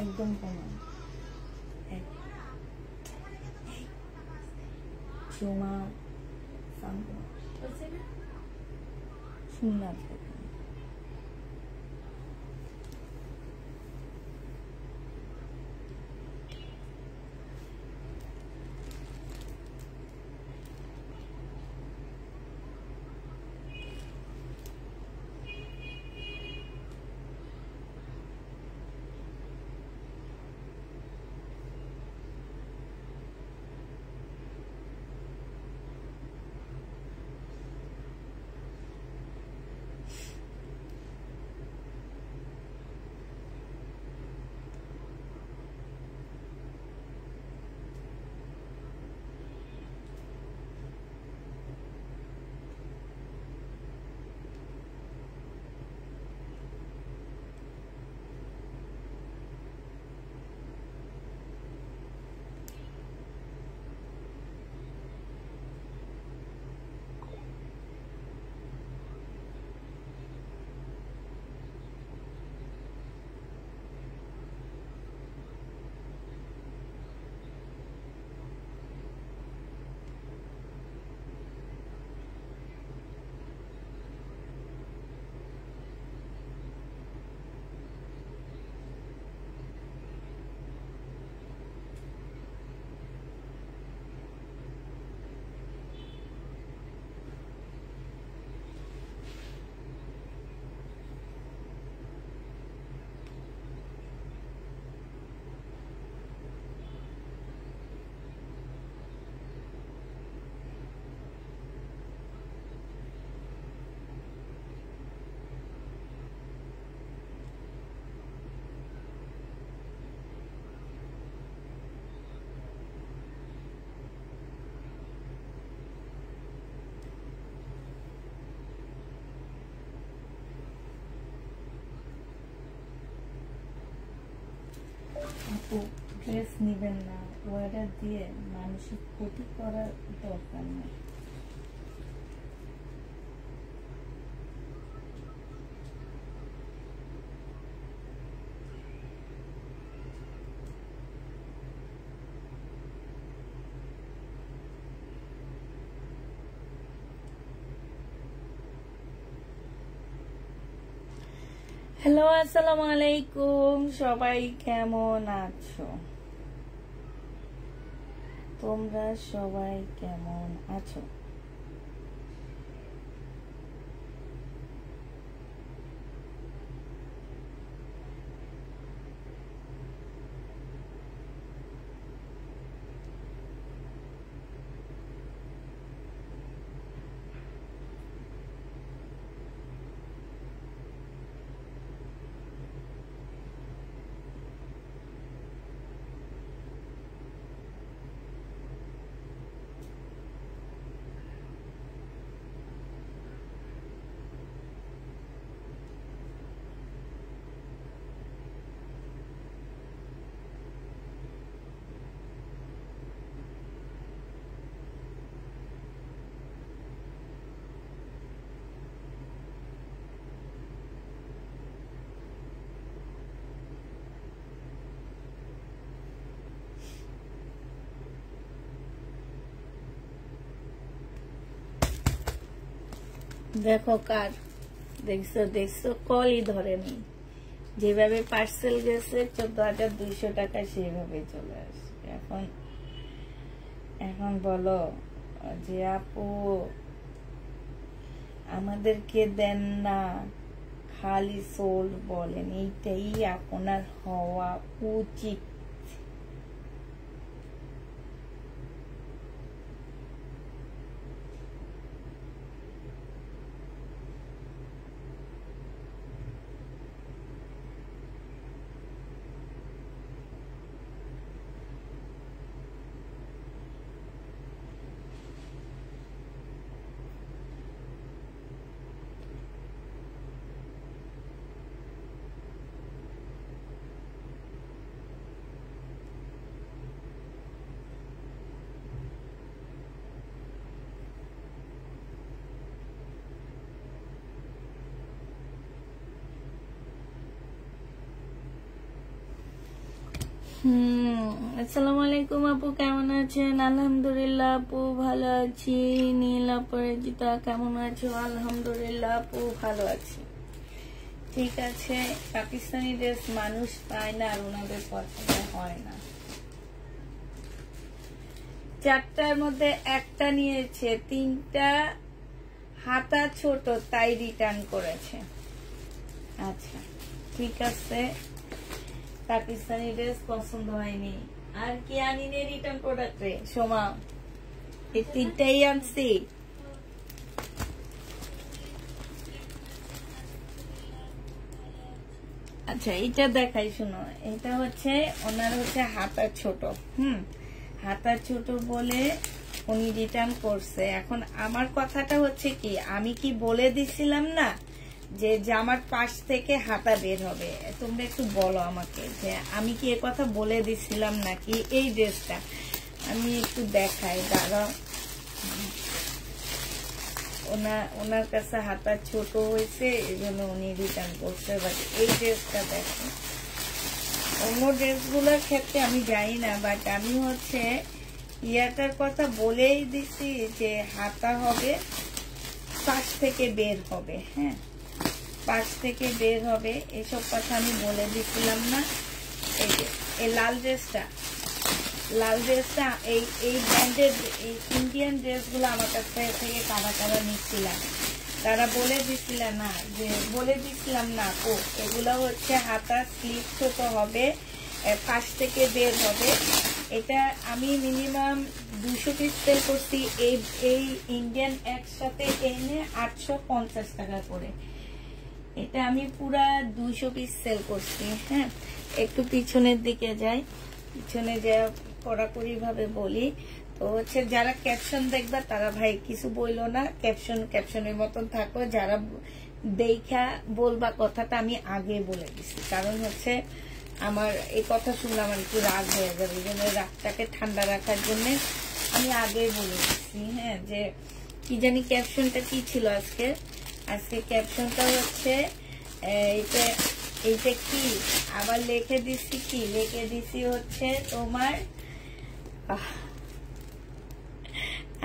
একদম কমান। চুমা শুনলাম আপু ড্রেস নিবেন না, ওয়ার্ডার দিয়ে মানসিক ক্ষতি করার দরকার নেই। হ্যালো, আসসালামু আলাইকুম। সবাই কেমন আছো? তোমরা সবাই কেমন আছো? দেখো কার দেখছো দেখছো, কলই ধরেনি। যেভাবে পার্সেল গেছে 14,200 টাকা সেইভাবে চলে আসে। এখন বলো যে আপু আমাদেরকে দেন না, খালি সোল বলেন, এইটাই আপনার হওয়া উচিত। আসসালামু আলাইকুম আপু, কেমন আছেন? আলহামদুলিল্লাহ আপু ভালো আছি। নীলা পরিচিতা কেমন আছো? আলহামদুলিল্লাহ আপু ভালো আছি। ঠিক আছে, পাকিস্তানি ড্রেস মানুষ পায় না আর ওনাদের পছন্দ হয় না। 4টার মধ্যে একটা নিয়েছে, 3টা হাতা ছোট তাই রিটার্ন করেছে। আচ্ছা ঠিক আছে, পাকিস্তানি ড্রেস পছন্দ হয়নি। আর কি আনিনি রিটার্ন প্রোডাক্টে? সোমা এই 3টাই আনছি। আচ্ছা এটা দেখাই, শুনো। এটা হচ্ছে ওনার হচ্ছে হাতা ছোট, হাতা ছোট বলে উনি রিটার্ন করছে। এখন আমার কথাটা হচ্ছে কি, আমি কি বলে দিছিলাম না যে জামার পাশ থেকে হাতা বের হবে? তোমরা একটু বলো আমাকে যে আমি কি এ কথা বলে দিছিলাম নাকি? এই ড্রেসটা আমি একটু দেখাই, দাঁড়াও। ওনার কাছে হাতা ছোট হয়েছে, এই জন্য উনি রিটার্ন করছে। বাট এই ড্রেসটা দেখো, অন্য ড্রেসগুলোর ক্ষেত্রে আমি জানি না, বাট আমি হচ্ছে ইয়াটার কথা বলেই দিছি যে হাতা হবে, পাশ থেকে বের হবে। হ্যাঁ, পাশ থেকে বের হবে, এসব কথা আমি বলে দিছিলাম না? এই যে এই লাল ড্রেসটা এই ব্র্যান্ডের এই ইন্ডিয়ান ড্রেসগুলো আমার কাছ থেকে কারা নিচ্ছিলাম, তারা বলে দিছিলাম না যে, বলে দিছিলাম না ও এগুলো হচ্ছে হাতা স্লিভ ছোট হবে, পাশ থেকে বের হবে। এটা আমি মিনিমাম 200 পিস সেল করছি। এই ইন্ডিয়ান একসাথে এনে 850 টাকা করে। এটা আমি পুরা 200 পিস সেল করছি। হ্যাঁ, একটু পিছনের দিকে যাই, পিছনে যা কড়াকড়ি ভাবে বলি। তো হচ্ছে যারা ক্যাপশন দেখবা তারা ভাই কিছু বইলো না, ক্যাপশনের মতন থাকো। যারা দেখা বলবা কথাটা আমি আগে বলে দিচ্ছি, কারণ হচ্ছে আমার এই কথা শুনলে আমার একটু রাগ হয়ে যাবে। এই জন্য রাগটাকে ঠান্ডা রাখার জন্য আমি আগে বলে দিচ্ছি। হ্যাঁ, যে কি জানি ক্যাপশনটা কি ছিল আজকে ক্যাপশনটা হচ্ছে এইটা কি আবার লিখে দিছি হচ্ছে তোমার,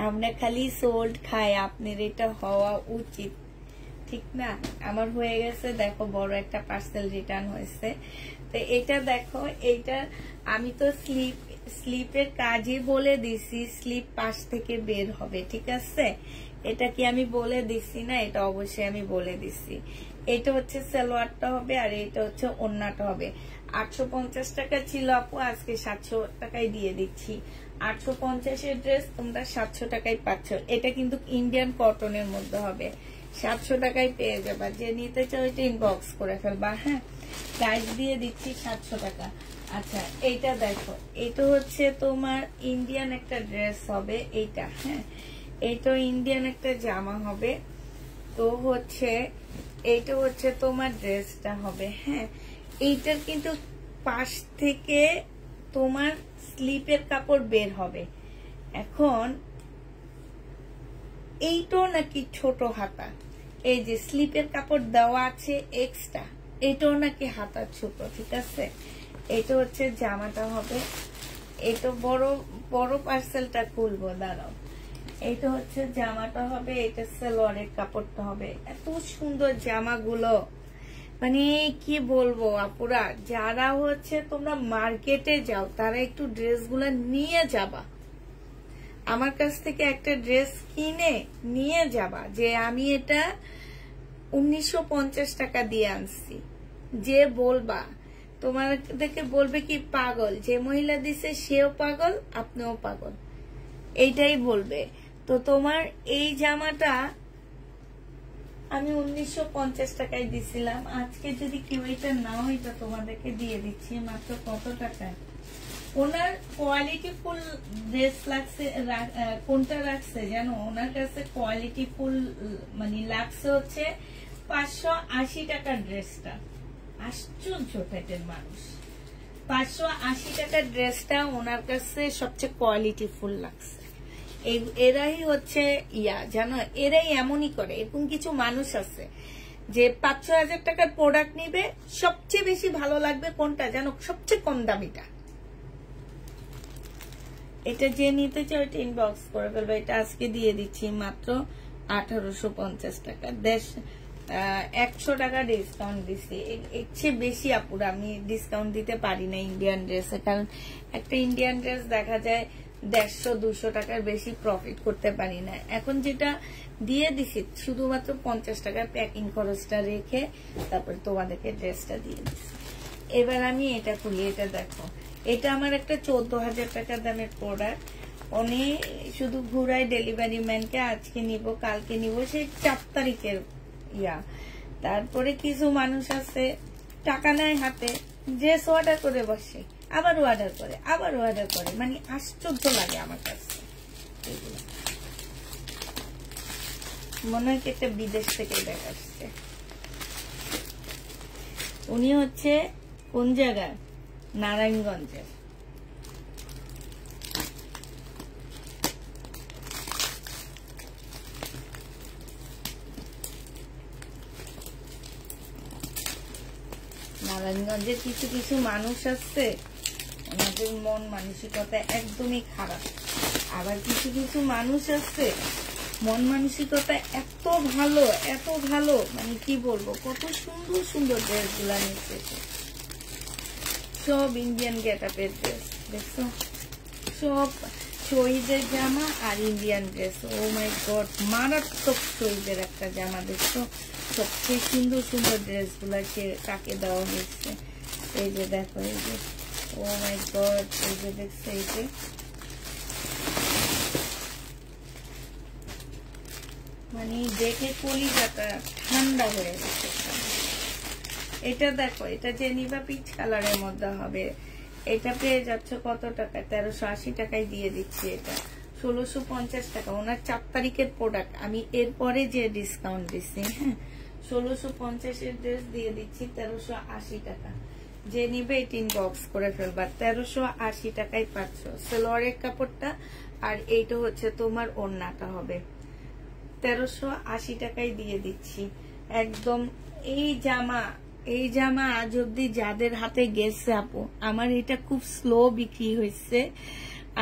আমরা খালি সোল্ড খাই, আপনার এটা হওয়া উচিত, ঠিক না? আমার হয়ে গেছে, দেখো বড় একটা পার্সেল রিটার্ন হয়েছে। তো এটা দেখো, এইটা আমি তো স্লিপের কাজই বলে দিছি, স্লিপ পাশ থেকে বের হবে, ঠিক আছে? এটা কি আমি বলে দিছি না? এটা অবশ্যই আমি বলে দিছি। এটা হচ্ছে সালোয়ারটা হবে আর এটা হচ্ছে ওড়নাটা হবে। 850 টাকা ছিল আপু, আজকে 700 টাকায় দিয়ে দিচ্ছি। 850-এর ড্রেস তোমরা 700 টাকায় পাচ্ছ। এটা কিন্তু ইন্ডিয়ান কটনের মধ্যে হবে, 700 টাকায় পেয়ে যাবা। যে নিতে চাও এটা ইনবক্স করে ফেলবা। হ্যাঁ, প্রাইস দিয়ে দিচ্ছি 700 টাকা। আচ্ছা এইটা দেখো, এটা হচ্ছে তোমার ইন্ডিয়ান একটা ড্রেস হবে এইটা। হ্যাঁ, এইটা ইন্ডিয়ান একটা জামা হবে। তো হচ্ছে এইটা হচ্ছে তোমার ড্রেসটা হবে। হ্যাঁ, এইটার কিন্তু পাশ থেকে তোমার স্লিপের কাপড় বের হবে। এখন এইটাও নাকি ছোট হাতা, এই যে স্লিপের কাপড় দেওয়া আছে এক্সট্রা, এটাও নাকি হাতা ছোট, ঠিক আছে? এটা হচ্ছে জামাটা হবে। এটা বড় পার্সেলটা খুলবো, দাঁড়াও। এটা হচ্ছে জামাটা হবে, এটা সালোয়ারের কাপড়টা হবে। এত সুন্দর জামাগুলো, মানে কি বলবো আপুরা, যারা হচ্ছে তোমরা মার্কেটে যাও তারা একটু ড্রেসগুলো নিয়ে যাবা, আমার কাছ থেকে একটা ড্রেস কিনে নিয়ে যাবা, যে আমি এটা 1950 টাকা দিয়ে আনছি। যে বলবা, তোমাদেরকে বলবে কি পাগল, যে মহিলা দিছে সেও পাগল, আপনিও পাগল, এইটাই বলবে। তো তোমার এই জামাটা আমি 1950 টাকায় দিছিলাম, আজকে যদি কেউ এটা নাও, এটা তোমাদেরকে দিয়ে দিচ্ছি মাত্র কত টাকায়। ওনার কোয়ালিটি ফুল ড্রেস লাগছে, কোনটা রাখছে জানো? ওনার কাছে কোয়ালিটি ফুল মানে লাগছে হচ্ছে 580 টাকার ড্রেসটা। আশ্চর্য টাইপের মানুষ, 580 টাকার ড্রেসটা ওনার কাছে সবচেয়ে কোয়ালিটি ফুল লাগছে। এরাই হচ্ছে জানো, এরাই এমনই করে। এরকম কিছু মানুষ আছে যে 500,000 টাকার প্রোডাক্ট নিবে, সবচেয়ে বেশি ভালো লাগবে কোনটা জানো? সবচেয়ে কম দামিটা, এটা যে নিতে চাও এটা ইনবক্স করে ফেলবো। এটা আজকে দিয়ে দিচ্ছি মাত্র 1850 টাকা। 100 টাকা ডিসকাউন্ট দিচ্ছি। এর চেয়ে বেশি আপুরা আমি ডিসকাউন্ট দিতে পারি না ইন্ডিয়ান ড্রেসে, কারণ একটা ইন্ডিয়ান ড্রেস দেখা যায় 150-200 টাকার বেশি প্রফিট করতে পারি না। এখন যেটা দিয়ে দিছি শুধুমাত্র 50 টাকার প্যাকিং খরচটা রেখে তারপর তোমাদেরকে ড্রেসটা দিয়ে দিচ্ছি। এবার আমি এটা খুলি। এটা দেখো, এটা আমার একটা 14,000 টাকা দামের প্রোডাক্ট। অনেক শুধু ঘুরাই ডেলিভারি ম্যানকে, আজকে নিব কালকে নিব, সেই 4 তারিখের ইয়া। তারপরে কিছু মানুষ আছে টাকা নেয় হাতে, ড্রেস অর্ডার করে বসে, আবার অর্ডার করে, আবার অর্ডার করে, মানে আশ্চর্য লাগে আমার কাছে এগুলো। মনে হয় একটা বিদেশ থেকে দেখাচ্ছে। উনি হচ্ছে কোন জায়গায়, নারায়ণগঞ্জের। নারায়ণগঞ্জের কিছু কিছু মানুষ আছে, ওনাদের মন মানসিকতা একদমই খারাপ। আবার কিছু কিছু মানুষ আছে মন মানসিকতা এত ভালো, এত ভালো, মানে কি বলবো, কত সুন্দর সুন্দর ড্রেস গুলা নিচ্ছে। সব ইন্ডিয়ান গেটআপের ড্রেস দেখছো, সব শহীদের জামা আর ইন্ডিয়ান ড্রেস। ও মাই গড, মারাত্মক শহীদের একটা জামা দেখছো। সবচেয়ে সুন্দর সুন্দর ড্রেস গুলা কাকে দেওয়া হয়েছে। এই যে দেখো, এই যে ও মাই গড, এই যে দেখছো, এই যে মানে দেখে কলিজাটা ঠান্ডা হয়ে গেছে। এটা দেখো, এটা যে নিবা পিচ কালারের মধ্যে হবে। এটা পেয়ে যাচ্ছ কত টাকা, 1380 টাকায় দিয়ে দিচ্ছি। এটা 1650 টাকা। ওনার 4 তারিখের প্রোডাক্ট, আমি এরপরে যে ডিসকাউন্ট দিচ্ছি, হ্যাঁ 1650 ড্রেস দিয়ে দিচ্ছি 1380 টাকা। যে নিবে এটা ইনবক্স করে ফেলবা। 1380 টাকায় পাচ্ছ সালোয়ারের কাপড়টা, আর এইটা হচ্ছে তোমার ওড়নাটা হবে। 1380 টাকায় দিয়ে দিচ্ছি একদম। এই জামা আজ অব্দি যাদের হাতে গেছে আপু, আমার এটা খুব স্লো বিক্রি হয়েছে।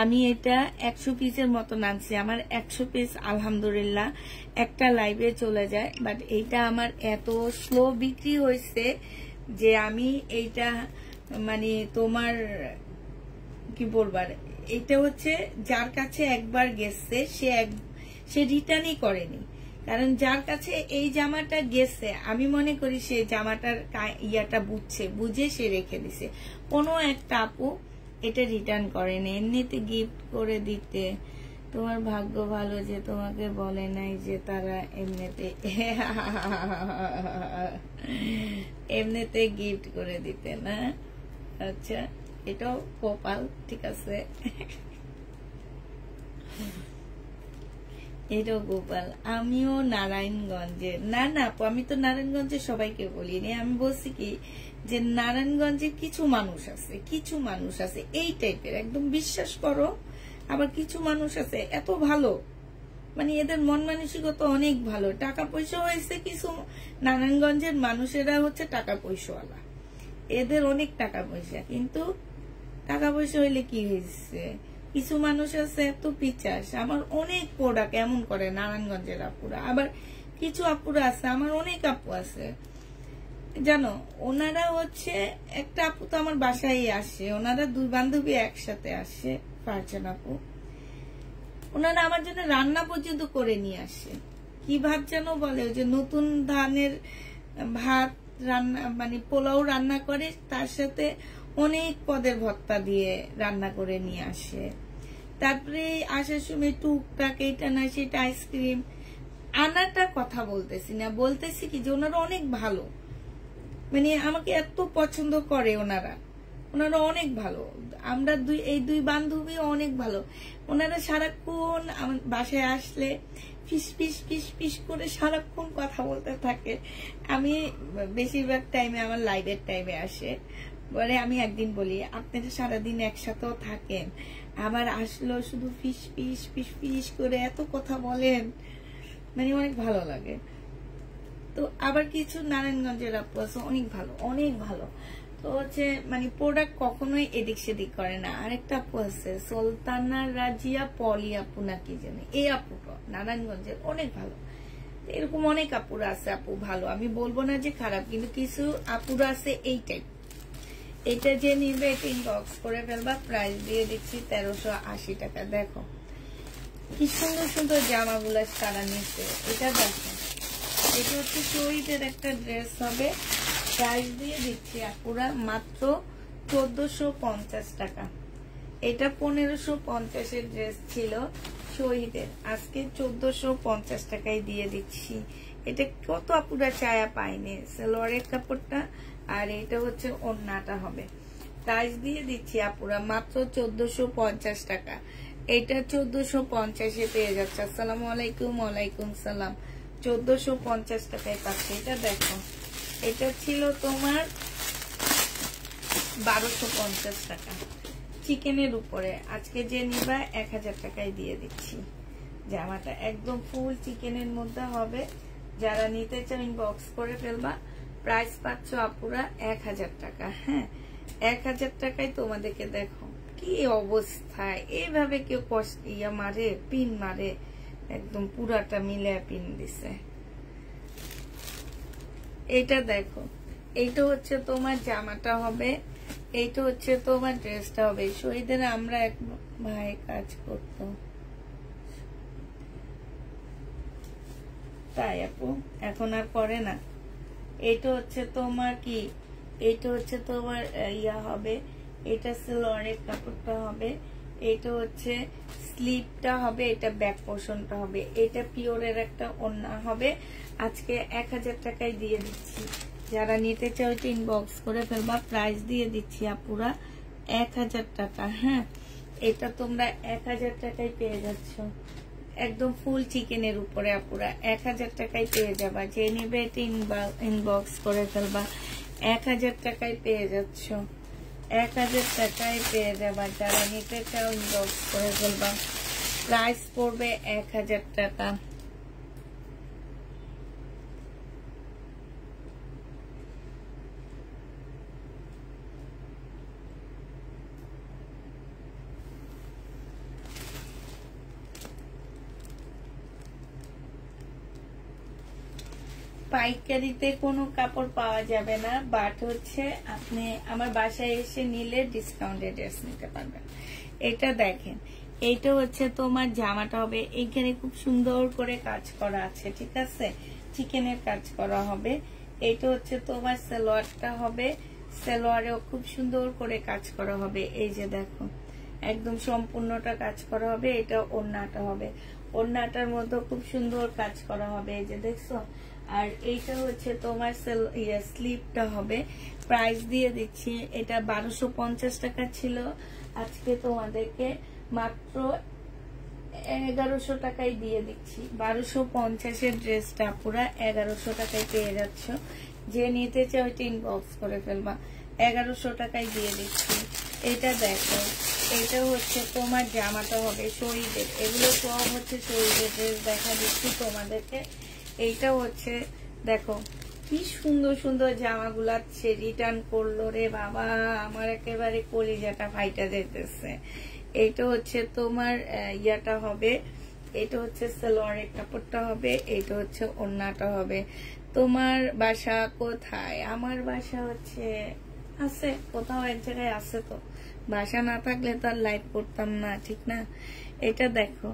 আমি এটা 100 পিসের মতো আনছি। আমার 100 পিস আলহামদুলিল্লাহ একটা লাইভে চলে যায়, বাট এইটা আমার এত স্লো বিক্রি হয়েছে যে আমি এইটা মানে তোমার কি বলবার, এটা হচ্ছে যার কাছে একবার গেছে সে রিটার্নই করেনি। কারণ যার কাছে এই জামাটা গেছে, আমি মনে করি সে জামাটার ইয়াটা বুঝে সে রেখে দিছে। কোনো একটা আপু এটা রিটার্ন করেনি, এমনিতে গিফট করে দিতে। তোমার ভাগ্য ভালো যে তোমাকে বলে নাই যে তারা এমনিতে গিফট করে দিতে না। আচ্ছা, এটাও কপাল, ঠিক আছে, এটাও গোপাল। আমিও নারায়ণগঞ্জে, না আপু, আমি তো নারায়ণগঞ্জে সবাইকে বলিনি। আমি বলছি কি যে নারায়ণগঞ্জে কিছু মানুষ আছে এই টাইপের, একদম বিশ্বাস করো। আবার কিছু মানুষ আছে এত ভালো, মানে এদের মন মানসিকতা অনেক ভালো। টাকা পয়সা হয়েছে, কিছু নারায়ণগঞ্জের মানুষেরা হচ্ছে টাকা পয়সাওয়ালা, এদের অনেক টাকা পয়সা। কিন্তু টাকা পয়সা হইলে কি হয়েছে, কিছু মানুষ আছে এত পিচাস। আমার অনেক প্রোডাক্ট এমন করে নারায়ণগঞ্জের আপুরা। আবার কিছু আপুরা আছে, আমার অনেক আপু আছে জানো, ওনারা হচ্ছে একটা আপু তো আমার বাসায় আসে, ওনারা 2 বান্ধবী একসাথে আসে, পারছেন আপু, ওনারা আমার জন্য রান্না পর্যন্ত করে নিয়ে আসে। কি ভাত যেন বলে, ওই যে নতুন ধানের ভাত রান্না, মানে পোলাও রান্না করে, তার সাথে অনেক পদের ভর্তা দিয়ে রান্না করে নিয়ে আসে। তারপরে আসার সময় টুকটাক এটা না সেটা আইসক্রিম আনাটা কথা বলতেছি না, বলতেছি কি যে ওনারা অনেক ভালো, মানে আমাকে এত পছন্দ করে ওনারা অনেক ভালো। আমরা এই 2 বান্ধবী অনেক ভালো। ওনারা সারাক্ষণ আমার বাসায় আসলে ফিস ফিস ফিস ফিস করে সারাক্ষণ কথা বলতে থাকে। আমি বেশিরভাগ টাইমে আমার লাইভের টাইমে আসে, বলে আমি একদিন বলি আপনারা সারাদিন একসাথেও থাকেন, আবার আসলো শুধু ফিস ফিস ফিস ফিস করে এত কথা বলেন, মানে অনেক ভালো লাগে। তো আবার কিছু নারায়ণগঞ্জের আপু আছে অনেক ভালো, তো হচ্ছে মানে প্রোডাক্ট কখনোই এদিক সেদিক করে না। আরেকটা আপু আছে সুলতানা রাজিয়া পলি আপু নাকি জানি, এই আপুটা নারায়ণগঞ্জের, অনেক ভালো। এরকম অনেক আপুরা আছে, আপু ভালো, আমি বলবো না যে খারাপ, কিন্তু কিছু আপুরা আছে এই টাইপ। এটা যে নিবে এটা ইনবক্স করে ফেলবা, প্রাইস দিয়ে দিচ্ছি 1380 টাকা। দেখো কি সুন্দর সুন্দর জামাগুলো তারা নিচ্ছে। এটা দেখো, এটা হচ্ছে শহীদের একটা ড্রেস হবে, প্রাইস দিয়ে দিচ্ছি আপুরা মাত্র 1450 টাকা। এটা 1550 ড্রেস ছিল শহীদের, আজকে 1450 টাকায় দিয়ে দিচ্ছি। এটা কত আপুরা চায়া পাইনি, সালোয়ারের কাপড়টা, আর এটা হচ্ছে ওড়নাটা হবে। প্রাইস দিয়ে দিচ্ছি আপুরা মাত্র 1450 টাকা। এটা 1450-এ পেয়ে যাচ্ছে। আসসালামু আলাইকুম। ওয়ালাইকুম সালাম। 1450 টাকায় পাচ্ছে। এটা দেখো, এটা ছিল তোমার 1250 টাকা চিকেনের উপরে। আজকে যে নিবা 1000 টাকায় দিয়ে দিচ্ছি। জামাটা একদম ফুল চিকেনের মধ্যে হবে, যারা নিতে চাও ইনবক্স করে ফেলবা। প্রাইস পাচ্ছ আপুরা 1000 টাকা। হ্যাঁ, 1000 টাকায় তোমাদেরকে দেখো কি অবস্থায়, এইভাবে কেউ ইয়া মারে, পিন মারে, একদম পুরাটা মিলে পিন দিছে। এটা দেখো, এইটা হচ্ছে তোমার জামাটা হবে, এইটা হচ্ছে তোমার ড্রেসটা হবে। শহীদের আমরা এক ভাই কাজ করতো, তাই আপু এখন আর করে না। এটা হচ্ছে তোমার কি, এটা হচ্ছে তোমার ইয়া হবে, এটা সালোয়ারের কাপড়টা হবে, এটা হচ্ছে স্লিপটা হবে, এটা ব্যাক পোর্শনটা হবে, এটা পিওরের একটা ওড়না হবে। আজকে 1000 টাকায় দিয়ে দিচ্ছি। যারা নিতে চাও এটা ইনবক্স করে ফেলবা। প্রাইস দিয়ে দিচ্ছি আপুরা 1000 টাকা। হ্যাঁ, এটা তোমরা 1000 টাকায় পেয়ে যাচ্ছ, একদম ফুল চিকেনের উপরে আপুরা 1000 টাকায় পেয়ে যাবা। যে নিবে এটা ইনবক্স করে ফেলবা। 1000 টাকায় পেয়ে যাচ্ছ, 1000 টাকায় পেয়ে যাবা। যারা নিতে চাও ইনবক্স করে ফেলবা। প্রাইস পড়বে 1000 টাকা। পাইকারিতে কোনো কাপড় পাওয়া যাবে না, বাট হচ্ছে আপনি আমার বাসায় এসে নিলে ডিসকাউন্টে ড্রেস নিতে পারবেন। এটা দেখেন, এইটা হচ্ছে তোমার জামাটা হবে, এইখানে খুব সুন্দর করে কাজ করা আছে, ঠিক আছে, চিকেনের কাজ করা হবে। এইটা হচ্ছে তোমার সালোয়ারটা হবে, সালোয়ারেও খুব সুন্দর করে কাজ করা হবে। এই যে দেখো, একদম সম্পূর্ণটা কাজ করা হবে। এটা ওড়নাটা হবে, ওড়নাটার মধ্যে খুব সুন্দর কাজ করা হবে, এই যে দেখছো। আর এইটা হচ্ছে তোমার স্লিপটা হবে। প্রাইস দিয়ে দিচ্ছি, এটা 1250 টাকা ছিল, আজকে তোমাদেরকে মাত্র 1100 টাকায় দিয়ে দিচ্ছি। 1250-এর ড্রেসটা পুরা 1100 টাকায় পেয়ে যাচ্ছ। যে নিতে চাও ওইটা ইনবক্স করে ফেলবা। 1100 টাকায় দিয়ে দিচ্ছি। এটা দেখো, এটা হচ্ছে তোমার জামাটা হবে শহীদের, এগুলো সব হচ্ছে শহীদের ড্রেস দেখা দিচ্ছি তোমাদেরকে। এইটা হচ্ছে দেখো কি সুন্দর সুন্দর জামাগুলা রিটার্ন করলো রে বাবা, আমার একেবারে কলিজাটা ফাইটা যেতেছে। এইটা হচ্ছে তোমার ইয়াটা হবে, এটা হচ্ছে সালোয়ারের কাপড়টা হবে, এইটা হচ্ছে ওড়নাটা হবে। তোমার বাসা কোথায়? আমার বাসা হচ্ছে আছে কোথাও এক জায়গায় আছে, তো বাসা না থাকলে তো আর লাইভ করতাম না, ঠিক না। এটা দেখো,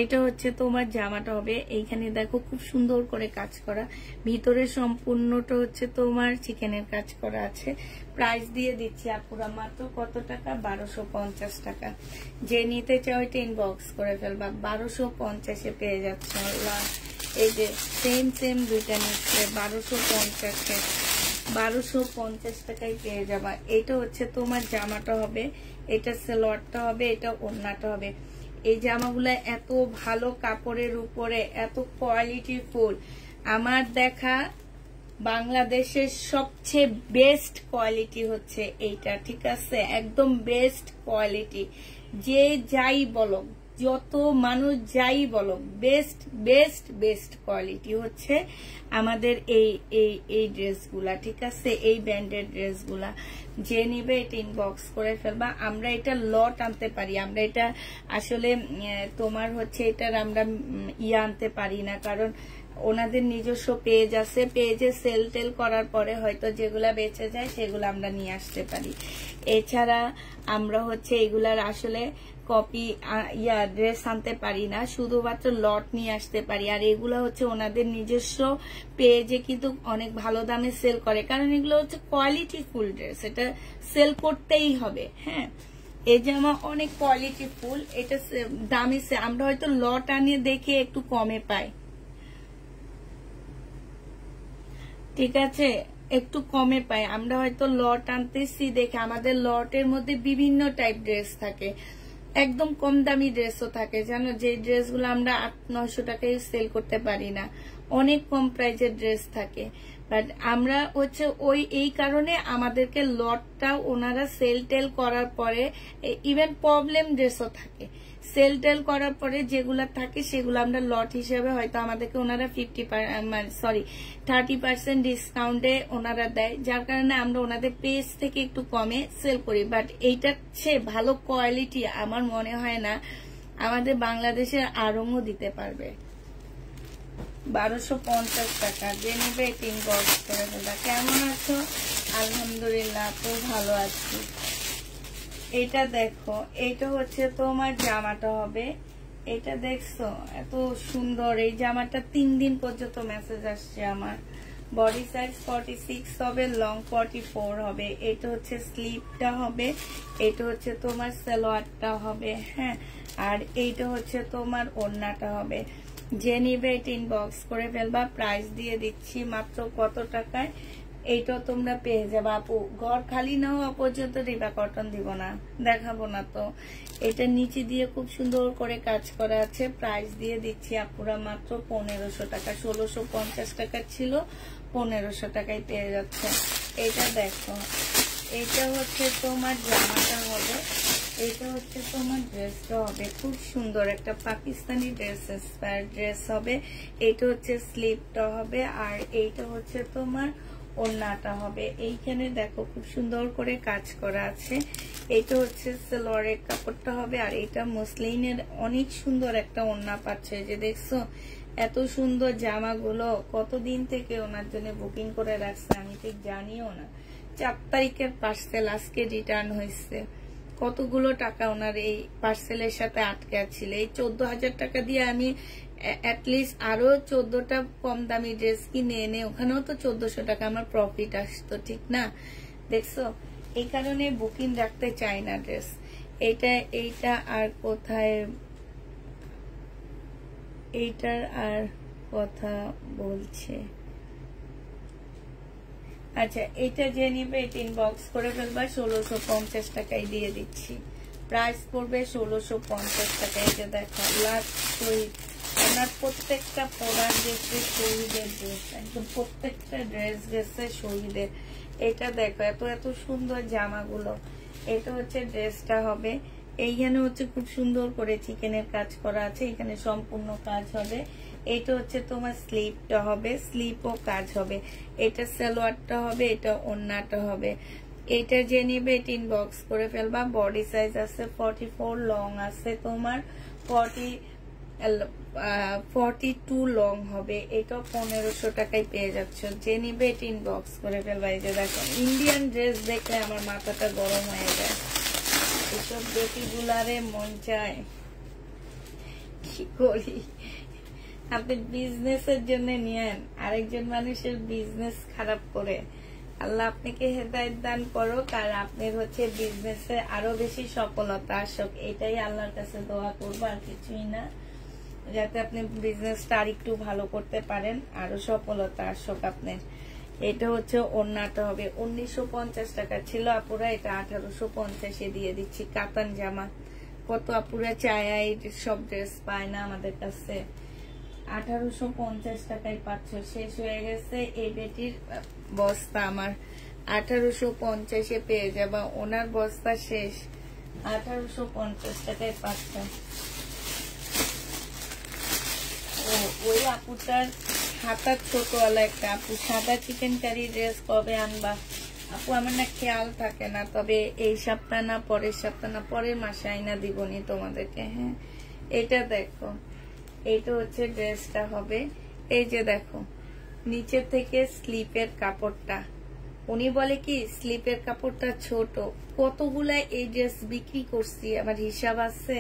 এটা হচ্ছে তোমার জামাটা হবে, এইখানে দেখো খুব সুন্দর করে কাজ করা, ভিতরে সম্পূর্ণটা হচ্ছে তোমার চিকেনের কাজ করা আছে। প্রাইস দিয়ে দিচ্ছি আপুরা মাত্র কত টাকা? 1250 টাকা। যে নিতে চাও এটা ইনবক্স করে ফেলবা। 1250-এ পেয়ে যাচ্ছে। এই যে সেম দুইটা নিচ্ছে 1250-এ, 1250 টাকায় পেয়ে যাবা। এটা হচ্ছে তোমার জামাটা হবে, এটা সালোয়ারটা হবে, এটা ওড়নাটা হবে। এই জামাগুলা এত ভালো কাপড়ের উপরে, এত কোয়ালিটি ফুল। আমার দেখা বাংলাদেশের সবচেয়ে বেস্ট কোয়ালিটি হচ্ছে এইটা, ঠিক আছে, একদম বেস্ট কোয়ালিটি। যে যাই বলো যত মানুষ যাই বলো, বেস্ট বেস্ট বেস্ট কোয়ালিটি হচ্ছে আমাদের এই ড্রেসগুলা, ঠিক আছে? এই ব্র্যান্ডেড ড্রেসগুলা যে নিবে এটা ইনবক্স করে ফেলবা। আমরা এটা লট আনতে পারি, আমরা এটা আসলে তোমার হচ্ছে এটার আমরা আনতে পারি না, কারণ ওনাদের নিজস্ব পেজ আছে, পেজে সেল টেল করার পরে হয়তো যেগুলা বেঁচে যায় সেগুলো আমরা নিয়ে আসতে পারি। এছাড়া আমরা হচ্ছে এগুলার আসলে কপি ড্রেস আনতে পারি না, শুধুমাত্র লট নিয়ে আসতে পারি। আর এগুলো হচ্ছে ওনাদের নিজস্ব পেজে কিন্তু অনেক ভালো দামে সেল করে, কারণ এগুলো হচ্ছে কোয়ালিটি ফুল ড্রেস, এটা সেল করতেই হবে। হ্যাঁ, এই জামা অনেক কোয়ালিটি ফুল, এটা দামি, আমরা হয়তো লট আনিয়ে দেখে একটু কমে পাই, ঠিক আছে? একটু কমে পাই আমরা হয়তো লট আনতেছি দেখে। আমাদের লটের মধ্যে বিভিন্ন টাইপ ড্রেস থাকে, একদম কম দামি ড্রেসও থাকে, জানো? যে ড্রেসগুলো আমরা 800-900 টাকায় সেল করতে পারি না, অনেক কম প্রাইজের ড্রেস থাকে। বাট আমরা হচ্ছে এই কারণে আমাদেরকে লটটা ওনারা সেল টেল করার পরে, ইভেন প্রবলেম ড্রেসও থাকে, সেল টেল করার পরে যেগুলা থাকে সেগুলো আমরা লট হিসেবে হয়তো আমাদেরকে ওনারা 30% ডিসকাউন্টে ওনারা দেয়, যার কারণে আমরা ওনাদের পেজ থেকে একটু কমে সেল করি। বাট এইটার চেয়ে ভালো কোয়ালিটি আমার মনে হয় না আমাদের বাংলাদেশের আরঙও দিতে পারবে। 1250 টাকা, যে নেবে ইনবক্স করে দেবা। কেমন আছো? আলহামদুলিল্লাহ, তো ভালো আছি। এটা দেখো, এটা হচ্ছে তোমার জামাটা হবে, এটা দেখছো এত সুন্দর এই জামাটা, 3 দিন পর্যন্ত মেসেজ আসছে আমার। বডি সাইজ 46 হবে, লং 44 হবে। এটা হচ্ছে স্লিভটা হবে, এটা হচ্ছে তোমার সালোয়ারটা হবে। হ্যাঁ, আর এইটা হচ্ছে তোমার ওড়নাটা হবে। যে নিবে এটা ইনবক্স করে ফেলবা। প্রাইস দিয়ে দিচ্ছি মাত্র কত টাকায়, এইটাও তোমরা পেয়ে যাবে। আপু ঘর খালি না হওয়া পর্যন্ত রিবা কটন দিব না, দেখাবো না তো। এটা নিচে দিয়ে খুব সুন্দর করে কাজ করা আছে। প্রাইস দিয়ে দিচ্ছি আপুরা মাত্র 1500 টাকা। 1650 টাকা ছিল, 1500 টাকায় পেয়ে যাচ্ছে। এটা দেখো, এটা হচ্ছে তোমার জামাটা হবে, এটা হচ্ছে তোমার ড্রেসটা হবে। খুব সুন্দর একটা পাকিস্তানি ড্রেস, ইন্সপায়ার ড্রেস হবে। এটা হচ্ছে স্লিভটা হবে, আর এইটা হচ্ছে তোমার ওড়নাটা হবে। এইখানে দেখো খুব সুন্দর করে কাজ করা আছে। এটা হচ্ছে সালোয়ারের কাপড়টা হবে, আর এটা মসলিনের অনেক সুন্দর একটা ওড়না পাচ্ছে। যে দেখছো এত সুন্দর জামাগুলো কতদিন থেকে ওনার জন্য বুকিং করে রাখছে আমি ঠিক জানিও না। 4 তারিখের পার্সেল আজকে রিটার্ন হয়েছে। কতগুলো টাকা ওনার এই পার্সেলের সাথে আটকে ছিল। এই 14,000 টাকা দিয়ে আমি অ্যাটলিস্ট আরো 14টা কম দামি ড্রেস কিনে এনে ওখানেও তো 1400 টাকা আমার প্রফিট আসতো, ঠিক না? দেখছো, এই কারণে বুকিং রাখতে চাই না ড্রেস। এইটা আর কোথায়, এইটার আর কথা বলছে। আচ্ছা, এটা যে নিবে এটা ইনবক্স করে ফেলবা। 1650 টাকায় দিয়ে দিচ্ছি। প্রাইস পড়বে 1650 টাকা। এটা দেখো লাস্ট শহীদ, ওনার প্রত্যেকটা প্রোডাক্ট গেছে শহীদের ড্রেস, একদম প্রত্যেকটা ড্রেস গেছে শহীদের। এটা দেখো এত এত সুন্দর জামাগুলো। এটা হচ্ছে ড্রেসটা হবে। এইখানে হচ্ছে খুব সুন্দর করে চিকেনের কাজ করা আছে, এখানে সম্পূর্ণ কাজ হবে। এটা হচ্ছে তোমার স্লিভটা হবে, স্লিভও কাজ হবে। এটা সালোয়ারটা হবে, এটা ওড়নাটা হবে। এটা যে নিবে এটা ইনবক্স করে ফেলবা। বডি সাইজ আছে 44, লং আছে তোমার 42 লং হবে। এটা 1500 টাকায় পেয়ে যাচ্ছ। যে নিবে এটা ইনবক্স করে ফেলবা। এই যে দেখো ইন্ডিয়ান ড্রেস দেখলে আমার মাথাটা গরম হয়ে যায়। এসব বেটিগুলারে মন চায় কি করি। আপনি বিজনেসের জন্য নিয়েন, আরেকজন মানুষের বিজনেস খারাপ করে। আল্লাহ আপনাকে হেদায়েত দান করুক, আর আপনার হচ্ছে বিজনেসে আরো বেশি সফলতা আসুক। এটাই আল্লাহর কাছে দোয়া করবো, আর কিছুই না। যাতে আপনি বিজনেসটা আর একটু ভালো করতে পারেন, আরো সফলতা আসুক আপনার। এটা হচ্ছে ওড়নাটা হবে। 1950 টাকা ছিল আপুরা, এটা 1850-এ দিয়ে দিচ্ছি। কাতান জামা, কত আপুরা চায় এই সব ড্রেস পায় না আমাদের কাছে। 1850 টাকায় পাচ্ছ। শেষ হয়ে গেছে এই বেটির বস্তা, আমার 1850-এ পেয়ে যাবা। ওনার বস্তা শেষ, 1850 টাকায় পাচ্ছ। ওই আপুটার হাতা ছোটওয়ালা একটা আপু সাদা চিকেন কারি ড্রেস কবে আনবা আপু? আমার না খেয়াল থাকে না, তবে এই সপ্তাহ না পরের সপ্তাহ না পরের মাসে আইনা দিবনি তোমাদেরকে। হ্যাঁ, এটা দেখো, এটা হচ্ছে ড্রেসটা হবে। এই যে দেখো নিচে থেকে স্লিপের কাপড়টা, উনি বলে কি স্লিপের কাপড়টা ছোট, কতগুলা এই ড্রেস বিক্রি করছি আমার হিসাব আছে।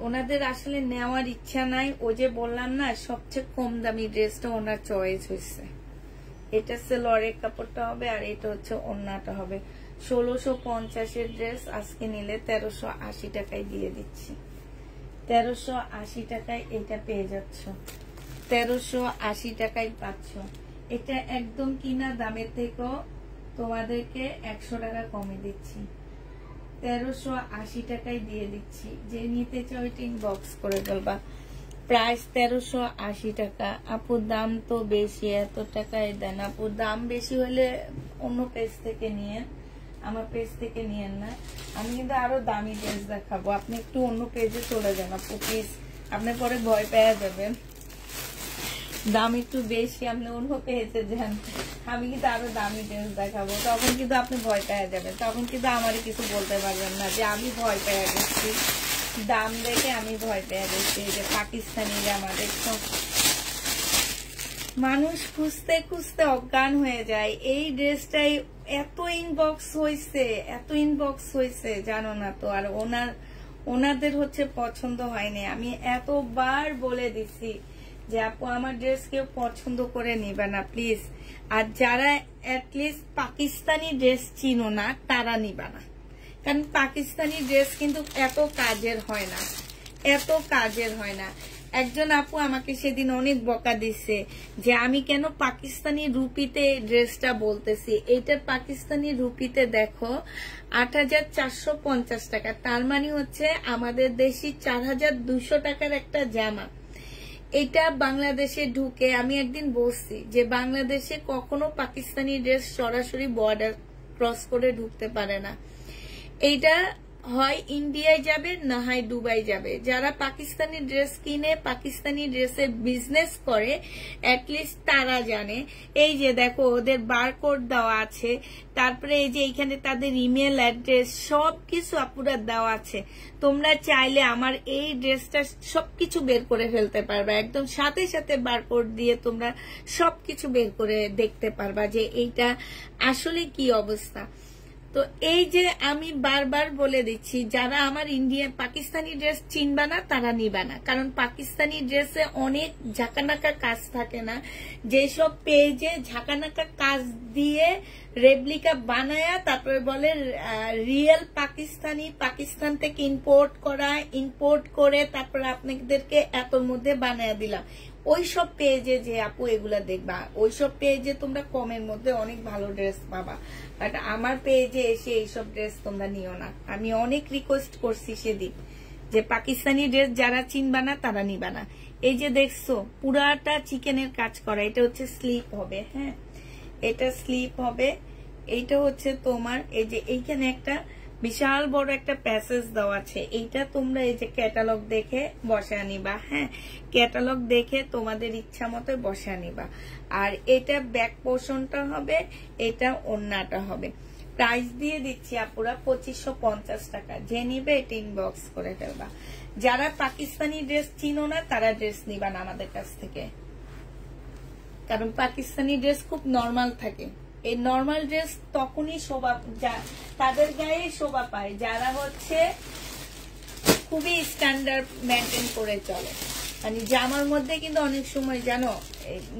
ওনাদের আসলে নেওয়ার ইচ্ছা নাই, ও যে বললাম না সবচেয়ে কম দামি ড্রেসটা ওনার চয়েস হয়েছে। এটা সালোয়ারের কাপড়টা হবে আর এটা হচ্ছে ওড়নাটা হবে। 1650 ড্রেস আজকে নিলে 1380 টাকায় দিয়ে দিচ্ছি। 1380 টাকায় এটা পেয়ে যাচ্ছ, 1380 টাকায় পাচ্ছ। এটা একদম কিনা দামের থেকেও তোমাদেরকে 100 টাকা কমে দিচ্ছি, 1380 টাকায় দিয়ে দিচ্ছি। যে নিতে চাও এটা ইনবক্স করে ফেলবা। প্রাইস 1380 টাকা। আপু দাম তো বেশি, এত টাকায় দেন আপু। দাম বেশি হলে অন্য পেজ থেকে নিয়ে, আমার পেজ থেকে নিয়েন না। আমি কিন্তু আরো দামি ড্রেস দেখাবো, আপনি একটু অন্য পেজে চলে যান আপু প্লিজ, আপনি পরে ভয় পেয়ে যাবেন। দাম একটু বেশি, আপনি অন্য পেজে যান, আমি কিন্তু আরো দামি ড্রেস দেখাবো, তখন কিন্তু আপনি ভয় পেয়ে যাবেন। তখন কিন্তু আমারই কিছু বলতে পারবেন না যে আমি ভয় পেয়ে গেছি, দাম দেখে আমি ভয় পেয়ে গেছি। যে পাকিস্তানি জামা দেখো, মানুষ খুঁজতে খুঁজতে অজ্ঞান হয়ে যায়। এই ড্রেসটাই এত ইনবক্স হয়েছে, এত ইনবক্স হয়েছে জানো না তো। আর ওনাদের হচ্ছে পছন্দ হয়নি। আমি এতবার বলে দিছি যে আপু আমার ড্রেস কেউ পছন্দ করে নিবে না প্লিজ। আর যারা অ্যাটলিস্ট পাকিস্তানি ড্রেস চিনো না তারা নিবা না, কারণ পাকিস্তানি ড্রেস কিন্তু এত কাজের হয় না, এত কাজের হয় না। একজন আপু আমাকে সেদিন অনেক বকা দিছে যে আমি কেন পাকিস্তানি রুপিতে ড্রেসটা বলতেছি। এইটার পাকিস্তানি রুপিতে দেখো 8450 টাকা, তার মানে হচ্ছে আমাদের দেশি 4200 টাকার একটা জামা। এটা বাংলাদেশে ঢুকে, আমি একদিন বলছি যে বাংলাদেশে কখনো পাকিস্তানি ড্রেস সরাসরি বর্ডার ক্রস করে ঢুকতে পারে না। এইটা হয় ইন্ডিয়ায় যাবে না হয় দুবাই যাবে। যারা পাকিস্তানি ড্রেস কিনে, পাকিস্তানি ড্রেসের বিজনেস করে, অ্যাটলিস্ট তারা জানে। এই যে দেখো ওদের বারকোড দেওয়া আছে, তারপরে এই যে এইখানে তাদের ইমেল অ্যাড্রেস সবকিছু আপুরা দেওয়া আছে। তোমরা চাইলে আমার এই ড্রেসটা সবকিছু বের করে ফেলতে পারবা, একদম সাথে সাথে বারকোড দিয়ে তোমরা সবকিছু বের করে দেখতে পারবা যে এইটা আসলে কি অবস্থা। তো এই যে আমি বারবার বলে দিচ্ছি, যারা আমার পাকিস্তানি ড্রেস চিনবা না তারা নিবা না, কারণ পাকিস্তানি ড্রেসে অনেক ঝাঁকানাকা কাজ থাকে না। যেসব পেজে ঝাঁকানাকা কাজ দিয়ে রেপ্লিকা বানায়া তারপরে বলে রিয়েল পাকিস্তানি, পাকিস্তান থেকে ইম্পোর্ট করে তারপরে আপনাদেরকে এতর মধ্যে বানায়া দিলাম, ওইসব পেজে যে আপু এগুলা দেখবা, ওইসব পেজে তোমরা কমের মধ্যে অনেক ভালো ড্রেস পাবা। বাট আমার পেজে এসে এইসব ড্রেস তোমরা নিও না। আমি অনেক রিকোয়েস্ট করছি সেদিন যে পাকিস্তানি ড্রেস যারা চিনবা না তারা নিবা না। এই যে দেখছো পুরাটা চিকেনের কাজ করা, এটা হচ্ছে স্লিপ হবে। হ্যাঁ, এটা স্লিপ হবে। এইটা হচ্ছে তোমার এই যে এইখানে একটা বিশাল বড় একটা প্যাসেজ দেওয়া আছে, এইটা তোমরা এই যে ক্যাটালগ দেখে বসা নিবা। হ্যাঁ, ক্যাটালগ দেখে তোমাদের ইচ্ছা মতো বসা নিবা। আর এটা ব্যাক পোর্শনটা হবে, এটা ওড়নাটা হবে। প্রাইস দিয়ে দিচ্ছি আপুরা 2550 টাকা। যে নিবে এটা ইনবক্স করে ফেলবা। যারা পাকিস্তানি ড্রেস চিনো না তারা ড্রেস নিবা না আমাদের কাছ থেকে, কারণ পাকিস্তানি ড্রেস খুব নর্মাল থাকে। এই নর্মাল ড্রেস তখনই শোভা, তাদের গায়ে শোভা পায় যারা হচ্ছে খুবই স্ট্যান্ডার্ড মেনটেন করে চলে। মানে জামার মধ্যে কিন্তু অনেক সময় জানো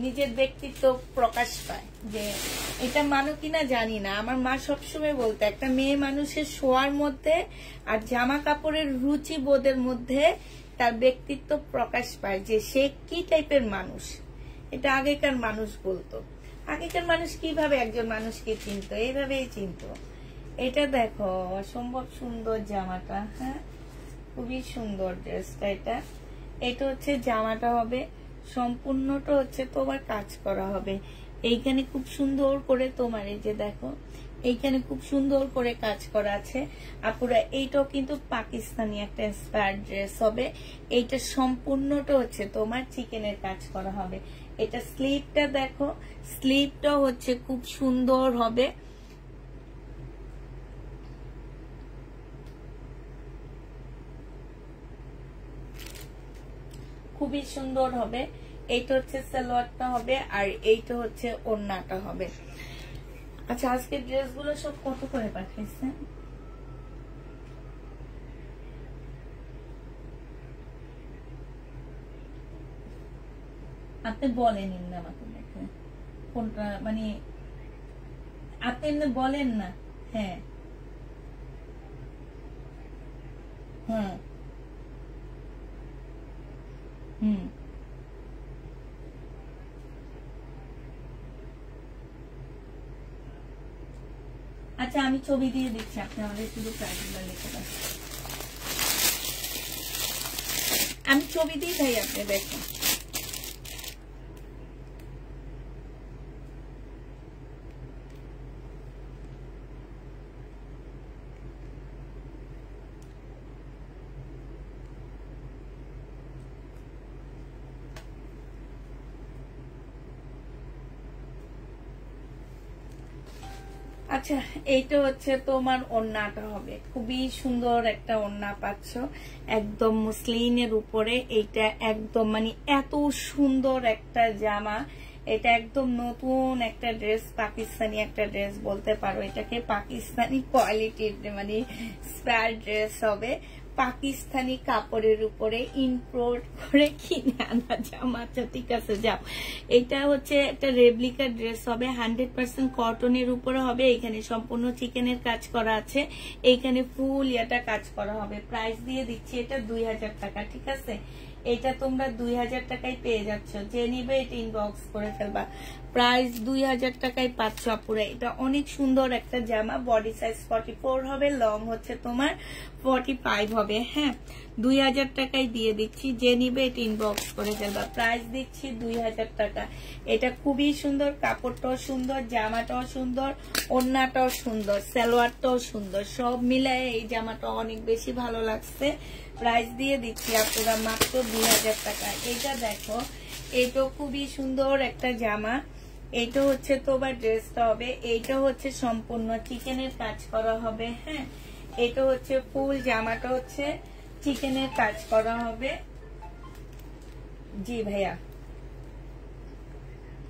নিজের ব্যক্তিত্ব প্রকাশ পায়। যে এটা মানো কিনা জানি না, আমার মা সবসময় বলতো একটা মেয়ে মানুষের শোয়ার মধ্যে আর জামা কাপড়ের রুচি বোধের মধ্যে তার ব্যক্তিত্ব প্রকাশ পায়, যে সে কি টাইপের মানুষ। এটা আগেকার মানুষ বলতো। আগেকার মানুষ কিভাবে একজন মানুষকে চিনতো, এইভাবেই চিনতো। এটা দেখো অসম্ভব সুন্দর জামাটা। হ্যাঁ, খুবই সুন্দর ড্রেসটা। এটা হচ্ছে জামাটা হবে, সম্পূর্ণটা হচ্ছে তোমার কাজ করা হবে। এইখানে খুব সুন্দর করে তোমার এই যে দেখো এইখানে খুব সুন্দর করে কাজ করা আছে আপুরা। এইটাও কিন্তু পাকিস্তানি একটা ইন্সপায়ার্ড ড্রেস হবে। এইটা সম্পূর্ণটা হচ্ছে তোমার চিকেনের কাজ করা হবে। এটা স্লিভটা দেখো, স্লিভটা হচ্ছে খুব সুন্দর হবে। খুবই সুন্দর হবে। এইটা হচ্ছে সালোয়ারটা হবে, আর এইটা হচ্ছে ওড়নাটা হবে। আচ্ছা, আজকে ড্রেসগুলো সব কত করে পাঠাইছেন? আপনি বলেন না আমাকে, দেখেন কোনটা, মানে আপনি এমনি বলেন না। হ্যাঁ হ্যাঁ হুম। আচ্ছা, আমি ছবি দিয়ে দিচ্ছি, আপনি আমাদের শুধু প্রাইসগুলো লিখে দেন। আমি ছবি দিই ভাই, আপনি দেখেন। আচ্ছা, এইটা হচ্ছে তোমার ওড়নাটা হবে। খুবই সুন্দর একটা ওড়না পাচ্ছ, একদম মুসলিনের উপরে। এইটা একদম মানে এত সুন্দর একটা জামা। এটা একদম নতুন একটা ড্রেস, পাকিস্তানি একটা ড্রেস বলতে পারো এটাকে। পাকিস্তানি কোয়ালিটির মানে স্পেয়ার ড্রেস হবে। পাকিস্তানি কাপড়ের উপরে ইম্পোর্ট করে কিনে আনা জামা। আচ্ছা ঠিক আছে, যাও। এটা হচ্ছে একটা রেপ্লিকা ড্রেস হবে, 100% কটনের উপরে হবে। এখানে সম্পূর্ণ চিকেনের কাজ করা আছে, এইখানে ফুল এটা কাজ করা হবে। প্রাইস দিয়ে দিচ্ছি এটা 2000 টাকা, ঠিক আছে। এটা তোমরা 2000 টাকায় পেয়ে যাচ্ছ, যে নিবে এটা ইনবক্স করে ফেলবা। প্রাইস 2000 টাকায় পাচ্ছ আপুরা। এটা অনেক সুন্দর একটা জামা। বডি সাইজ 44 হবে, লং হচ্ছে তোমার 45 হবে। হ্যাঁ, 2000 টাকায় দিয়ে দিচ্ছি, যে নিবে এটা ইনবক্স করে ফেলবা। প্রাইস দিচ্ছি 2000 টাকা। এটা খুবই সুন্দর, কাপড়টাও সুন্দর, জামাটাও সুন্দর, ওড়নাটাও সুন্দর, সালোয়ারটাও সুন্দর। সব মিলায়ে এই জামাটা অনেক বেশি ভালো লাগছে। প্রাইস দিয়ে দিচ্ছি আপনারা মাত্র 2000 টাকা। এটা দেখো, এটাও খুবই সুন্দর একটা জামা। এটা হচ্ছে তোমার ড্রেসটা হবে। এইটা হচ্ছে সম্পূর্ণ চিকেনের কাজ করা হবে। হ্যাঁ, এটা হচ্ছে ফুল জামাটা হচ্ছে চিকেনের কাজ করা হবে। জি ভাইয়া,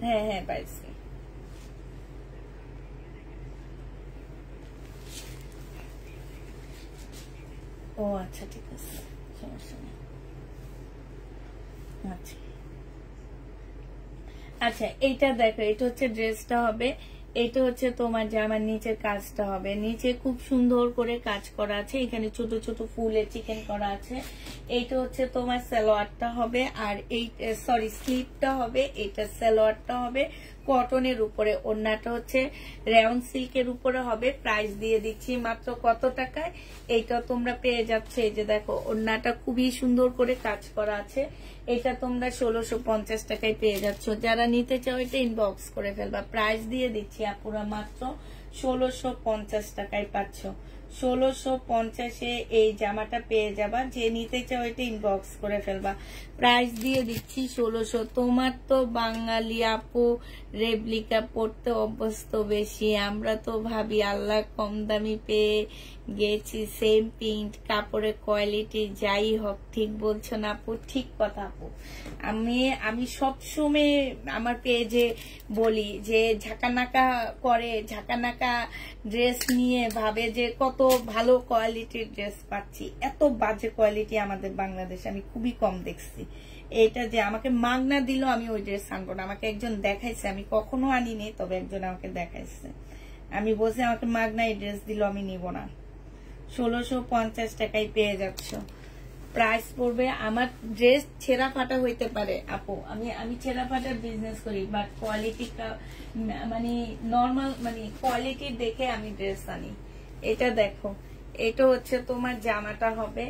হ্যাঁ হ্যাঁ পাইছি। ও আচ্ছা, ঠিক আছে, সমস্যা নেই। আচ্ছা আচ্ছা, এইটা দেখো, এটা হচ্ছে ড্রেসটা হবে। এটা হচ্ছে তোমার জামার নিচের কাজটা হবে। নিচে খুব সুন্দর করে কাজ করা আছে, এখানে ছোট ছোট ফুলের চিকেন করা আছে। এইটা হচ্ছে তোমার সালোয়ারটা হবে, আর এই সরি স্লিভটা হবে। এটা সালোয়ারটা হবে কটনের উপরে, ওড়নাটা হচ্ছে রেয়ন সিল্কের উপরে হবে। প্রাইস দিয়ে দিচ্ছি মাত্র কত টাকায়? এইটা তোমরা পেয়ে যাচ্ছে। এই যে দেখো, ওড়নাটা খুবই সুন্দর করে কাজ করা আছে। এটা তোমরা 1650 টাকায় পেয়ে যাচ্ছ। যারা নিতে চাও এটা ইনবক্স করে ফেলবা। প্রাইস দিয়ে দিচ্ছি আপুরা মাত্র 1650 টাকায় পাচ্ছ। 1650-এ এই জামাটা পেয়ে যাবা। যে নিতে চাও এটা ইনবক্স করে ফেলবা। প্রাইস দিয়ে দিচ্ছি 1600। তোমার তো বাঙালি আপু রেপ্লিকা পড়তে অভ্যস্ত বেশি, আমরা তো ভাবি আল্লাহ কম দামি পেয়ে গেছি। সেম প্রিন্ট, কাপড়ের কোয়ালিটি যাই হোক। ঠিক বলছো না আপু? ঠিক কথা আপু। আমি সবসময় আমার পেজে বলি যে ঝাঁকানাকা করে, ঝাঁকানাকা ড্রেস নিয়ে ভাবে যে কত ভালো কোয়ালিটির ড্রেস পাচ্ছি। এত বাজে কোয়ালিটি আমাদের বাংলাদেশে আমি খুবই কম দেখছি। এটা যে আমাকে মাগনা দিল, আমি ওই ড্রেস আনবো না। আমাকে একজন দেখাইছে, আমি কখনো আনিনি, তবে একজন আমাকে দেখাইছে। আমি বলছি আমাকে মাগনা এই ড্রেস দিল, আমি নিব না। 1650 টাকায় পেয়ে যাচ্ছ। প্রাইস পড়বে। আমার ড্রেস ছেঁড়া ফাটা হইতে পারে আপু, আমি ছেঁড়া ফাটার বিজনেস করি, বাট কোয়ালিটি মানে নর্মাল, মানে কোয়ালিটি দেখে আমি ড্রেস আনি। এটা দেখো, এটা হচ্ছে তোমার জামাটা হবে,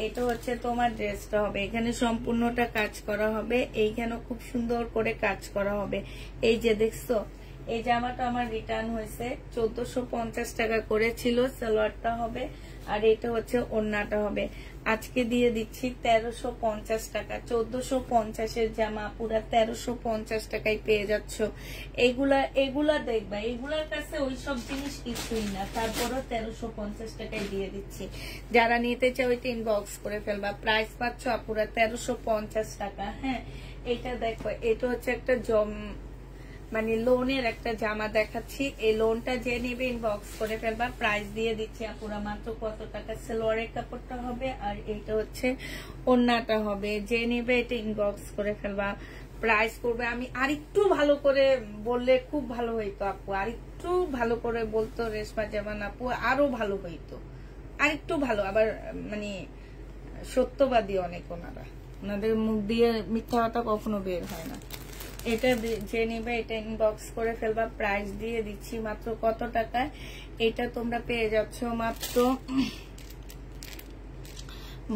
এটা হচ্ছে তোমার ড্রেসটা হবে। এখানে সম্পূর্ণটা কাজ করা হবে, এইখানে খুব সুন্দর করে কাজ করা হবে। এই যে দেখছো, এই জামাটা আমার রিটার্ন হয়েছে 1450 টাকা করেছিল, সালোয়ারটা হবে আর এটা হচ্ছে ওড়নাটা হবে। আজকে দিয়ে দিচ্ছি 1350 টাকা। 1450-এর জামা পুরা 1350 টাকায় পেয়ে যাচ্ছ। এগুলা দেখবা, এগুলার কাছে ওইসব জিনিস কিছুই না, তারপরও 1350 টাকায় দিয়ে দিচ্ছি। যারা নিতে চাও ওইটা ইনবক্স করে ফেলবা। প্রাইস পাচ্ছ পুরা 1350 টাকা। হ্যাঁ, এটা দেখো, এটা হচ্ছে একটা মানে লোনের একটা জামা দেখাচ্ছি। এই লোনটা যে নেবে ইনবক্স করে ফেলবা। প্রাইস দিয়ে দিচ্ছি আপুরা মাত্র কত টাকা। সালোয়ারের কাপড়টা হবে আর এইটা হচ্ছে ওড়নাটা হবে। যে নেবে এটা ইনবক্স করে ফেলবা। প্রাইস করবে, আমি আরেকটু ভালো করে বললে খুব ভালো হইতো আপু, আরেকটু ভালো করে বলতো রেশমা জামান আপু, আরো ভালো হইতো, আরেকটু ভালো। আবার মানে সত্যবাদী অনেক ওনারা, ওনাদের মুখ দিয়ে মিথ্যা কথা কখনো বের হয় না। এটা যে নিবে এটা ইনবক্স করে ফেলবা। প্রাইস দিয়ে দিচ্ছি মাত্র কত টাকায়। এটা তোমরা পেয়ে যাচ্ছ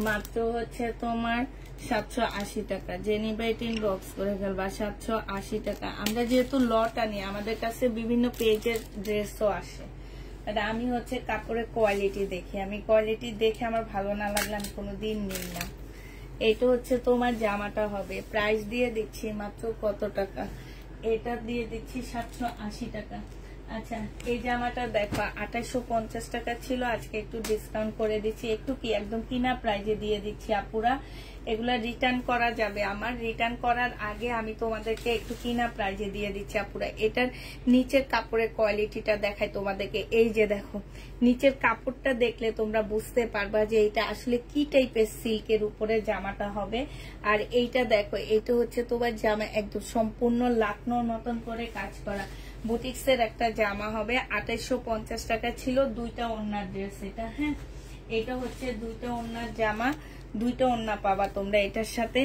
মাত্র হচ্ছে তোমার 780 টাকা। যে নিবে এটা ইনবক্স করে ফেলবা। 780 টাকা। আমরা যেহেতু লট আনি, আমাদের কাছে বিভিন্ন পেজের ড্রেসও আসে, আমি হচ্ছে কাপড়ের কোয়ালিটি দেখি। আমি কোয়ালিটি দেখে আমার ভালো না লাগলে আমি কোনোদিন নিই না। এটা হচ্ছে তোমার জামাটা হবে। প্রাইস দিয়ে দিচ্ছি মাত্র কত টাকা। এটা দিয়ে দিচ্ছি 780 টাকা। আচ্ছা, এই জামাটা দেখো 2850 টাকা ছিল, আজকে একটু ডিসকাউন্ট করে দিচ্ছি। একটু কি একদম কিনা প্রাইজে দিয়ে দিচ্ছি আপুরা। এগুলা রিটার্ন করা যাবে। আমার রিটার্ন করার আগে আমি তোমাদেরকে একটু কিনা প্রাইজে দিয়ে দিচ্ছি আপুরা। এটার নিচের কাপড়ের কোয়ালিটিটা দেখাই তোমাদেরকে। এই যে দেখো, নিচের কাপড়টা দেখলে তোমরা বুঝতে পারবা যে এটা আসলে কি টাইপের সিল্কের উপরে জামাটা হবে। আর এইটা দেখো, এটা হচ্ছে তোমার জামা একদম সম্পূর্ণ লাকনোর মতন করে কাজ করা বুটিক্সের একটা জামা হবে। 2850 টাকা ছিল। দুইটা ওড়নার ড্রেস এটা। হ্যাঁ, এটা হচ্ছে দুইটা ওড়নার জামা, দুইটা ওড়না পাবা তোমরা এটার সাথে।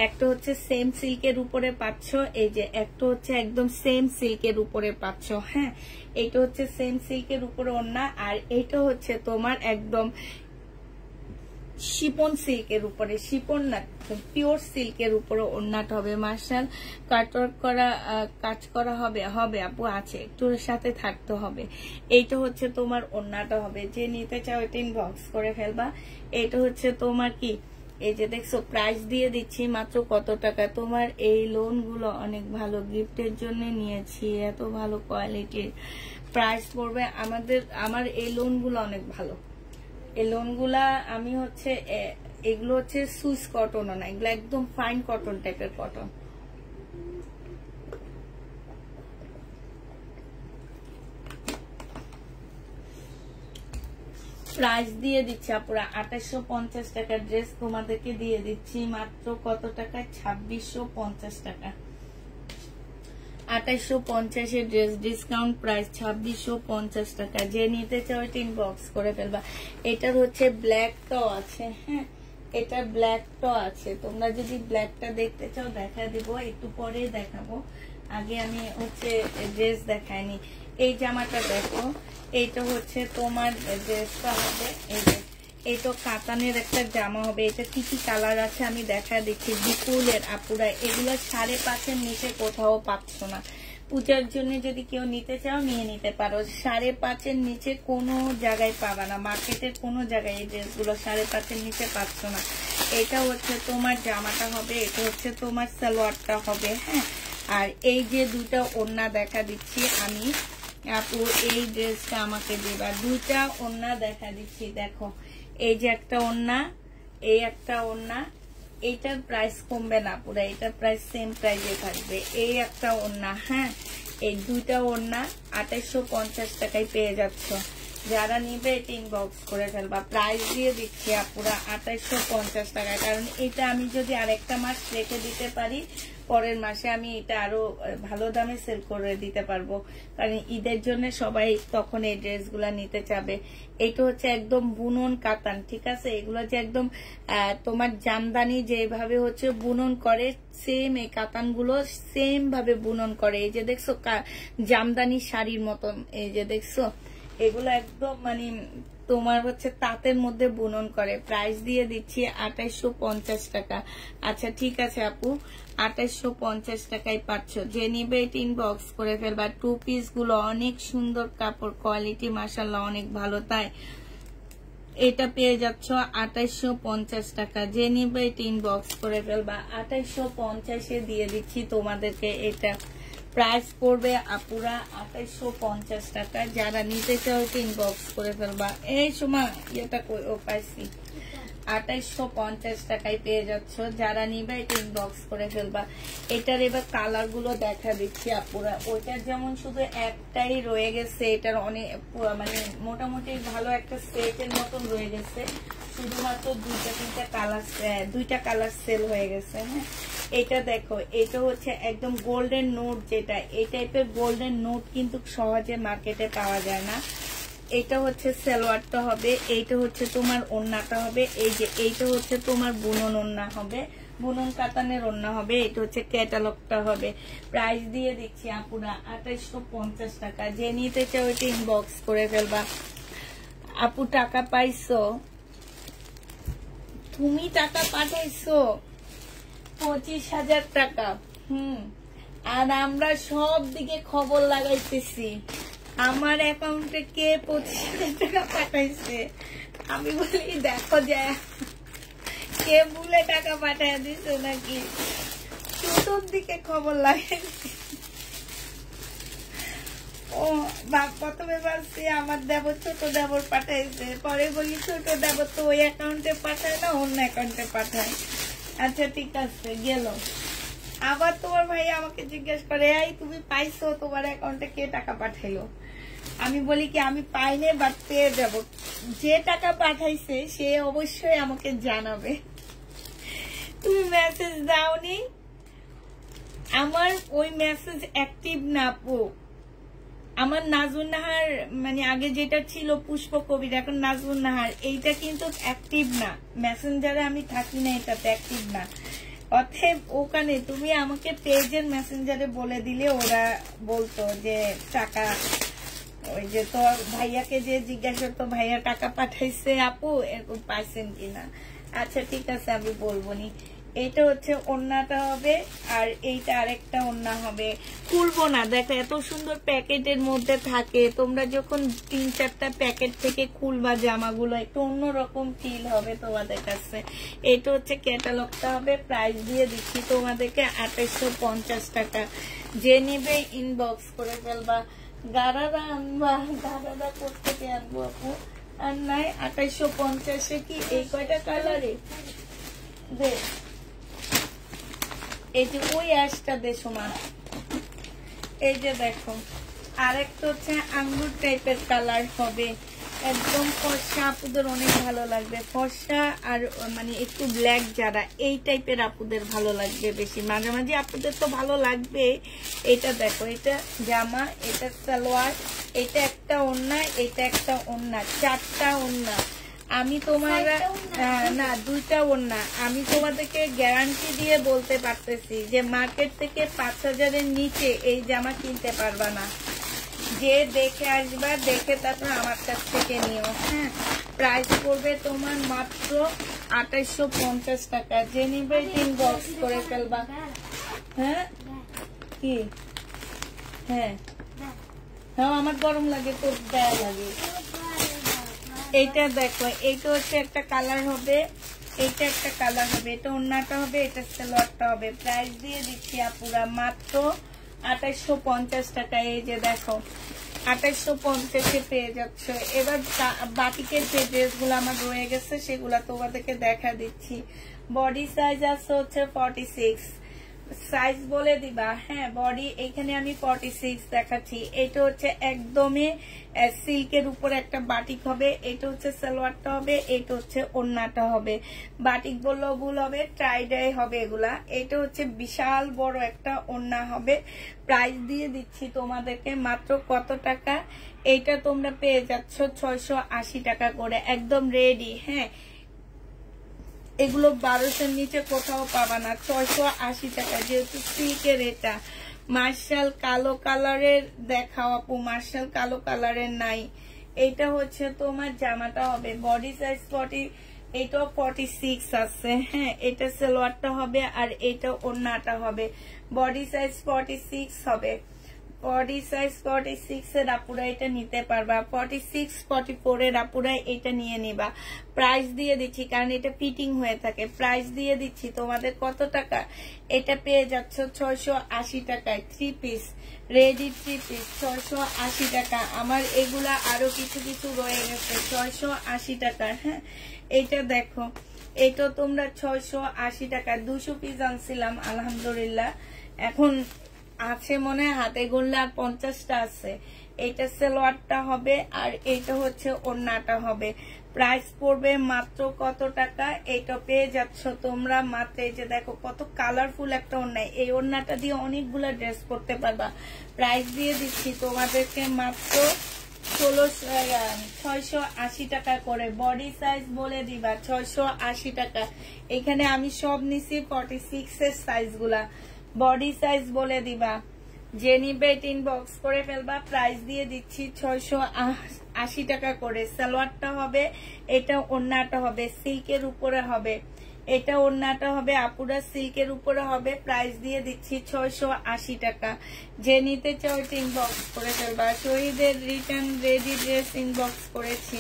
একটা হচ্ছে সেম সিল্কের উপরে পাচ্ছ, এই যে একটা হচ্ছে একদম সেম সিল্কের উপরে পাচ্ছ। হ্যাঁ, এটা হচ্ছে সেম সিল্কের উপরে ওড়না, আর এটা হচ্ছে তোমার একদম শিপন সিল্কের উপরে, শিপন না পিওর সিল্কের উপরে ওড়নাটা হবে। মার্শাল কাটওয়ার্ক করা কাজ করা হবে আপু, আছে একটু সাথে থাকতে হবে। এইটা হচ্ছে তোমার ওড়নাটা হবে। যে নিতে চাও এটা ইনবক্স করে ফেলবা। এটা হচ্ছে তোমার কি, এই যে দেখছো প্রাইস দিয়ে দিচ্ছি মাত্র কত টাকা। তোমার এই লোন গুলো অনেক ভালো, গিফটের জন্য নিয়েছি, এত ভালো কোয়ালিটির। প্রাইস পড়বে আমার এই লোন গুলো অনেক ভালো। এই লোনগুলা আমি হচ্ছে এগুলো হচ্ছে সুইস কটন না, এগুলো একদম ফাইন কটন টাইপের কটন। প্রাইস দিয়ে দিচ্ছি আপুরা 2850 টাকার ড্রেস তোমাদেরকে দিয়ে দিচ্ছি মাত্র কত টাকা, 2650 টাকা। 2850-এর ড্রেস ডিসকাউন্ট প্রাইস 2650 টাকা। যে নিতে চাও এটা ইনবক্স করে ফেলবা। এটার হচ্ছে ব্ল্যাকটাও আছে। হ্যাঁ, এটা ব্ল্যাকটাও আছে। তোমরা যদি ব্ল্যাকটা দেখতে চাও দেখা দিব, একটু পরে দেখাবো। আগে আমি হচ্ছে ড্রেস দেখাইনি। এই জামাটা দেখো, এইটা হচ্ছে তোমার ড্রেসটা হবে। এই যে এই তো কাতানের একটা জামা হবে। এটা কি কি কালার আছে আমি দেখা দিচ্ছি। বিপুলের আপুরা এগুলো 5.5-এর নিচে কোথাও পাচ্ছ না। পূজার জন্য যদি কেউ নিতে চাও নিয়ে নিতে পারো। 5.5-এর নিচে কোনো জায়গায় পাবা না, মার্কেটের কোনো জায়গায় এই ড্রেসগুলো 5.5-এর নিচে পাচ্ছ না। এটা হচ্ছে তোমার জামাটা হবে, এটা হচ্ছে তোমার সালোয়ারটা হবে। হ্যাঁ, আর এই যে দুইটা ওড়না দেখা দিচ্ছি আমি আপু, এই ড্রেসটা আমাকে দেবা। দুইটা ওড়না দেখা দিচ্ছি, দেখো এই যে একটা ওড়না, এই একটা ওড়না। এইটার প্রাইস কমবে না পুরা, এটার প্রাইস সেম প্রাইসে থাকবে। এই একটা ওড়না। হ্যাঁ, এই দুইটা ওড়না 2850 টাকায় পেয়ে যাচ্ছ। যারা নিবে এটা ইনবক্স করে ফেলবা। প্রাইস দিয়ে দিচ্ছি আপুরা 2850 টাকা। কারণ এটা আমি যদি আরেকটা মাস রেখে দিতে পারি, পরের মাসে আমি এটা আরো ভালো দামে সেল করে দিতে পারবো। কারণ ঈদের জন্য সবাই তখন এই ড্রেসগুলা নিতে চাবে। এটা হচ্ছে একদম বুনন কাতান, ঠিক আছে। এগুলো যে একদম তোমার জামদানি যেভাবে হচ্ছে বুনন করে, সেম এই কাতানগুলো সেম ভাবে বুনন করে। এই যে দেখছো জামদানি শাড়ির মতন, এই যে দেখছো এগুলো একদম মানে তোমার হচ্ছে তাঁতের মধ্যে বুনন করে। প্রাইস দিয়ে দিচ্ছি 2850 টাকা। আচ্ছা ঠিক আছে আপু, 2850 টাকায় পাচ্ছ। যে নিবে ইনবক্স করে ফেলবা। 2 পিস গুলো অনেক সুন্দর কাপড়, কোয়ালিটি মাশাআল্লাহ অনেক ভালো, তাই এটা পেয়ে যাচ্ছ 2850 টাকা। যে নিবে ইনবক্স করে ফেলবা। 2850 দিয়ে দিচ্ছি তোমাদেরকে। এটা প্রাইস পড়বে আপুরা 2850 টাকা। যারা নিতে চাও ইনবক্স করে ফেলবা। এই সময় এটা ও পাইছি 2850 টাকায় পেয়ে যাচ্ছ। যারা নিবে এটা ইনবক্স করে ফেলবা। এটার এবার কালার গুলো দেখা দিচ্ছি আপুরা। ওইটার যেমন শুধু একটাই রয়ে গেছে, এটার অনেক মানে মোটামুটি ভালো একটা সেটের মতন রয়ে গেছে, শুধুমাত্র দুইটা কালার সেল হয়ে গেছে। হ্যাঁ, এটা দেখো, এটা হচ্ছে একদম গোল্ডেন নোট, যেটা এই টাইপের গোল্ডেন নোট কিন্তু সহজে মার্কেটে পাওয়া যায় না। এটা হচ্ছে সালোয়ারটা হবে, এইটা হচ্ছে তোমার ওড়নাটা হবে, এই যে এইটা হচ্ছে তোমার বুনন ওড়না হবে, বুনন কাতানের ওড়না হবে, এটা হচ্ছে ক্যাটালগটা হবে। প্রাইস দিয়ে দিচ্ছি আপুরা 2850 টাকা। যে নিতে চাও এটা ইনবক্স করে ফেলবা। আপু টাকা পাইছো? তুমি টাকা পাঠাইছো 25,000 টাকা। আর আমরা সব দিকে খবর লাগাইতেছি আমার অ্যাকাউন্টে কে 25,000 টাকা পাঠাইছে। আমি বলি দেখো যায় কে ভুলে টাকা পাঠাই দিছ নাকি, চতুর্দিকে খবর লাগাইছি। ও বাপ, প্রথমে ভাবছি আমার দেবর ছোট দেবর পাঠাইছে, পরে বলি ছোট দেবর তো ওই অ্যাকাউন্টে পাঠায় না, অন্য অ্যাকাউন্টে পাঠায়। আচ্ছা ঠিক আছে, গেল। আবার তোমার ভাই আমাকে জিজ্ঞেস করে, এই তুমি পাইছো, তোমার অ্যাকাউন্টে কে টাকা পাঠাইলো? আমি বলি কি আমি পাইনি, বাট পেয়ে যাবো। যে টাকা পাঠাইছে সে অবশ্যই আমাকে জানাবে। তুমি মেসেজ দাওনি, আমার ওই মেসেজ অ্যাক্টিভ না আপু। আমার নাজুন নাহার মানে আগে যেটা ছিল পুষ্প কবির, এখন নাজুন নাহার, এইটা কিন্তু অ্যাক্টিভ না। মেসেঞ্জারে আমি থাকি না, এটাতে অ্যাক্টিভ না। অতএব ওখানে তুমি আমাকে পেজের মেসেঞ্জারে বলে দিলে ওরা বলতো যে টাকা, ওই যে তোর ভাইয়াকে যে জিজ্ঞাসা করতো ভাইয়া টাকা পাঠাইছে আপু, এরকম পাইছেন কিনা। আচ্ছা ঠিক আছে, আমি বলবো নি। এইটা হচ্ছে ওড়নাটা হবে, আর এইটা আরেকটা ওড়না হবে। খুলবো না, দেখো এত সুন্দর প্যাকেটের মধ্যে থাকে। তোমরা যখন 3-4টা প্যাকেট থেকে খুলবা জামাগুলো, একটু অন্যরকম ফিল হবে তোমাদের কাছে। এটা হচ্ছে ক্যাটালগটা হবে। প্রাইস দিয়ে দিচ্ছি তোমাদেরকে 2850 টাকা। যে নিবে ইনবক্স করে ফেলবা। গারারা আনবা, গারারা কোথেকে আনবো আপু? আর নাই 2850 কি এই কয়টা কালারে দে। এই যে ওই অ্যাশটা দে সোমা। এই যে দেখো, আরেকটা হচ্ছে আঙ্গুর টাইপের কালার হবে, একদম ফর্সা। আপুদের অনেক ভালো লাগবে, ফর্সা আর মানে একটু ব্ল্যাক, যারা এই টাইপের আপুদের ভালো লাগবে বেশি। মাঝে মাঝে আপুদের তো ভালো লাগবে। এটা দেখো, এটা জামা, এটা সালোয়ার, এটা একটা ওড়না, এটা একটা ওড়না, 4টা ওড়না। আমি তোমার না 2টা ওড়না। আমি তোমাদেরকে গ্যারান্টি দিয়ে বলতে পারতেছি যে মার্কেট থেকে 5,000-এর নিচে এই জামা কিনতে পারবা না। যে দেখে আসবা, দেখে তারপর আমার কাছ থেকে নিও। হ্যাঁ, প্রাইস পড়বে তোমার মাত্র 2850 টাকা। যে নিবে ইনবক্স করে ফেলবা। হ্যাঁ কি? হ্যাঁ হ্যাঁ, আমার গরম লাগে, তোর দেয়া লাগে। এইটা দেখো, এইটা হচ্ছে একটা কালার হবে, এইটা একটা কালার হবে, এটা ওড়নাটা হবে, এটা সালোয়ারটা হবে। প্রাইস দিয়ে দিচ্ছি আপুরা মাত্র 2850 টাকা। এই যে দেখো 2850-এ পেয়ে যাচ্ছ। এবার বাটিকের যে ড্রেসগুলো আমার রয়ে গেছে সেগুলা তোমাদেরকে দেখা দিচ্ছি। বডি সাইজ আছে হচ্ছে 46, সাইজ বলে দিবা। হ্যাঁ, বডি এখানে আমি 46 দেখাচ্ছি। এটা হচ্ছে একদমই সিল্কের উপর একটা বাটিক হবে, এটা হচ্ছে সালোয়ারটা হবে, এটা হচ্ছে ওড়নাটা হবে। বাটিক বললেও ভুল হবে, ট্রাইডাই হবে এগুলা। এটা হচ্ছে বিশাল বড় একটা ওড়না হবে। প্রাইস দিয়ে দিচ্ছি তোমাদেরকে মাত্র কত টাকা? এইটা তোমরা পেয়ে যাচ্ছ 680 টাকা করে, একদম রেডি। হ্যাঁ, এগুলো 1200-এর নিচে কোথাও পাবা না, 680 টাকা। যেহেতু সিল্কের, এটা মার্শাল কালো কালারের দেখাও আপু, মার্শাল কালো কালারের নাই। এইটা হচ্ছে তোমার জামাটা হবে বডি সাইজ 40, এটাও 46 আছে। হ্যাঁ, এটা সালোয়ারটা হবে আর এটা ওড়নাটা হবে। বডি সাইজ 46 হবে, বডি সাইজ 46 এর আপুরা এটা নিতে পারবা, 46 44 এর আপুরা এটা নিয়ে নিবা। প্রাইস দিয়ে দিচ্ছি কারণ এটা ফিটিং হয়ে থাকে। প্রাইস দিয়ে দিচ্ছি তোমাদের কত টাকা, এটা পেয়ে যাচ্ছ 680 টাকায়। 3 পিস রেডি 3 পিস 680 টাকা। আমার এগুলা আরো কিছু কিছু রয়ে গেছে 680 টাকা। হ্যাঁ, এটা দেখো, এটা তোমরা 680 টাকা 200 পিস আনছিলাম আলহামদুলিল্লাহ। এখন আছে মনে হাতে গুনলে আর 50টা আছে। এটা সালোয়ারটা হবে আর এটা হচ্ছে ওড়নাটা হবে। প্রাইস পড়বে মাত্র কত টাকা, এটা পেয়ে যাচ্ছ তোমরা মাত্র, এই যে দেখো কত কালারফুল একটা ওড়না, এই ওড়নাটা দিয়ে অনেকগুলো ড্রেস করতে পারবা। প্রাইস দিয়ে দিচ্ছি তোমাদেরকে মাত্র 680 টাকা করে। বডি সাইজ বলে দিবা 680 টাকা। এখানে আমি সব নিছি 46 এর সাইজ গুলা। বডি সাইজ বলে দিবা, যে নিবে ইনবক্স করে ফেলবা। প্রাইস দিয়ে দিচ্ছি 680 টাকা করে। সালোয়ারটা হবে, এটা ওড়নাটা হবে সিল্কের উপরে হবে, এটা ওড়নাটা হবে আপুরা সিল্কের উপরে হবে। প্রাইস দিয়ে দিচ্ছি 680 টাকা। যে নিতে চাও ইনবক্স করে ফেলবা। শহীদের রিটার্ন রেডি ড্রেস ইনবক্স করেছি,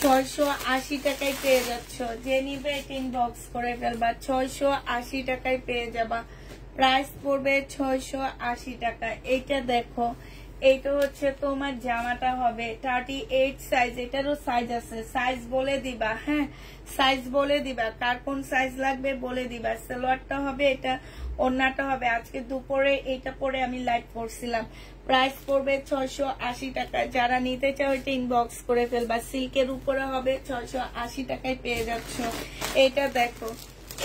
680 টাকায় পেয়ে যাচ্ছ। যে নিবে ইনবক্স করে ফেলবা, 680 টাকায় পেয়ে যাবা। প্রাইস পড়বে 680 টাকা। এইটা দেখো, এইটা হচ্ছে তোমার জামাটা হবে 38 সাইজ। এটারও সাইজ আছে, সাইজ বলে দিবা। হ্যাঁ, সাইজ বলে দিবা, কার কোন সাইজ লাগবে বলে দিবা। সালোয়ারটা হবে, এটা ওড়নাটা হবে। আজকে দুপুরে এটা পরে আমি লাইভ করছিলাম। প্রাইস পড়বে 680 টাকা। যারা নিতে চাও এটা ইনবক্স করে ফেলবা। সিল্কের উপরে হবে, 680 টাকায় পেয়ে যাচ্ছ। এটা দেখো,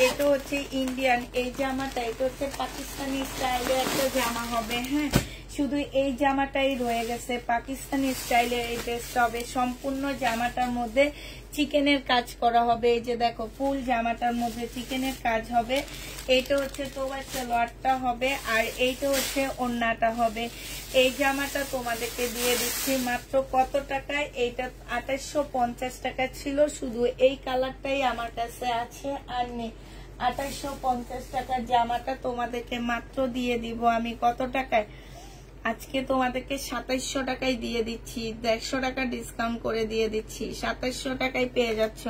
এটা হচ্ছে ইন্ডিয়ান এই জামাটা, এটা হচ্ছে পাকিস্তানি স্টাইলের একটা জামা হবে। হ্যাঁ, শুধু এই জামাটাই রয়ে গেছে পাকিস্তানি স্টাইলের এই ড্রেসটা হবে। সম্পূর্ণ জামাটার মধ্যে চিকেনের কাজ করা হবে। এই যে দেখো, ফুল জামাটার মধ্যে চিকেনের কাজ হবে। এইটা হচ্ছে তোমার সালোয়ারটা হবে আর এইটা হচ্ছে ওড়নাটা হবে। এই জামাটা তোমাদেরকে দিয়ে দিচ্ছি মাত্র কত টাকায়, এইটা 2850 টাকা ছিল। শুধু এই কালারটাই আমার কাছে আছে আর নেই। 2850 টাকার জামাটা তোমাদেরকে মাত্র দিয়ে দিব আমি কত টাকায়, আজকে তোমাদেরকে 2700 টাকায় দিয়ে দিচ্ছি। 150 টাকা ডিসকাউন্ট করে দিয়ে দিচ্ছি, 2700 টাকায় পেয়ে যাচ্ছ।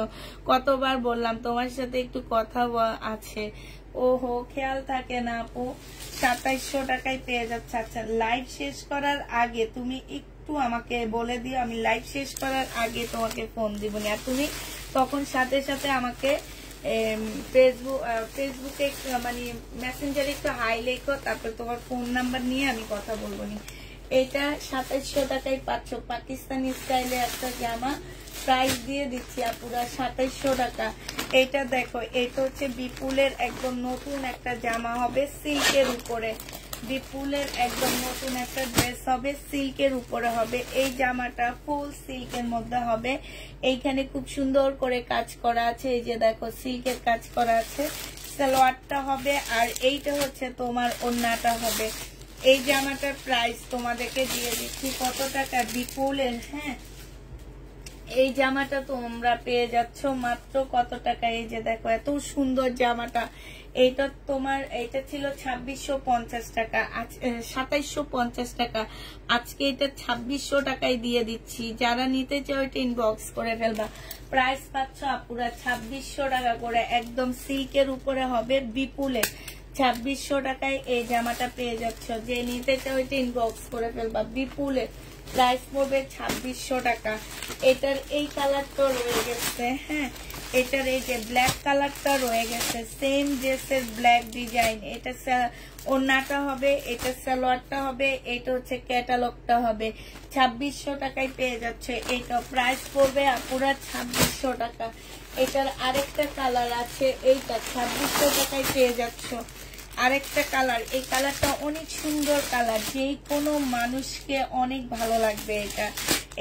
কতবার বললাম তোমার সাথে একটু কথা আছে, ওহো খেয়াল থাকে না আপু। 2700 টাকায় পেয়ে যাচ্ছে। আচ্ছা, লাইভ শেষ করার আগে তুমি একটু আমাকে বলে দিও, আমি লাইভ শেষ করার আগে তোমাকে ফোন দিব না, আর তুমি তখন সাথে সাথে আমাকে ফেসবুকে মানে মেসেঞ্জারে একটু হাই লেখো, তারপর তোমার ফোন নাম্বার নিয়ে আমি কথা বলবো নি। এটা 2700 টাকায় পাচ্ছ পাকিস্তানি স্টাইলে একটা জামা। প্রাইস দিয়ে দিচ্ছি আপুরা 2700 টাকা। এটা দেখো, এটা হচ্ছে বিপুলের একদম নতুন একটা জামা হবে সিল্কের উপরে। বিপুলের একদম নতুন একটা ড্রেস হবে, সিল্কের উপরে হবে। এই জামাটা ফুল সিল্কের মধ্যে হবে। এইখানে খুব সুন্দর করে কাজ করা আছে, এই যে দেখো সিল্কের কাজ করা আছে। সালোয়ারটা হবে আর এইটা হচ্ছে তোমার ওড়নাটা হবে। এই জামাটার প্রাইস তোমাদেরকে দিয়ে দিচ্ছি কত টাকা, বিপুলের। হ্যাঁ, এই জামাটা তোমরা পেয়ে যাচ্ছ মাত্র কত টাকা, এই যে দেখো এত সুন্দর জামাটা। এইটা তোমার, এইটা ছিল 2650 টাকা, 2750 টাকা। আজকে এটা 2600 টাকায় দিয়ে দিচ্ছি। যারা নিতে চাও এটা ইনবক্স করে ফেলবা। প্রাইস পাচ্ছ আপুরা 2600 টাকা করে, একদম সিল্কের উপরে হবে বিপুলে। 2600 টাকায় এই জামাটা পেয়ে যাচ্ছ। যে নিতে চাও এটা ইনবক্স করে ফেলবা। বিপুলে প্রাইস পড়বে 2600 টাকা। এটার এই কালারটা রয়ে গেছে। হ্যাঁ, এটার এই যে ব্ল্যাক কালারটা রয়ে গেছে, সেম ড্রেসের ব্ল্যাক ডিজাইন। এটা ওড়নাটা হবে, এটা সালোয়ারটা হবে, এটা হচ্ছে ক্যাটালগটা হবে। 2600 টাকায় পেয়ে যাচ্ছে। এটা প্রাইস পড়বে আপুরা 2600 টাকা। এটার আরেকটা কালার আছে, এইটা 2600 টাকায় পেয়ে যাচ্ছ। আরেকটা কালার, এই কালারটা অনেক সুন্দর কালার, যে কোনো মানুষকে অনেক ভালো লাগবে।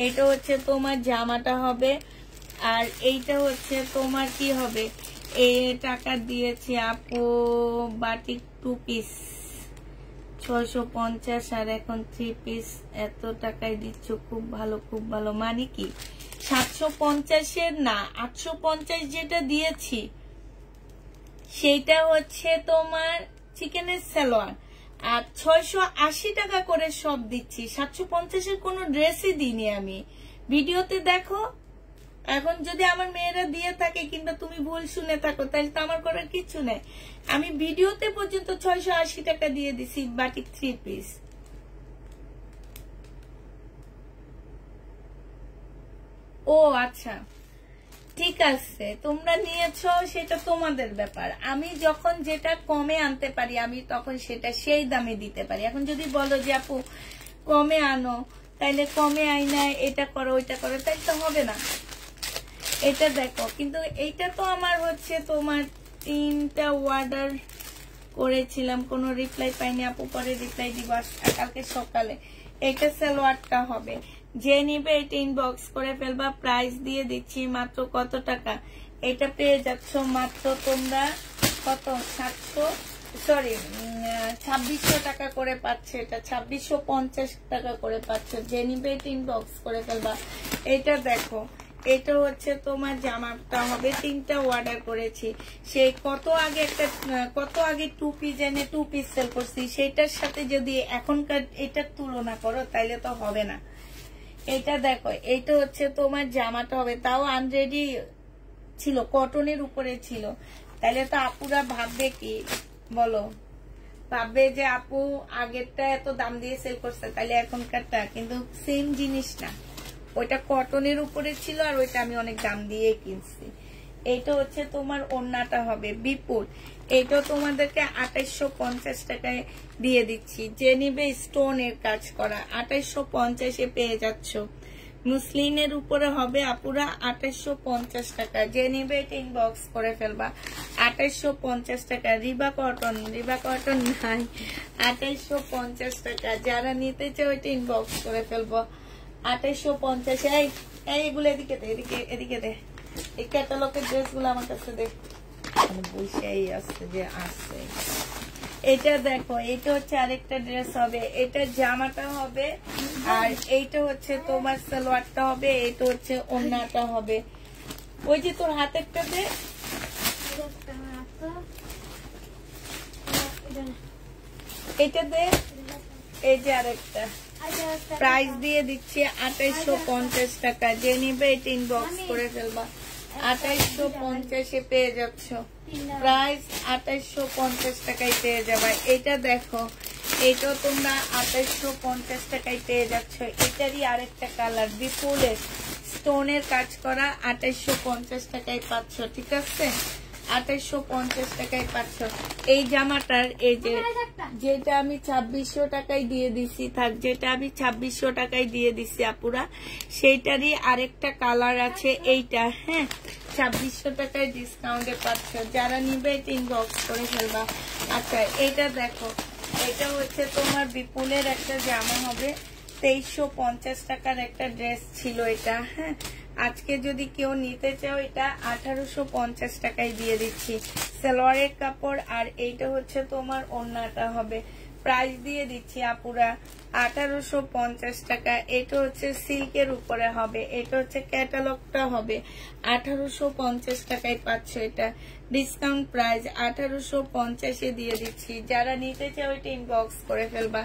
এটা হচ্ছে তোমার জামাটা হবে আর এইটা হচ্ছে তোমার কি হবে, এই টাকা দিয়েছি আপু বাটিক 2 পিস 650 আর এখন 3 পিস এত টাকায় দিচ্ছ, খুব ভালো খুব ভালো। মানে কি 750 না 850 যেটা দিয়েছি সেইটা হচ্ছে তোমার চিকেনের সালোয়ার, আর 680 টাকা করে সব দিচ্ছি। 750 কোনো ড্রেসই দিইনি আমি, ভিডিওতে দেখো। এখন যদি আমার মেয়েরা দিয়ে থাকে কিংবা তুমি ভুল শুনে থাকো তাহলে তো আমার করার কিছু নেই। আমি ভিডিওতে পর্যন্ত 680 টাকা দিয়ে দিছি বাটিক 3 পিস। ও আচ্ছা ঠিক আছে, তোমরা নিয়েছো সেটা তোমাদের ব্যাপার। আমি যখন যেটা কমে আনতে পারি আমি তখন সেটা সেই দামে দিতে পারি। এখন যদি বলো যে আপু কমে আনো, তাইলে কমে আইনা এটা করো ওইটা করো, তাই তো হবে না। এটা দেখো, কিন্তু এইটা তো আমার হচ্ছে তোমার 3টা অর্ডার করেছিলাম, কোনো রিপ্লাই পাইনি আপু, পরে রিপ্লাই দিব কালকে সকালে। এটা সালোয়ারটা হবে, যে নিবে এটা ইনবক্স করে ফেলবা। প্রাইস দিয়ে দিচ্ছি মাত্র কত টাকা, এটা পেয়ে যাচ্ছ মাত্র তোমরা কত 2600 টাকা করে পাচ্ছে। এটা 2650 টাকা করে পাচ্ছ, যে নিবে এটা ইনবক্স করে ফেলবা। এটা দেখো, এটা হচ্ছে তোমার জামাটা হবে, 3টা অর্ডার করেছি। সেই কত আগে 2 পিস এনে 2 পিস সেল করছি, সেটার সাথে যদি এখনকার এটার তুলনা করো তাইলে তো হবে না। এটা দেখো, এটা হচ্ছে তোমার জামাটা হবে, তাও আনরেডি ছিল, কটনের উপরে ছিল। তাইলে তো আপুরা ভাববে কি বলো, ভাববে যে আপু আগেরটা এত দাম দিয়ে সেল করছে, তাইলে এখনকারটা কিন্তু সেম জিনিস না। ওইটা কটনের উপরে ছিল আর ওইটা আমি অনেক দাম দিয়ে কিনছি। এইটা হচ্ছে তোমার ওড়নাটা হবে বিপুল, এইটা তোমাদেরকে 2850 টাকায় দিয়ে দিচ্ছি। যে নিবে স্টোনের কাজ করা 2850 পেয়ে যাচ্ছ। মুসলিনের উপরে হবে আপুরা 2850 টাকা, যে নিবে এটা ইনবক্স করে ফেলবা। 2850 টাকা। রিবা কটন নাই, 2850 টাকা। যারা নিতে চাও ওইটা ইনবক্স করে ফেলবো। 2850। এইগুলো এদিকে দে, এদিকে দে। এই ক্যাটালগের ড্রেস গুলো আমার কাছে দেখ, বসেই আসছে যে আসছে। এটা দেখো, এটা হচ্ছে আরেকটা ড্রেস হবে, এটা জামাটা হবে, আর এইটা হচ্ছে তোমার সালোয়ারটা হবে, এটা হচ্ছে ওড়নাটা হবে। ওই যে তোর হাতেরটা দে, এটা দে। এই যে আরেকটা, প্রাইস দিয়ে দিচ্ছি 2850 টাকা। যে নিবে এটা ইনবক্স করে ফেলবা। 2850 পেয়ে যাচ্ছ। প্রাইস 2850 টাকায় পেয়ে যাবা। এটা দেখো, এটাও তোমরা 2850 টাকায় পেয়ে যাচ্ছ। এটারই আরেকটা কালার বিপুলের স্টোনের কাজ করা, 2850 টাকায় পাচ্ছ। ঠিক আছে, 2850 টাকায় পাচ্ছ। এই জামাটার এই যে যেটা আমি 2600 টাকায় দিয়ে দিছি, থাক যেটা আমি 2600 টাকায় দিয়ে দিছি আপুরা, সেইটারই আরেকটা কালার আছে এইটা। হ্যাঁ, 2600 টাকায় ডিসকাউন্টে পাচ্ছ। যারা নিবে এটা ইনবক্স করে ফেলবা। আচ্ছা, এটা দেখো, এটা হচ্ছে তোমার বিপুলের একটা জামা হবে, 2350 টাকার একটা ড্রেস ছিল এটা। হ্যাঁ, আজকে যদি কেউ নিতে চাও এটা 1850 টাকায় দিয়ে দিচ্ছি। সালোয়ারের কাপড়, আর এইটা হচ্ছে তোমার ওড়নাটা হবে। প্রাইস দিয়ে দিচ্ছি আপুরা 1850 টাকা। এটা হচ্ছে সিল্কের উপরে হবে, এটা হচ্ছে ক্যাটালগটা হবে। 1850 টাকায় পাচ্ছ। এটা ডিসকাউন্ট প্রাইস 1850 দিয়ে দিচ্ছি। যারা নিতে চাও এটা ইনবক্স করে ফেলবা।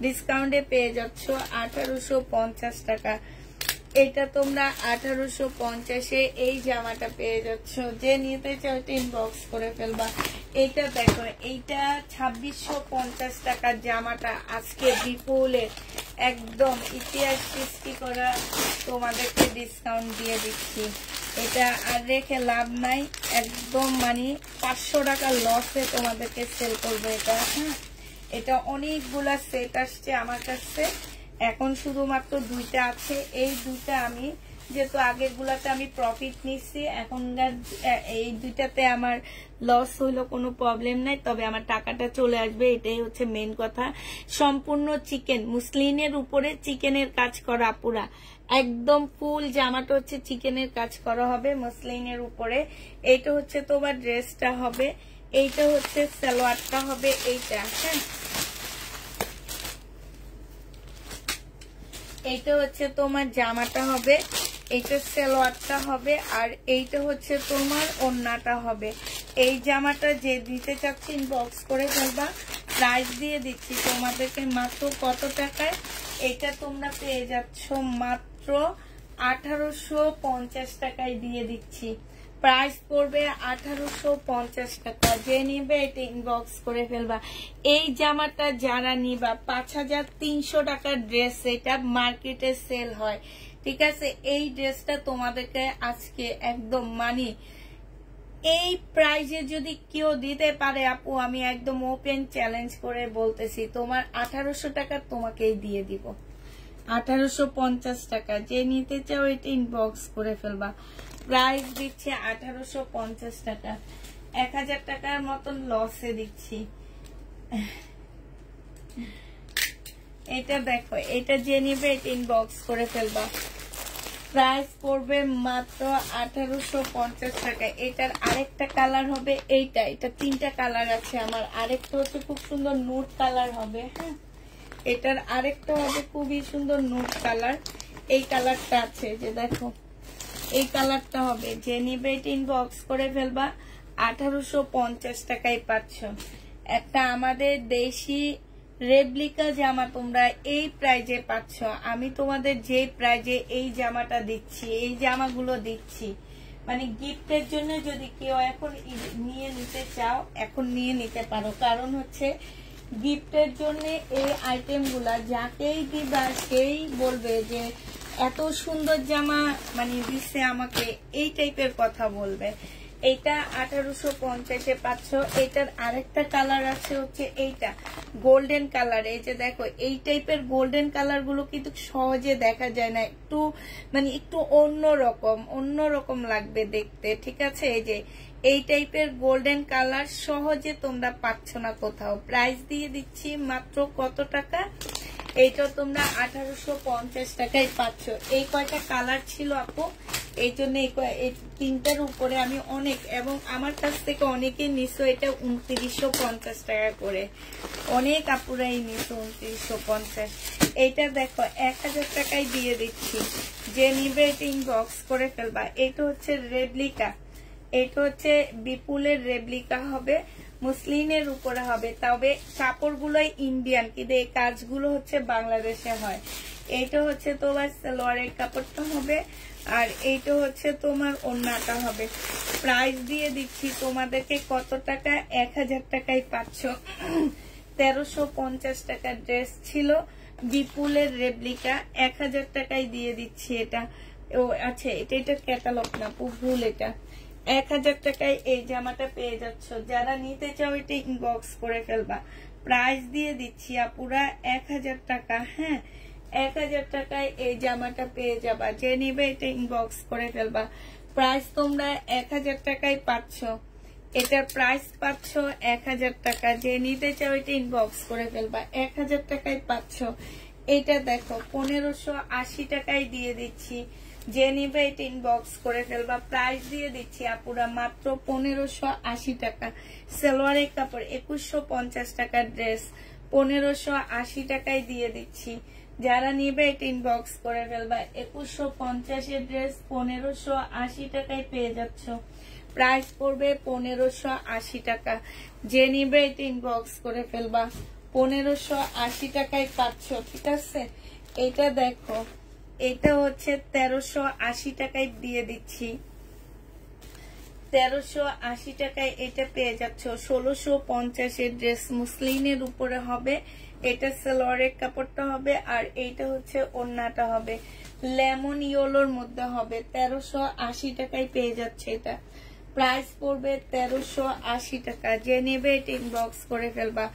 ডিসকাউন্টে পেয়ে যাচ্ছ 1850 টাকা। এটা তোমরা 1850 এই জামাটা পেয়ে যাচ্ছ। যে নিতে চাও এটা ইনবক্স করে ফেলবা। এটা দেখো, এইটা 2650 টাকার জামাটা আজকে বিপুলের একদম ইতিহাস সৃষ্টি করা তোমাদেরকে ডিসকাউন্ট দিয়ে দিচ্ছি। এটা আর রেখে লাভ নাই, একদম মানে 500 টাকা লসে তোমাদেরকে সেল করবো এটা। হ্যাঁ, এটা অনেকগুলা সেট আসছে আমার কাছে, এখন শুধুমাত্র 2টা আছে। এই 2টা আমি যেহেতু আগের গুলাতে আমি প্রফিট নিচ্ছি, এখনকার এই 2টাতে আমার লস হইলো কোনো প্রবলেম নাই, তবে আমার টাকাটা চলে আসবে, এটাই হচ্ছে মেন কথা। সম্পূর্ণ চিকেন, মুসলিনের উপরে চিকেনের কাজ করা পুরা একদম ফুল জামাটা হচ্ছে চিকেনের কাজ করা হবে মুসলিনের উপরে। এইটা হচ্ছে তোমার ড্রেসটা হবে, এইটা হচ্ছে সালোয়ারটা হবে এইটা। হ্যাঁ, এইটা হচ্ছে তোমার জামাটা হবে, এইটা সালোয়ারটা হবে, আর এইটা হচ্ছে তোমার ওড়নাটা হবে। এই জামাটা যে দিতে চাচ্ছি ইনবক্স করে ফেলবা। প্রাইস দিয়ে দিচ্ছি তোমাদেরকে মাত্র কত টাকায়? এটা তোমরা পেয়ে যাচ্ছ মাত্র 1850 টাকায় দিয়ে দিচ্ছি। প্রাইস পড়বে 1850 টাকা। যে নিবে এটা ইনবক্স করে ফেলবা। এই জামাটা যারা নিবা 5300 টাকার ড্রেস, এটা মার্কেটে সেল হয়, ঠিক আছে? এই ড্রেসটা তোমাদেরকে আজকে একদম মানি এই প্রাইজে যদি কেউ দিতে পারে আপু, আমি একদম ওপেন চ্যালেঞ্জ করে বলতেছি তোমার 1800 টাকা তোমাকেই দিয়ে দিব। 1850 টাকা। যে নিতে চাও এটা ইনবক্স করে ফেলবা। প্রাইস দিচ্ছে 1850 টাকা। 1000 টাকার মতন লসে দিচ্ছি। এটা দেখো, এটা যে নিবে এটা ইনবক্স করে ফেলবা। প্রাইস পড়বে মাত্র 1850 টাকা। এটার আরেকটা কালার হবে এইটা। এটা 3টা কালার আছে আমার। আরেকটা হচ্ছে খুব সুন্দর নুট কালার হবে। হ্যাঁ, এটার আরেকটা হবে খুবই সুন্দর নুট কালার। এই কালারটা আছে যে দেখো, এই কালারটা হবে। যে নিবে এটা ইনবক্স করে ফেলবা। 1850 টাকায় পাচ্ছ একটা আমাদের দেশি রেপ্লিকা জামা। তোমরা এই প্রাইজে পাচ্ছ। আমি তোমাদের যে প্রাইজে এই জামাটা দিচ্ছি, এই জামাগুলো দিচ্ছি, মানে গিফটের জন্য যদি কেউ এখন নিয়ে নিতে চাও এখন নিয়ে নিতে পারো। কারণ হচ্ছে গিফটের জন্য এই আইটেমগুলা যাকেই দিবা সেই বলবে যে এত সুন্দর জামা মানে দিচ্ছে আমাকে, এই টাইপের কথা বলবে। এইটা 1850-এ পাচ্ছ। এইটার আরেকটা কালার আছে হচ্ছে এইটা গোল্ডেন কালার। এই যে দেখো, এই টাইপের গোল্ডেন কালার গুলো কিন্তু সহজে দেখা যায় না, একটু মানে একটু অন্যরকম লাগবে দেখতে, ঠিক আছে? এই যে এই টাইপের গোল্ডেন কালার সহজে তোমরা পাচ্ছ না কোথাও। প্রাইস দিয়ে দিচ্ছি মাত্র কত টাকা? এইটা তোমরা 1850 টাকায় পাচ্ছ। এই কয়টা কালার ছিল আপু, এই জন্য এই 3টার উপরে আমি অনেক, এবং আমার কাছ থেকে অনেকে নিছো এটা 2950 টাকা করে। অনেক আপুরাই নিছো 2950। এইটা দেখো 1000 টাকায় দিয়ে দিচ্ছি। যে নিবে এটা ইনবক্স করে ফেলবা। এটা হচ্ছে রেপ্লিকা, এটা হচ্ছে বিপুলের রেপ্লিকা হবে, মুসলিনের উপরে হবে, তবে কাপড়গুলোই ইন্ডিয়ান, কিন্তু এই কাজগুলো হচ্ছে বাংলাদেশে হয়। এইটা হচ্ছে তোমার সালোয়ারের কাপড়টা হবে, আর এইটা হচ্ছে তোমার ওড়নাটা হবে। প্রাইস দিয়ে দিচ্ছি তোমাদেরকে কত টাকা? 1000 টাকায় পাচ্ছ। 1350 টাকার ড্রেস ছিল বিপুলের রেপ্লিকা, 1000 টাকায় দিয়ে দিচ্ছি এটা। ও আচ্ছা, এটা ক্যাটালগ না, ভুল। এটা 1000 টাকায় এই জামাটা পেয়ে যাচ্ছ। যারা নিতে চাও এটা ইনবক্স করে ফেলবা। প্রাইস দিয়ে দিচ্ছি আপুরা 1000 টাকা। হ্যাঁ, 1000 টাকায় এই জামাটা পেয়ে যাবা। যে নিবে এটা ইনবক্স করে ফেলবা। প্রাইস তোমরা 1000 টাকায় পাচ্ছ। এটার প্রাইস পাচ্ছ 1000 টাকা। যে নিতে চাও এটা ইনবক্স করে ফেলবা। 1000 টাকায় পাচ্ছ। এটা দেখো 1580 টাকায় দিয়ে দিচ্ছি। যে নিবে এটা ইনবক্স করে ফেলবা। প্রাইস দিয়ে দিচ্ছি আপুরা মাত্র 1580 টাকা। সালোয়ারের কাপড় 2150 টাকার ড্রেস 1580 টাকায় দিয়ে দিচ্ছি। যারা নিবে এটা ইনবক্স করে ফেলবা। 2150 ড্রেস 1580 টাকায় পেয়ে যাচ্ছ। প্রাইস পড়বে 1580 টাকা। যে নিবে এটা ইনবক্স করে ফেলবা। 1580 টাকায় পাচ্ছ, ঠিক আছে? এটা দেখো, এটা হচ্ছে 1380 টাকায় দিয়ে দিচ্ছি। 1380 টাকায় এটা পেয়ে যাচ্ছ। 1650 ড্রেস মুসলিনের উপরে হবে। এটা সালোয়ারের কাপড়টা হবে, আর এইটা হচ্ছে ওড়নাটা হবে, লেমন ইয়েলোর মধ্যে হবে। 1380 টাকায় পেয়ে যাচ্ছে এটা। প্রাইস পড়বে 1380 টাকা। যে নেবে এটা ইনবক্স করে ফেলবা।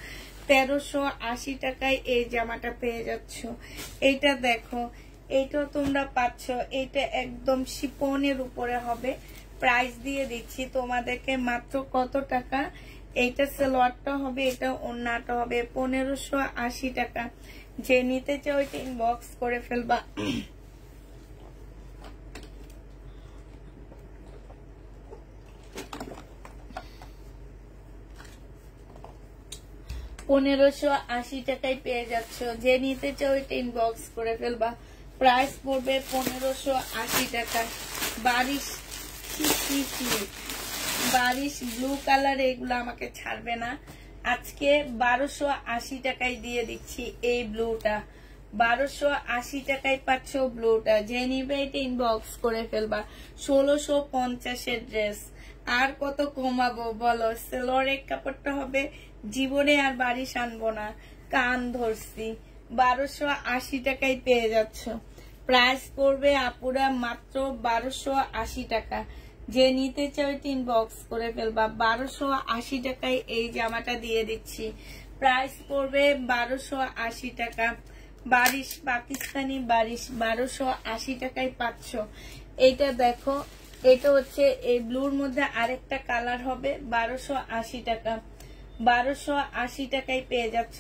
1380 টাকায় এই জামাটা পেয়ে যাচ্ছ। এইটা দেখো, এইটাও তোমরা পাচ্ছ। এইটা একদম শিপনের উপরে হবে। প্রাইস দিয়ে দিচ্ছি তোমাদেরকে মাত্র কত টাকা? এইটা সালোয়ারটা হবে, এটা ওড়নাটা হবে 1580 টাকা। যে নিতে চাও এটা ইনবক্স করে ফেলবা। 1580 টাকায় পেয়ে যাচ্ছ। যে নিতে চাও এটা ইনবক্স করে ফেলবা। প্রাইস পড়বে 1580 টাকা। বারিশ ব্লু কালার, এগুলো আমাকে ছাড়বে না। আজকে 1280 টাকায় দিয়ে দিচ্ছি এই ব্লুটা। 1280 টাকায় পাচ্ছ ব্লুটা। যে নিবে এটা ইনবক্স করে ফেলবা। 1650 ড্রেস। আর কত কমাবো বলো? সেলোয়ারের কাপড়টা হবে, জীবনে আর বারিশ আনবো না, কান ধরছি। 1280 টাকায় পেয়ে যাচ্ছ। প্রাইস পড়বে আপুরা মাত্র 1280 টাকা। যে নিতে চাও ইনবক্স করে ফেলবা। 1280 টাকায় এই জামাটা দিয়ে দিচ্ছি। প্রাইস পড়বে 1280 টাকা। বারিশ, পাকিস্তানি বারিশ 1280 টাকায় পাচ্ছ। এইটা দেখো, এটা হচ্ছে এই ব্লুর মধ্যে আরেকটা কালার হবে, 1280 টাকা। 1280 টাকায় পেয়ে যাচ্ছ।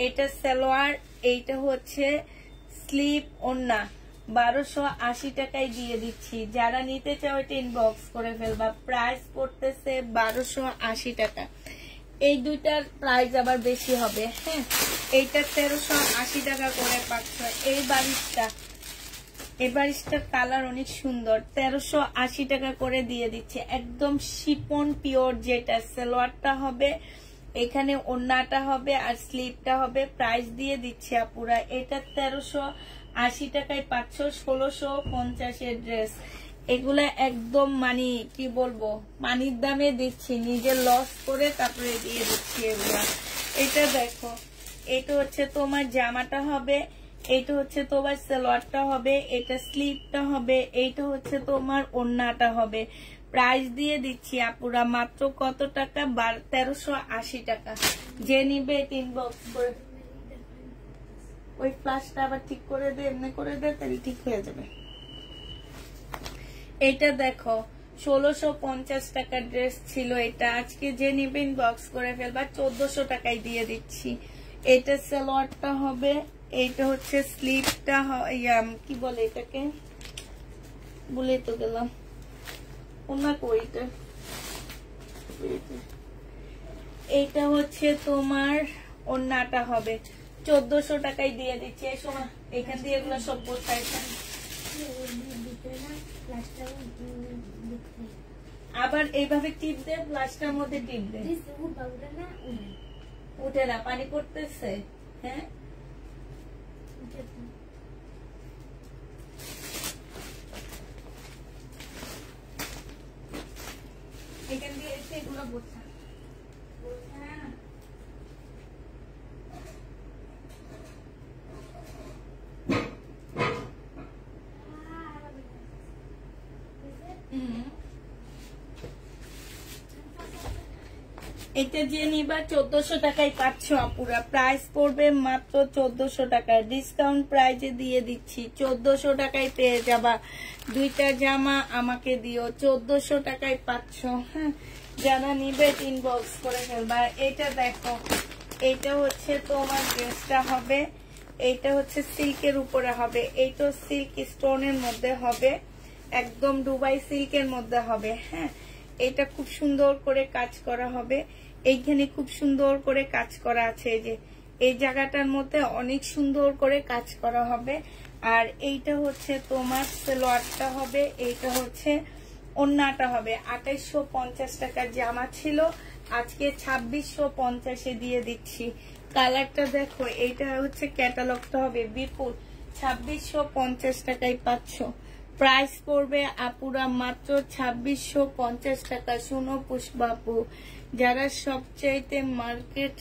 এটা সালোয়ার, এইটা হচ্ছে স্লিপ ওন্না। 1280 টাকায় দিয়ে দিচ্ছি। যারা নিতে চাও এটা ইনবক্স করে ফেলবা। প্রাইস পড়তেছে 1280 টাকা। এই দুইটার প্রাইস আবার বেশি হবে। হ্যাঁ, এইটা 1380 টাকা করে পাচ্ছ। এই বারিশটার কালার অনেক সুন্দর। 1380 টাকা করে দিয়ে দিচ্ছে। একদম শিপন পিওর, যেটা সালোয়ারটা হবে, এখানে ওন্নাটা হবে আর স্লিপটা হবে। প্রাইস দিয়ে দিচ্ছে আপুরা। এটা 1380 টাকায় পাচ্ছ। 1650 ড্রেস। এগুলা একদম মানে কি বলবো, পানির দামে দিচ্ছি, নিজে লস করে তারপরে দিয়ে দিচ্ছি এগুলা। এটা দেখো, এটা হচ্ছে তোমার জামাটা হবে, এইটা হচ্ছে তোমার সালোয়ারটা হবে, এটা স্লিপটা হবে, এইটা হচ্ছে তোমার ওন্নাটা হবে। প্রাইস দিয়ে দিচ্ছি আপুরা মাত্র কত টাকা? 1380 টাকা। যে নিবে ইনবক্স করে। ওই ফ্লাশটা আবার ঠিক করে দে, এমনি করে দে, তাহলে ঠিক হয়ে যাবে। এটা দেখো, 1650 টাকার ড্রেস ছিল এটা। আজকে যে নিবে ইনবক্স করে ফেলবা। 1400 টাকায় দিয়ে দিচ্ছি। এটা সালোয়ারটা হবে, এইটা হচ্ছে স্লিপটা, কি বলে এটাকে, বলে তো গেলাম, এইটা হচ্ছে তোমার ওন্নাটা হবে। 1400 টাকায় দিয়ে দিচ্ছি। এই সময় এখান দিয়ে এগুলো সব বসাইছেন। আবার এইভাবে টিপ দে, প্লাস্টার মধ্যে টিপ দে। উঠে না, পানি পড়তেছে। হ্যাঁ, এখান দিয়ে এসে এগুলো বসা। এটা যে নিবা 1400 টাকায় পাচ্ছ আপুরা। প্রাইস পড়বে মাত্র 1400 টাকা। ডিসকাউন্ট প্রাইজে দিয়ে দিচ্ছি। 1400 টাকায় পেয়ে যাবা। দুইটা জামা আমাকে দিও। 1400 টাকায় পাচ্ছ। হ্যাঁ, যারা নিবে ইনবক্স করে ফেলবা। এটা দেখো, এটা হচ্ছে তোমার ড্রেসটা হবে, এইটা হচ্ছে সিল্কের উপরে হবে, এইটা সিল্ক স্টোনের মধ্যে হবে, একদম দুবাই সিল্কের মধ্যে হবে। হ্যাঁ, এটা খুব সুন্দর করে কাজ করা হবে। এইখানে খুব সুন্দর করে কাজ করা আছে, যে এই জায়গাটার মধ্যে অনেক সুন্দর করে কাজ করা হবে। আর এইটা হচ্ছে তোমার সালোয়ারটা হবে, এইটা হচ্ছে ওন্নাটা হবে। 2850 টাকার জামা ছিল, আজকে 2650 দিয়ে দিচ্ছি। কালারটা দেখো, এইটা হচ্ছে ক্যাটালগটা হবে বিপুল। 2650 টাকায় পাচ্ছ। প্রাইস পড়বে আপুরা মাত্র 2650 টাকা। শুনো পুষ্পাপু, যারা সবচাইতে মার্কেট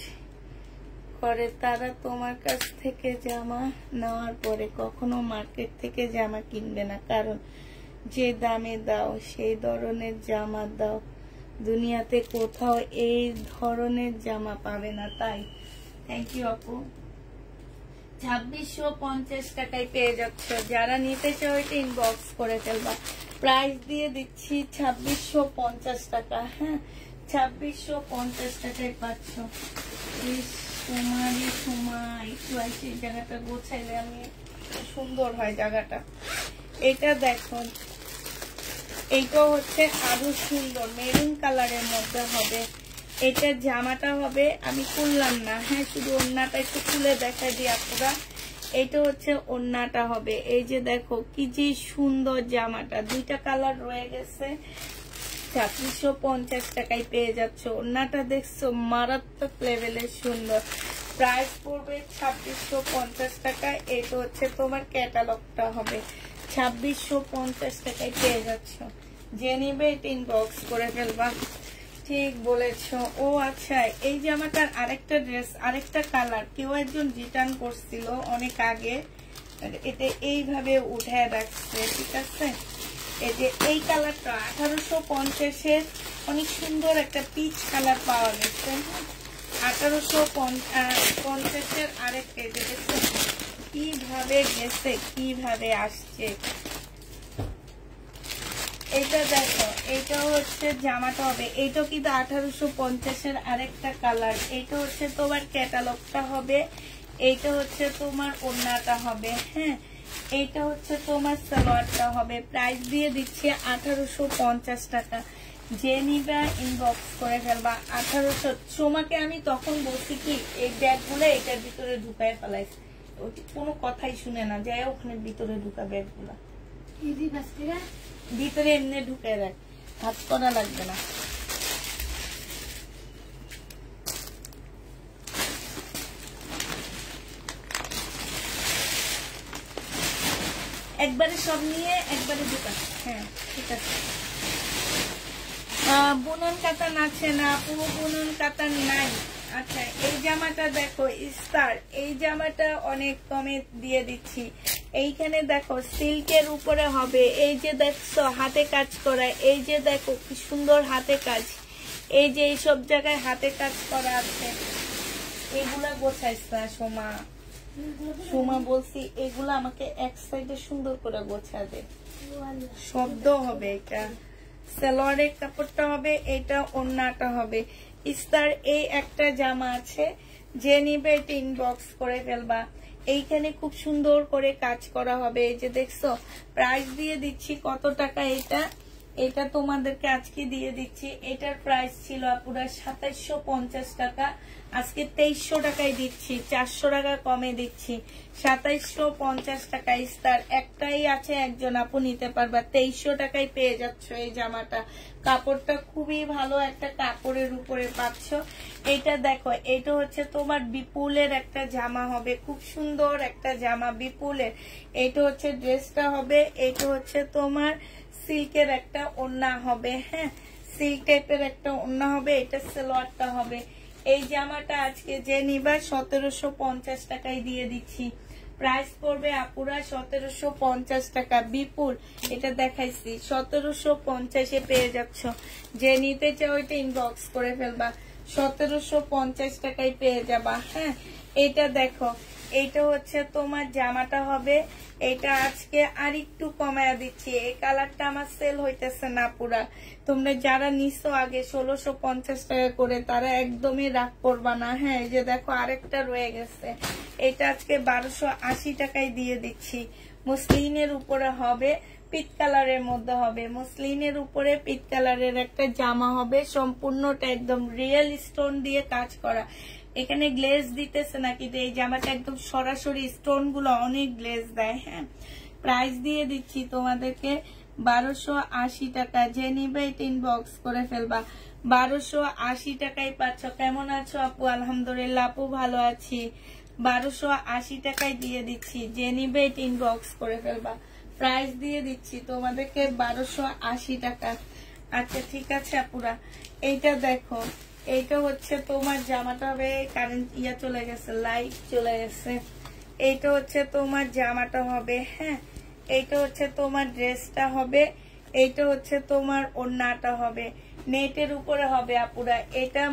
করে তারা তোমার কাছ থেকে জামা নেওয়ার পরে কখনো মার্কেট থেকে জামা কিনবে না, কারণ যে দামে দাও সেই ধরনের জামা দাও। দুনিয়াতে কোথাও এই ধরনের জামা পাবে না। তাই থ্যাংক ইউ আপু। 2650 টাকায় পেয়ে যাচ্ছ। যারা নিতে চাও এটা ইনবক্স করে ফেলবা। প্রাইস দিয়ে দিচ্ছি 2650 টাকা। হ্যাঁ, 2650 টাকায় পাচ্ছ। তোমারই সময় একটু আসে, জায়গাটা গোছাইলে আমি সুন্দর হয় জায়গাটা। এটা দেখো, এইটা হচ্ছে আরো সুন্দর মেরুন কালারের মধ্যে হবে। এটা জামাটা হবে, আমি খুললাম না, হ্যাঁ শুধু ওন্নাটা একটু খুলে দেখা দিই আপনারা। এটা হচ্ছে ওড়নাটা হবে। এই যে দেখো কি যে সুন্দর জামাটা, দুইটা কালার রয়ে গেছে। 3650 টাকায় পেয়ে যাচ্ছ। ওড়নাটা দেখছো মারাত্মক লেভেলের সুন্দর। প্রাইস পড়বে 2650 টাকা। এটা হচ্ছে তোমার ক্যাটালগটা হবে। 2650 টাকায় পেয়ে যাচ্ছ। যে নিবে ইনবক্স করে ফেলবা। ঠিক বলেছো। ও আচ্ছা, এই জামাটার আরেকটা ড্রেস, আরেকটা কালার কেউ একজন রিটার্ন করছিল অনেক আগে, এটা এইভাবে উঠায় রাখছে, ঠিক আছে। এই যে এই কালারটা 1850-এর অনেক সুন্দর একটা পিচ কালার পাওয়া গেছে। 1850-এর আরেকটা, এই যে দেখছো কিভাবে গেছে, কিভাবে আসছে। এটা দেখো, এটা হচ্ছে জামাটা হবে। এইটা কিন্তু 1850-এর আরেকটা কালার। এটা হচ্ছে তোমার ক্যাটালগটা হবে। এইটা হচ্ছে তোমার ওড়নাটা হবে। হ্যাঁ, এইটা হচ্ছে তোমার সালোয়ারটা হবে। প্রাইস দিয়ে দিচ্ছি 1850 টাকা। যে নিবা ইনবক্স করে ফেলবা। 1800। সোমাকে আমি তখন বলছি কি এই ব্যাগগুলো এটার ভিতরে ঢুকায় ফেলাইছি, কোনো কথাই শুনে না, যাই ওখানে ভিতরে ঢুকা ব্যাগগুলা ভিতরে এমনি ঢুকে রাখ, হাত করা লাগবে না। একবারে সব নিয়ে একবারে ঢুকা। হ্যাঁ ঠিক আছে। বুনন কাতান আছে না? পুরো বুনন কাতান নাই। আচ্ছা, এই জামাটা দেখো স্টার, এই জামাটা অনেক কমে দিয়ে দিচ্ছি। এইখানে দেখো সিল্কের উপরে হবে। এই যে দেখছো হাতে কাজ করা, এই যে দেখো কি সুন্দর হাতে কাজ। এই যে এইসব জায়গায় হাতে কাজ করা আছে, এগুলা গোছাইছে সোমা। সোমা বলছি এগুলা আমাকে এক সাইডে সুন্দর করে গোছা দে। শব্দ হবে। এটা সালোয়ারের কাপড়টা হবে, এটা ওড়নাটা হবে। ইস্তার এই একটা জামা আছে, যে নিবে এটা ইনবক্স করে ফেলবা। এইখানে খুব সুন্দর করে কাজ করা হবে। এই যে দেখছো, প্রাইস দিয়ে দিচ্ছি কত টাকা এটা। এটা তোমাদেরকে আজকে দিয়ে দিচ্ছি। এটার প্রাইস ছিল পুরো 2750 টাকা, আজকে 2300 টাকায় দিচ্ছি। 400 টাকা কমে দিচ্ছি। 2750 টাকা ইস্তার। একটাই আছে, একজন আপু নিতে পারবা। 2300 টাকায় পেয়ে যাচ্ছ এই জামাটা। কাপড়টা খুবই ভালো একটা কাপড়ের উপরে পাচ্ছ। এটা দেখো, এটা হচ্ছে তোমার বিপুলের একটা জামা হবে, খুব সুন্দর একটা জামা বিপুলের। এটা হচ্ছে ড্রেসটা হবে। এটা হচ্ছে তোমার সিল্কের একটা ওড়না হবে। হ্যাঁ, সিল্ক টাইপের একটা ওড়না হবে। এটা সালোয়ারটা হবে। এই জামাটা আজকে যে নিবা 1750 টাকায় দিয়ে দিচ্ছি। প্রাইস পড়বে আপুরা 1750 টাকা। বিপুল এটা দেখাইছি, 1750-এ পেয়ে যাচ্ছ। যে নিতে চাও এটা ইনবক্স করে ফেলবা। 1750 টাকায় পেয়ে যাবা। হ্যাঁ, এটা দেখো, এটা হচ্ছে তোমার জামাটা হবে। এটা আজকে আর একটু কমায়া দিচ্ছি। এই কালারটা আমার সেল হইতেছে না পুরা। তোমরা যারা নিছো আগে 1650 টাকা করে, তারা একদমই রাগ করবা না। হ্যাঁ, এই যে দেখো আরেকটা রয়ে গেছে। এটা আজকে 1280 টাকায় দিয়ে দিচ্ছি। মুসলিনের উপরে হবে, পিট কালারের মধ্যে হবে। মুসলিনের উপরে পিট কালারের একটা জামা হবে, সম্পূর্ণটা একদম রিয়েল স্টোন দিয়ে কাজ করা। এখানে গ্লেজ দিতেছে না, কিন্তু এই জামাটা একদম সরাসরি স্টোন গুলো অনেক গ্লেজ দেয়। হ্যাঁ, প্রাইস দিয়ে দিচ্ছি তোমাদেরকে 1280 টাকা। যে নিবে এটা ইনবক্স করে ফেলবা। 1280 টাকায় পাচ্ছ। কেমন আছো আপু? আলহামদুলিল্লাহ আপু ভালো আছি। 1280 টাকায় দিয়ে দিচ্ছি। যে নিবে এটা ইনবক্স করে ফেলবা। প্রাইস দিয়ে দিচ্ছি তোমাদেরকে 1280 টাকা। আচ্ছা ঠিক আছে আপুরা। এইটা দেখো, এইটা হচ্ছে তোমার জামাটা হবে। কারেন্ট চলে গেছে, লাইট চলে গেছে। এইটা হচ্ছে তোমার জামাটা হবে। হ্যাঁ, এইটা হচ্ছে তোমার ড্রেসটা হবে। এইটা হচ্ছে তোমার ওড়নাটা হবে। নেটের উপরে হবে আপুরা। এটা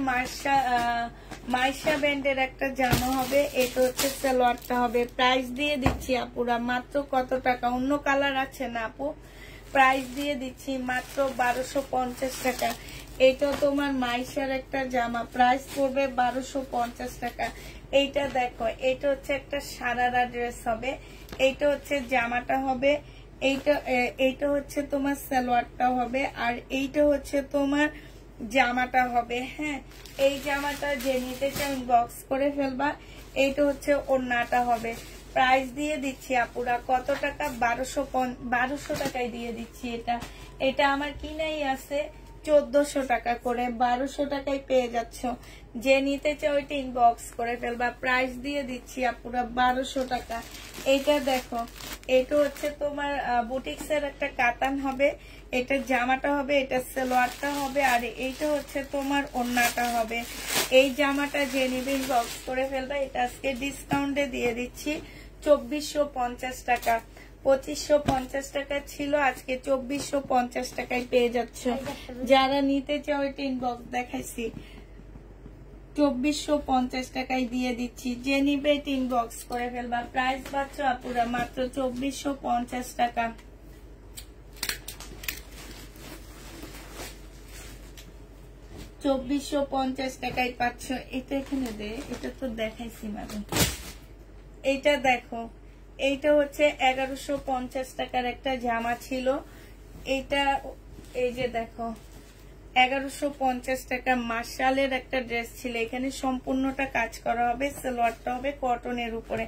মাইশা ব্যান্ডের একটা জামা হবে। এটা হচ্ছে সালোয়ারটা হবে। প্রাইস দিয়ে দিচ্ছি আপুরা মাত্র কত টাকা? অন্য কালার আছে না আপু? প্রাইস দিয়ে দিচ্ছি মাত্র 1250 টাকা। এটা তোমার মাইশার একটা জামা, প্রাইস পড়বে 1250 টাকা। এইটা দেখো, এটা হচ্ছে একটা সারারা ড্রেস হবে। এইটা হচ্ছে জামাটা হবে। এইটা হচ্ছে তোমার সালোয়ারটা হবে। আর এইটা হচ্ছে তোমার জামাটা হবে। হ্যাঁ, এই জামাটা যে নিতে চান বক্স করে ফেলবা। এইটা হচ্ছে ওড়নাটা হবে। প্রাইস দিয়ে দিচ্ছি আপুরা কত টাকা, 1200 টাকায় দিয়ে দিচ্ছি। এটা আমার কিনাই আছে 1400 টাকা করে, 1200 টাকায় পেয়ে যাচ্ছ। যে নিতে চাও ওইটা ইনবক্স করে ফেলবা। প্রাইস দিয়ে দিচ্ছি আপুরা 1200 টাকা। এইটা দেখো, এটা হচ্ছে তোমার বুটিক্সের একটা কাতান হবে, এটা জামাটা হবে, এটা সালোয়ারটা হবে, আর এইটা হচ্ছে তোমার ওড়নাটা হবে। এই জামাটা যে নিবে ইনবক্স করে ফেলবা। এটা আজকে ডিসকাউন্টে দিয়ে দিচ্ছি 2450 টাকা। 2550 টাকা ছিল, আজকে 2450 টাকায় পেয়ে যাচ্ছ। যারা নিতে চাও এটা ইনবক্স দেখাইছি 2450 টাকায় দিয়ে দিচ্ছি। যে নিবে এটা ইনবক্স করে ফেলবা। প্রাইস পাচ্ছ আপুরা মাত্র 2450 টাকা। টাকায় পাচ্ছ। এটা এখানে দে, এটা তো দেখাইছি ম্যাডাম। এইটা দেখো, এইটা হচ্ছে 1150 টাকার একটা জামা ছিল। এইটা এই যে দেখো 1150 টাকা মার্শালের একটা ড্রেস ছিল। এখানে সম্পূর্ণটা কাজ করা হবে, সালোয়ারটা হবে কটনের উপরে,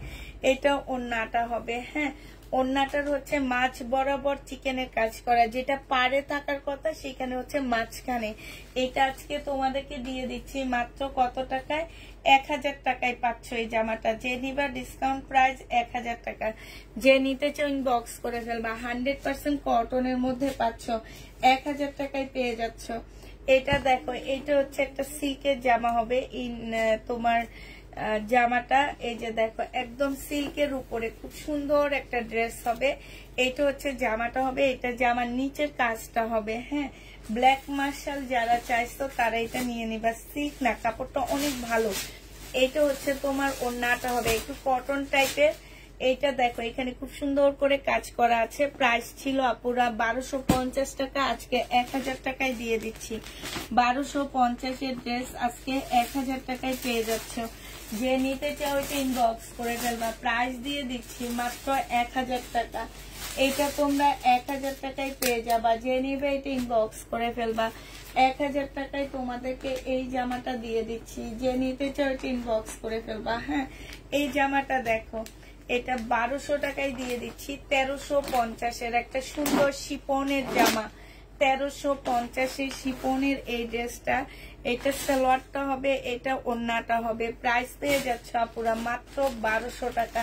এটা ওড়নাটা হবে। হ্যাঁ, ওড়নাটার হচ্ছে মাছ বরাবর চিকেনের কাজ করা, যেটা পাড়ে থাকার কথা সেখানে হচ্ছে মাঝখানে। এটা আজকে তোমাদেরকে দিয়ে দিচ্ছি মাত্র কত টাকায়, 1000 টাকায় পাচ্ছ এই জামাটা। যে নিবা ডিসকাউন্ট প্রাইস 1000 টাকা। যে নিতে চাও ইনবক্স করে ফেলবা। 100% কটনের মধ্যে পাচ্ছ, 1000 টাকায় পেয়ে যাচ্ছ। এটা দেখো, এটা হচ্ছে একটা সিল্কের জামা হবে। তোমার জামাটা এই যে দেখো একদম সিল্কের উপরে খুব সুন্দর একটা ড্রেস হবে। এটা হচ্ছে জামাটা হবে, এটা জামার নিচের কাজটা হবে। হ্যাঁ, ব্ল্যাক মার্শাল যারা চাইছো তারা এটা নিয়ে নিবা। সিল্ক না, কাপড়টা অনেক ভালো। এটা হচ্ছে তোমার ওড়নাটা হবে একটু কটন টাইপের। এইটা দেখো এখানে খুব সুন্দর করে কাজ করা আছে। প্রাইস ছিল আপুরা 1250 টাকা, আজকে 1000 টাকায় দিয়ে দিচ্ছি। 1250 এর ড্রেস আজকে 1000 টাকায় পেয়ে যাচ্ছ। যে নিতে চাও এটা ইনবক্স করে ফেলবা। প্রাইস দিয়ে দিচ্ছি মাত্র 1000 টাকা। এটা তোমরা 1000 টাকায় পেয়ে যাবা। যে নিবে এটা ইনবক্স করে ফেলবা। 1000 টাকায় তোমাদেরকে এই জামাটা দিয়ে দিচ্ছি। যে নিতে চাও এটা ইনবক্স করে ফেলবা। হ্যাঁ, এই জামাটা দেখো, এটা 1200 টাকায় দিয়ে দিচ্ছি। 1350 এর একটা সুন্দর শিপনের জামা, 1350 এর শিপনের এই ড্রেসটা। এটা সালোয়ারটা হবে, এটা ওড়নাটা হবে। প্রাইস পেয়ে যাচ্ছ আপুরা মাত্র 1200 টাকা।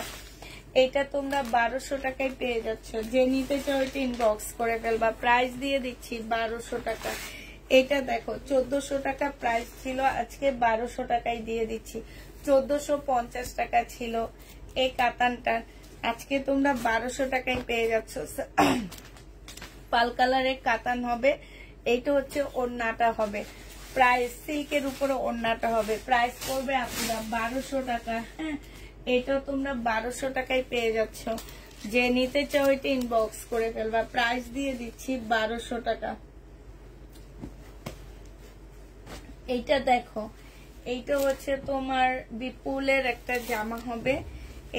এটা তোমরা 1200 টাকায় পেয়ে যাচ্ছ। যে নিতে চাও এটা ইনবক্স করে ফেলবা। প্রাইস দিয়ে দিচ্ছি 1200 টাকা। এটা দেখো 1400 টাকা প্রাইস ছিল, আজকে 1200 টাকায় দিয়ে দিচ্ছি। 1450 টাকা ছিল এই কাতানটা, আজকে তোমরা 1200 টাকায় পেয়ে যাচ্ছ। পাল কালারের কাতান হবে। এইটা হচ্ছে ওড়নাটা হবে, প্রাইস সিল্কের উপরে ওড়নাটা হবে। প্রাইস পড়বে আপনারা 1200 টাকা। হ্যাঁ, এটা তোমরা 1200 টাকায় পেয়ে যাচ্ছ। যে নিতে চাও এটা ইনবক্স করে ফেলবা। প্রাইস দিয়ে দিচ্ছি 1200 টাকা। এইটা দেখো, এইটা হচ্ছে তোমার বিপুলের একটা জামা হবে।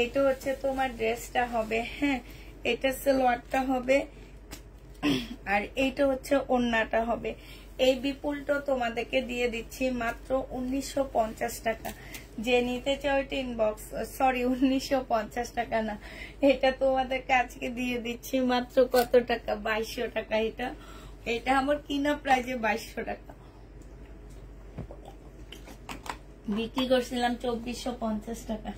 এটা হচ্ছে তোমার ড্রেসটা হবে। হ্যাঁ, এটা সালোয়ারটা হবে, আর এইটা হচ্ছে ওড়নাটা হবে। এই বিপুলটা তোমাদেরকে দিয়ে দিচ্ছি মাত্র 1950 টাকা। যে নিতে চাও এটা ইনবক্স, সরি 1950 টাকা না, এটা তোমাদেরকে আজকে দিয়ে দিচ্ছি মাত্র কত টাকা, 2200 টাকা। এটা আমার কিনা প্রাইজে 2200 টাকা, বিক্রি করছিলাম 2450 টাকা।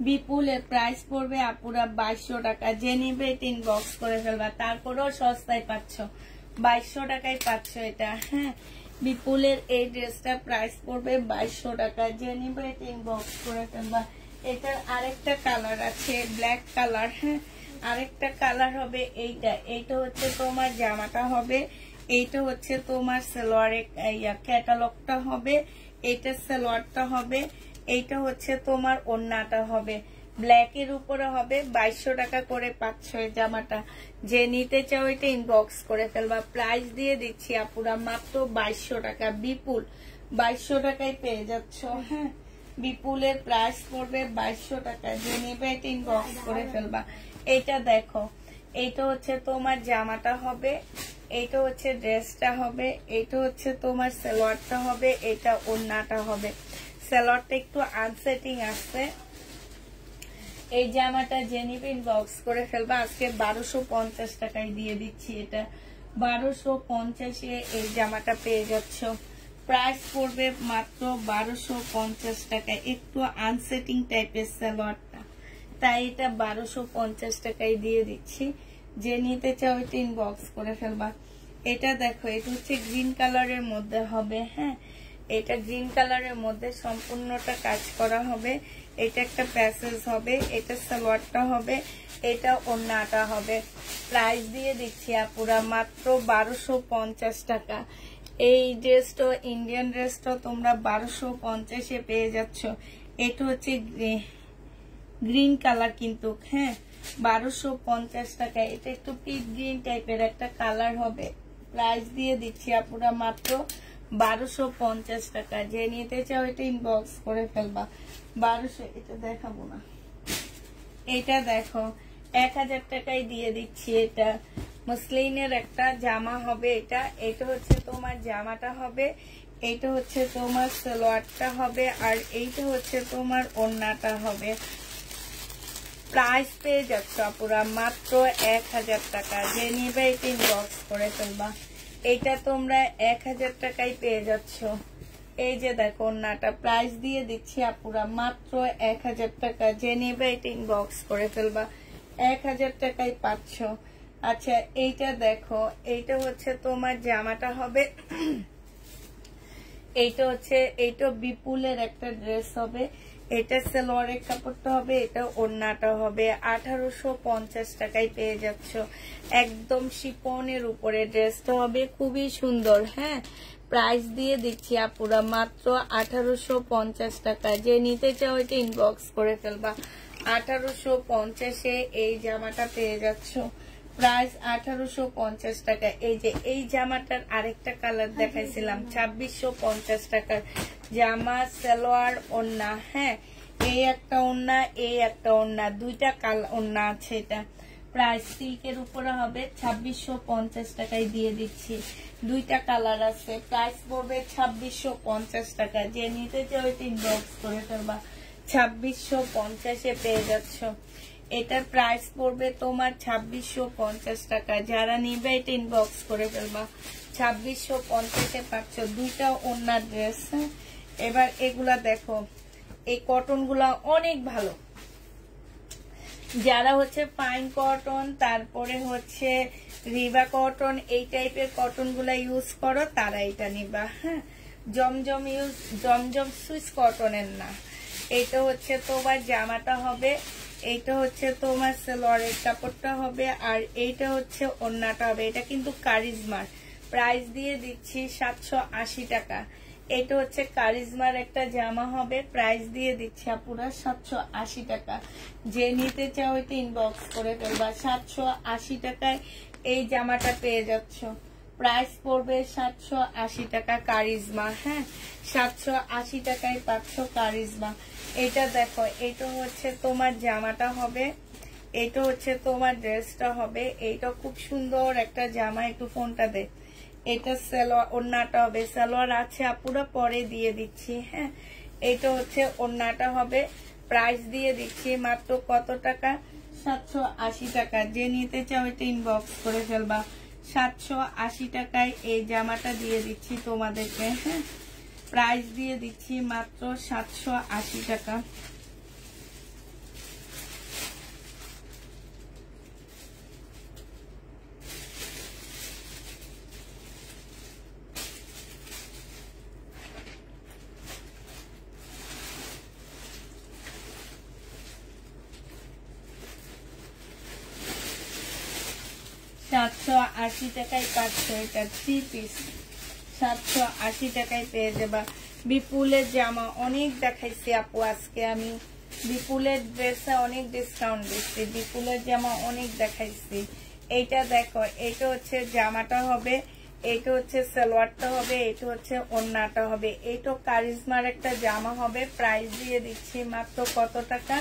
বিপুলের প্রাইস পড়বে আপুরা 2200 টাকা। যে নিবে এটা ইনবক্স করে ফেলবা। তারপরেও সস্তায় পাচ্ছ, 2200 টাকায় পাচ্ছ এটা। হ্যাঁ, বিপুলের এই ড্রেসটা প্রাইস পড়বে 2200 টাকা। যে নিবে এটা ইনবক্স করে ফেলবা। এটার আরেকটা কালার আছে, ব্ল্যাক কালার। হ্যাঁ, আরেকটা কালার হবে এইটা হচ্ছে তোমার জামাটা হবে, এইটা হচ্ছে তোমার সালোয়ারের ক্যাটালগটা হবে, এইটা সালোয়ারটা হবে, এইটা হচ্ছে তোমার ওড়নাটা হবে। ব্ল্যাকের উপরে হবে। 2200 টাকা করে পাচ্ছ এই জামাটা। যে নিতে চাও এটা ইনবক্স করে ফেলবা। প্রাইস দিয়ে দিচ্ছি আপুরা মাত্র 2200 টাকা। বিপুল 2200 টাকায় পেয়ে যাচ্ছ। হ্যাঁ, বিপুলের প্রাইস পড়বে 2200 টাকা। যে নিবে এটা ইনবক্স করে ফেলবা। এইটা দেখো, এইটা হচ্ছে তোমার জামাটা হবে, এইটা হচ্ছে ড্রেসটা হবে, এইটা হচ্ছে তোমার সালোয়ারটা হবে, এটা ওড়নাটা হবে। সালোয়ারটা একটু আনসেটিং আসছে। এই জামাটা জেনিপিন বক্স করে ফেলবা। আজকে 1250 টাকায় দিয়ে দিচ্ছি। এটা 1250-এ এই জামাটা পেয়ে যাচ্ছ। প্রাইস পড়বে মাত্র 1250 টাকায়। একটু আনসেটিং টাইপের সালোয়ারটা, তাই এটা 1250 টাকায় দিয়ে দিচ্ছি। যে নিতে চাও এটা ইনবক্স করে ফেলবা। এটা দেখো, এটা হচ্ছে গ্রিন কালারের মধ্যে হবে। হ্যাঁ, এটা গ্রিন কালারের মধ্যে সম্পূর্ণটা কাজ করা হবে। এটা একটা প্যাসেজ হবে, এটা সালোয়ারটা হবে, এটা ওড়নাটা হবে। প্রাইস দিয়ে দিচ্ছি আপুরা মাত্র 1250 টাকা। এই ড্রেসটা ইন্ডিয়ান ড্রেসটা তোমরা 1250-এ পেয়ে যাচ্ছ। এটা হচ্ছে গ্রিন কালার কিন্তু, হ্যাঁ 1250 টাকা। এটা একটু পিট গ্রিন টাইপের একটা কালার হবে। প্রাইস দিয়ে দিচ্ছি আপুরা মাত্র 1250 টাকা। যে নিতে চাও এটা ইনবক্স করে ফেলবা। 1200, এটা দেখাবো না। এটা দেখো 1000 টাকায় দিয়ে দিচ্ছি। এটা মসলিনের একটা জামা হবে। এটা হচ্ছে তোমার জামাটা হবে, এইটা হচ্ছে তোমার সালোয়ারটা হবে, আর এইটা হচ্ছে তোমার ওড়নাটা হবে। প্রাইস পেয়ে যাচ্ছ আপুরা মাত্র 1000 টাকা। যে নিবে এটা ইনবক্স করে ফেলবা। এটা তোমরা 1000 টাকায় পেয়ে যাচ্ছ। এই যে দেখো ওড়নাটা, প্রাইস দিয়ে দিচ্ছি আপুরা মাত্র 1000 টাকা। যে নিবে এটা ইনবক্স করে ফেলবা। 1000 টাকায় পাচ্ছ। আচ্ছা, এইটা দেখো, এইটা হচ্ছে তোমার জামাটা হবে। এইটা বিপুলের একটা ড্রেস হবে। এটা সালোয়ারের কাপড়টা হবে, এটা ওড়নাটা হবে। 1850 টাকায় পেয়ে যাচ্ছ। একদম শিফনের উপরে ড্রেসটা হবে, খুবই সুন্দর। হ্যাঁ, প্রাইস দিয়ে দিচ্ছি আপুরা মাত্র 1850 টাকা। যে নিতে চাও এটা ইনবক্স করে ফেলবা। 1850-এ এই জামাটা পেয়ে যাচ্ছ। প্রাইস 1850 টাকা। এই যে এই জামাটার আরেকটা কালার দেখাইছিলাম, 2650 টাকার জামা, সালোয়ার, ওড়না। হ্যাঁ, এই একটা ওড়না, এই একটা ওড়না, দুইটা কালার ওড়না আছে। এটা প্রাইস সিল্কের উপরে হবে, 2650 টাকায় দিয়ে দিচ্ছি। দুইটা কালার আছে। প্রাইস পড়বে 2650 টাকা। যে নিতে চাও এটা ইনবক্স করে ফেলবা। 2650-এ পেয়ে যাচ্ছ। এটার প্রাইস পড়বে তোমার 2650 টাকা। যারা নিবে এটা ইনবক্স করে ফেলবা। 2650-এ পাচ্ছ দুইটা ওড়নার ড্রেস। এবার এগুলা দেখো, এই কটন গুলা অনেক ভালো। যারা হচ্ছে ফাইন কটন, তারপরে হচ্ছে রিবা কটন, এই টাইপের কটন গুলা ইউজ করো, তারা এটা নিবা। হ্যাঁ, জমজম সুইস কটনের না। এটা হচ্ছে তোমার জামাটা হবে, এইটা হচ্ছে তোমার সালোয়ারের কাপড়টা হবে, আর এইটা হচ্ছে ওড়নাটা হবে। এটা কিন্তু কারিজমার। প্রাইস দিয়ে দিচ্ছি 780 টাকা। এটা হচ্ছে কারিজমার একটা জামা হবে। প্রাইস দিয়ে দিচ্ছি আপুরা 780 টাকা। যে নিতে চাও এটা ইনবক্স করে ফেলবা। 780 টাকায় এই জামাটা পেয়ে যাচ্ছ। প্রাইস পড়বে 780 টাকা কারিজমা। হ্যাঁ, 780 টাকায় পাচ্ছ কারিজমা। এটা দেখো, এটা হচ্ছে তোমার জামাটা হবে, এটা হচ্ছে তোমার ড্রেসটা হবে। এইটা খুব সুন্দর একটা জামা। একটু ফোনটা দে। এটা সালোয়ার, ওড়নাটা হবে। সালোয়ার আছে আপুরা, পরে দিয়ে দিচ্ছি। হ্যাঁ, এটা হচ্ছে ওড়নাটা হবে। প্রাইস দিয়ে দিচ্ছি মাত্র কত টাকা? 780 টাকা। যে নিতে চাও এটা ইনবক্স করে ফেলবা। 780 টাকায় এই জামাটা দিয়ে দিচ্ছি তোমাদেরকে। হ্যাঁ, প্রাইস দিয়ে দিচ্ছি মাত্র 780 টাকা। $780 টাকায় পাচ্ছ এটা 3 পিস। 780 টাকায় পেয়ে যাবা। বিপুলের জামা অনেক দেখাইছি আপু আজকে। আমি বিপুলের ড্রেসে অনেক ডিসকাউন্ট দিচ্ছি। বিপুলের জামা অনেক দেখাইছি। এইটা দেখো, এইটা হচ্ছে জামাটা হবে, এইটা হচ্ছে সালোয়ারটা হবে, এইটা হচ্ছে ওড়নাটা হবে। এইটা কারিজমার একটা জামা হবে। প্রাইস দিয়ে দিচ্ছি মাত্র কত টাকা?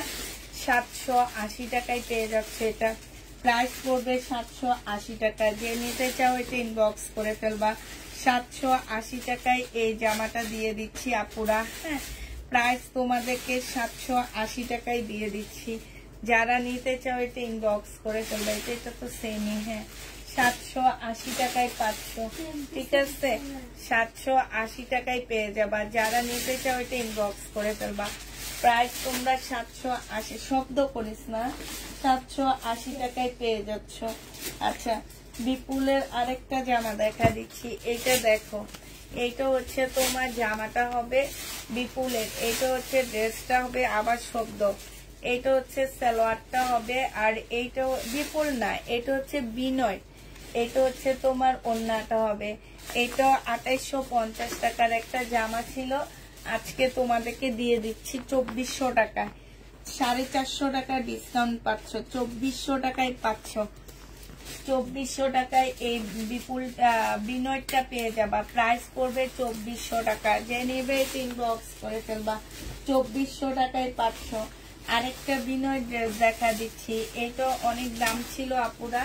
780 টাকায় পেয়ে যাচ্ছে এটা। প্রাইস পড়বে 780 টাকা। যে নিতে চাও এটা ইনবক্স করে ফেলবা। 780 টাকায় এই জামাটা দিয়ে দিচ্ছি আপুরা। হ্যাঁ, প্রাইস তোমাদেরকে 780 টাকায় দিয়ে দিচ্ছি। যারা নিতে চাও এটা ইনবক্স করে ফেলবে। এটা তো সেমই, হ্যাঁ 780 টাকায় পাচ্ছ, ঠিক আছে 780 টাকায় পেয়ে যাবা। যারা নিতে চাও এটা ইনবক্স করে ফেলবা। প্রাইস তোমরা 780, শব্দ করিস না, 780 টাকায় পেয়ে যাচ্ছ। আচ্ছা বিপুলের আরেকটা জামা দেখা দিচ্ছি, এটা দেখো। এইটা হচ্ছে তোমার জামাটা হবে বিপুলের, এইটা হচ্ছে ড্রেসটা হবে আবার শব্দ, এইটা হচ্ছে সালোয়ারটা হবে, আর এইটা বিপুল না, এটা হচ্ছে বিনয়, এটা হচ্ছে তোমার ওড়নাটা হবে। এটা 2850 টাকার একটা জামা ছিল, আজকে তোমাদেরকে দিয়ে দিচ্ছি 2400 টাকা, 450 টাকা ডিসকাউন্ট পাচ্ছ, 2400 টাকায় পাচ্ছ। 2400 টাকায় এই বিপুল বিনয়টা পেয়ে যাবা। প্রাইস পড়বে 2400 টাকা। যে নেবে ইনবক্স করে ফেলবা। 2400 টাকায় পাচ্ছ। আরেকটা বিনয় ড্রেস দেখা দিচ্ছি, এটা অনেক দাম ছিল আপুরা,